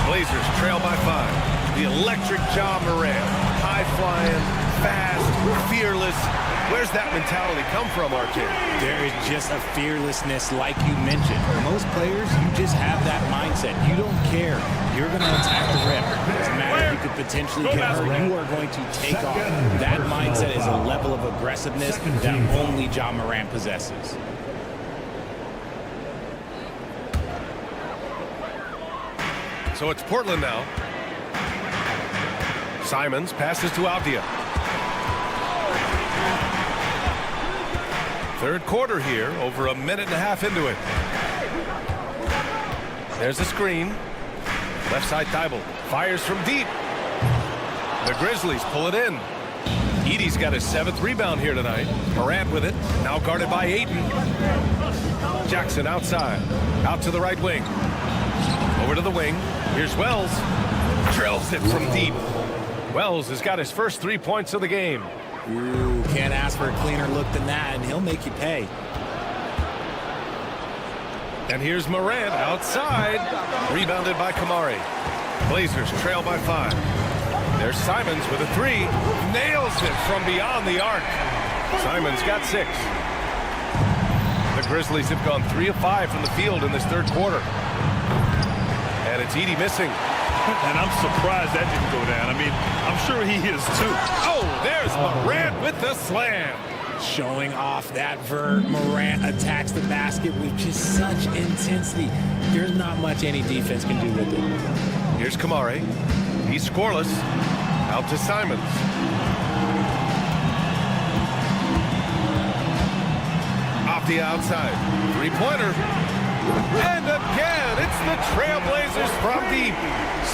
Blazers trail by 5. The electric Ja Morant. High-flying, fast, fearless. Where's that mentality come from, RJ? There is just a fearlessness like you mentioned. Most players, you just have that mindset. You don't care. You're going to attack the rim. Doesn't matter if you could potentially get hurt. You are going to take off. That mindset is a level of aggressiveness that only Ja Morant possesses. So it's Portland now. Simons passes to Avdia. Third quarter here, over a minute and a half into it. There's a screen. Left side Thybulle fires from deep. The Grizzlies pull it in. Edey's got his 7th rebound here tonight. Morant with it, now guarded by Ayton. Jackson outside, out to the right wing. Over to the wing. Here's Wells. Drills it from deep. Wells has got his first 3 points of the game. Ooh, can't ask for a cleaner look than that, and he'll make you pay. And here's Morant outside. Rebounded by Kamari. Blazers trail by 5. There's Simons with a 3. Nails it from beyond the arc. Simons got 6. The Grizzlies have gone 3 of 5 from the field in this third quarter. And it's Edey missing. And I'm surprised that didn't go down. I mean, I'm sure he is too. Oh, there's Morant with the slam. Showing off that vert. Morant attacks the basket with just such intensity. There's not much any defense can do with it. Here's Kamari. He's scoreless. Out to Simons. Off the outside. Three-pointer. And again, it's the Trailblazers from deep.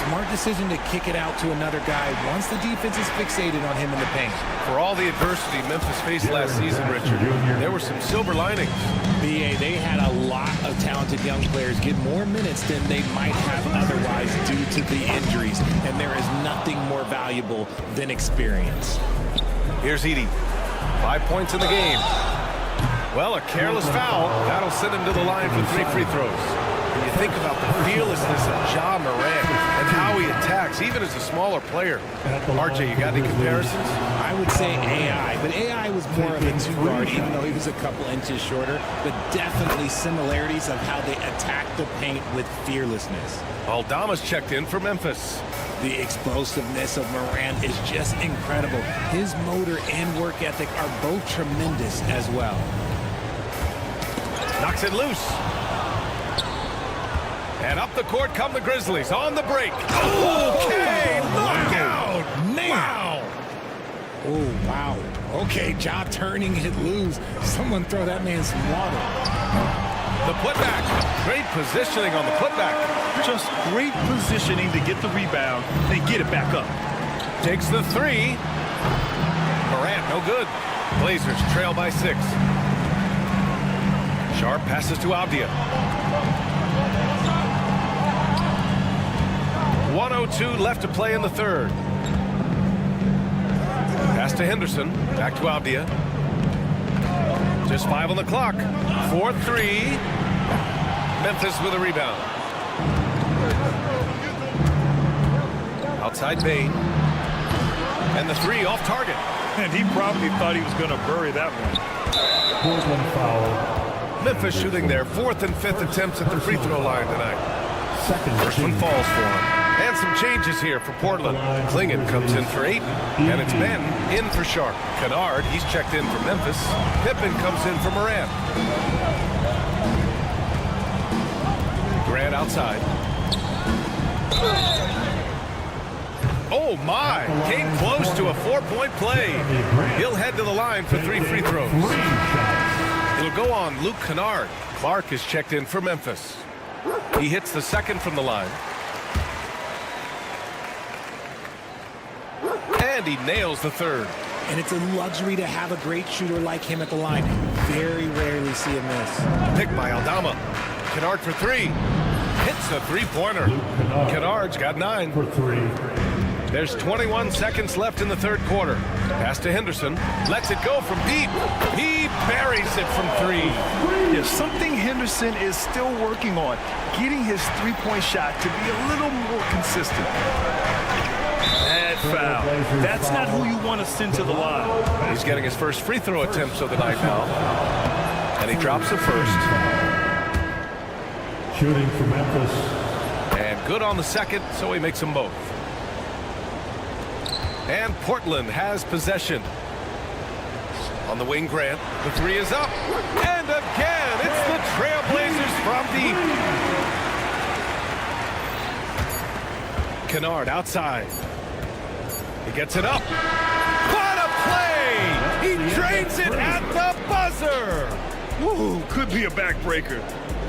Smart decision to kick it out to another guy once the defense is fixated on him in the paint. For all the adversity Memphis faced last season, Richard, there were some silver linings. BA, they had a lot of talented young players get more minutes than they might have otherwise due to the injuries, and there is nothing more valuable than experience. Here's Edey. 5 points in the game. Well, a careless foul. That'll send him to the line for 3 free throws. When you think about the fearlessness of Ja Morant and how he attacks, even as a smaller player. RJ, you got any comparisons? I would say AI, but AI was more of a two-guard, even though he was a couple inches shorter, but definitely similarities of how they attack the paint with fearlessness. Aldama's checked in for Memphis. The explosiveness of Morant is just incredible. His motor and work ethic are both tremendous as well. Knocks it loose. And up the court come the Grizzlies on the break. Okay, look out! Man! Wow! Oh, wow. Okay, Ja turning it loose. Someone throw that man some water. The putback. Great positioning on the putback. Just great positioning to get the rebound and get it back up. Takes the 3. Morant, no good. Blazers trail by 6. Sharp passes to Avdia. 1:02 left to play in the third. Pass to Henderson. Back to Avdia. Just 5 on the clock. 4-3. Memphis with a rebound. Outside Bane. And the 3 off target. And he probably thought he was going to bury that one. Portland foul. Memphis shooting their 4th and 5th attempts at the free throw line tonight. First one falls for him. And some changes here for Portland. Klingon comes in for 8, and it's Ben in for Sharp. Kennard, he's checked in for Memphis. Pippen comes in for Morant. Grant outside. Oh my, came close to a 4-point play. He'll head to the line for 3 free throws. It'll go on Luke Kennard. Clark is checked in for Memphis. He hits the 2nd from the line. And he nails the 3rd. And it's a luxury to have a great shooter like him at the line. Very rarely see him miss. Picked by Aldama. Kennard for 3. Hits the 3-pointer. Kennard's got 9. For 3. There's 21 seconds left in the third quarter. Pass to Henderson. Lets it go from deep. He buries it from 3. There's something Henderson is still working on. Getting his three-point shot to be a little more consistent. Bad foul. That's not who you want to send to the line. He's getting his first free throw attempts of the night now. And he drops the first. Shooting for Memphis. And good on the 2nd, so he makes them both. And Portland has possession. On the wing, Grant. The 3 is up. And again, it's the Trailblazers from deep. Kennard outside. He gets it up. What a play! He drains it at the buzzer! Woo, could be a backbreaker.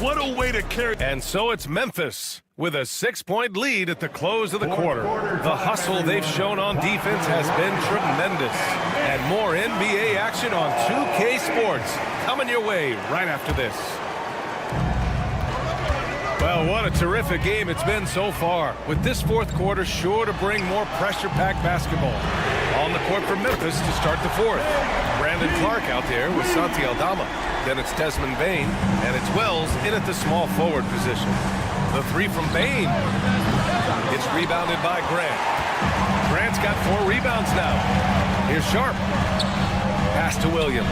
What a way to carry. And so it's Memphis with a 6-point lead at the close of the quarter. The hustle they've shown on defense has been tremendous. And more NBA action on 2K Sports coming your way right after this. Well, what a terrific game it's been so far, with this fourth quarter sure to bring more pressure-packed basketball. On the court for Memphis to start the fourth. Brandon Clark out there with Santi Aldama. Then it's Desmond Bain, and it's Wells in at the small forward position. The three from Bain. It's rebounded by Grant. Grant's got 4 rebounds now. Here's Sharp. Pass to Williams.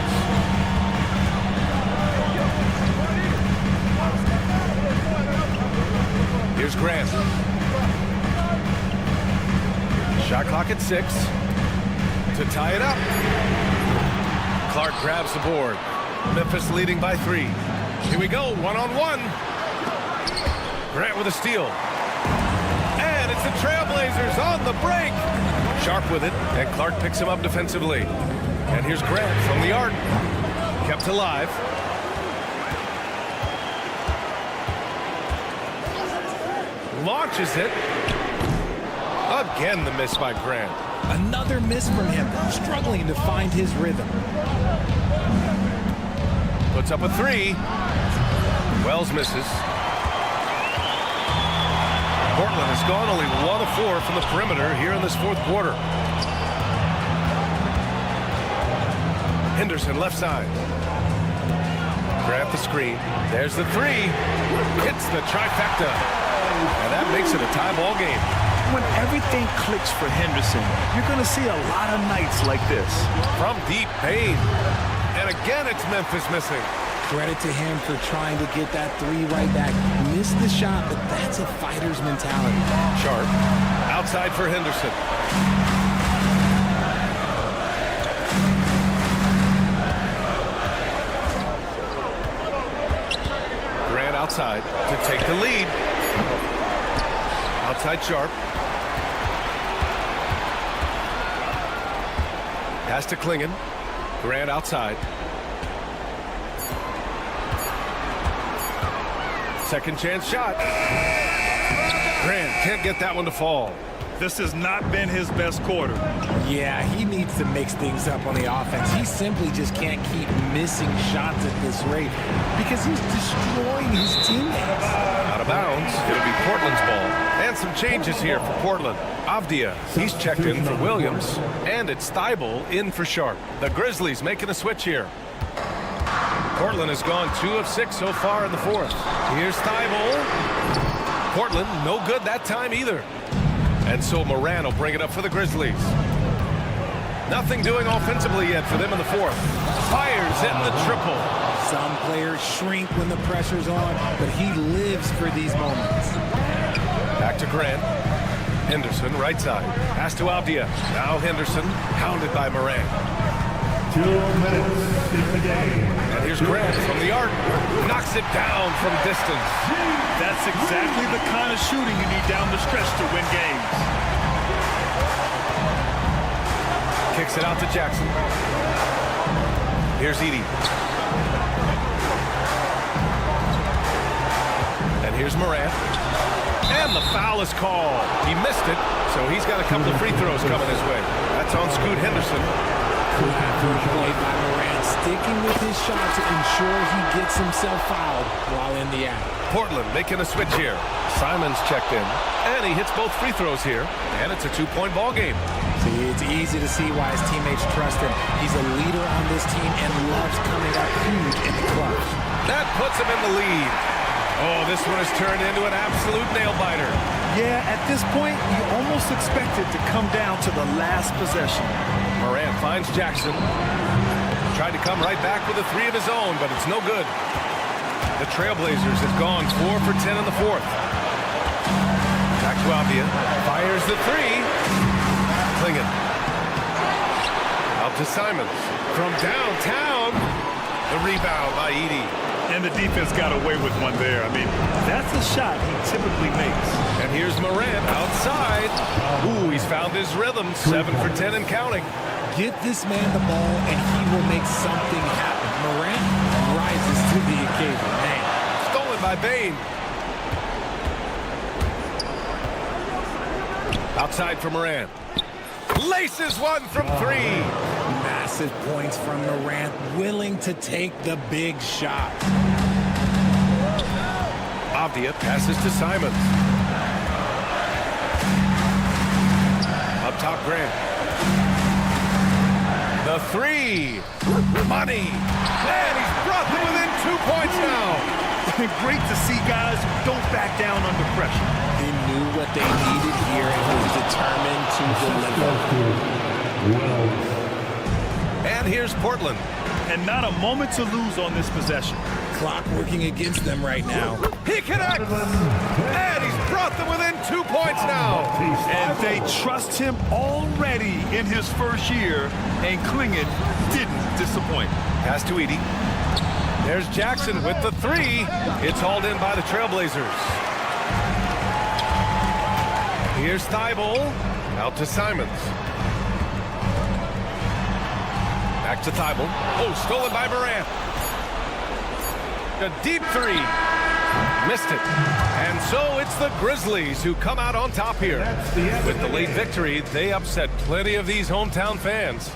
Here's Grant. Shot clock at 6. To tie it up. Clark grabs the board. Memphis leading by 3. Here we go, one-on-one. Grant with a steal. And it's the Trailblazers on the break. Sharp with it, and Clark picks him up defensively. And here's Grant from the arc. Kept alive. Launches it. Again, the miss by Grant. Another miss from him, struggling to find his rhythm. Puts up a 3. Wells misses. Portland has gone only 1 of 4 from the perimeter here in this fourth quarter. Henderson left side. Grab the screen. There's the 3. Hits the trifecta. And that makes it a tie ball game. When everything clicks for Henderson, you're going to see a lot of nights like this. From deep pain. And again, it's Memphis missing. Credit to him for trying to get that 3 right back. Missed the shot, but that's a fighter's mentality. Sharp. Outside for Henderson. Grant outside to take the lead. Outside Sharp. Pass to Klingon. Grant outside. Second chance shot. Grant can't get that one to fall. This has not been his best quarter. Yeah, he needs to mix things up on the offense. He simply just can't keep missing shots at this rate because he's destroying his teammates. Out of bounds. It'll be Portland's ball. And some changes here for Portland. Avdia, he's checked in for Williams. And it's Thibault in for Sharp. The Grizzlies making a switch here. Portland has gone 2 of 6 so far in the fourth. Here's Thibault. Portland, no good that time either. And so Moran will bring it up for the Grizzlies. Nothing doing offensively yet for them in the fourth. Fires in the triple. Some players shrink when the pressure's on, but he lives for these moments. Back to Grant. Henderson, right side. Pass to Avdia. Now Henderson, hounded by Moran. 2 minutes in the game. And here's Grant from the arc. Knocks it down from distance. That's exactly the kind of shooting you need down the stretch to win games. Kicks it out to Jackson. Here's Edey. And here's Morant. And the foul is called. He missed it, so he's got a couple of free throws coming his way. That's on Scoot Henderson. Good play by Morant, sticking with his shot to ensure he gets himself fouled while in the act. Portland making a switch here. Simons checked in, and he hits both free throws here, and it's a 2-point ball game. See, it's easy to see why his teammates trust him. He's a leader on this team and loves coming up huge in the clutch. That puts him in the lead. Oh, this one has turned into an absolute nail-biter. Yeah, at this point, you almost expect it to come down to the last possession. Morant finds Jackson. Tried to come right back with a 3 of his own, but it's no good. The Trailblazers have gone 4 for 10 in the fourth. Back to Avdia. Fires the 3. Klingon. Out to Simons. From downtown. The rebound by Edey. And the defense got away with one there. I mean, that's a shot he typically makes. And here's Morant outside. Ooh, he's found his rhythm. 7 for 10 and counting. Get this man the ball, and he will make something happen. Morant rises to the occasion. Man. Stolen by Bain. Outside for Morant. Laces one from 3. Massive points from Morant, willing to take the big shot. Avdia passes to Simons. Up top, Grant. The three. Money. And he's brought them within 2 points now. Great to see guys who don't back down under pressure. He knew what they needed here and was determined to deliver. And here's Portland. And not a moment to lose on this possession. Clock working against them right now. He connects. And he's brought them within 2 points now. And they trust him already in his first year. And Klingen didn't disappoint. Pass to Edey. There's Jackson with the three. It's hauled in by the Trailblazers. Here's Thibault. Out to Simons. Back to Thibault. Oh, stolen by Morant. A deep three. Missed it. And so it's the Grizzlies who come out on top here. With the late victory, they upset plenty of these hometown fans.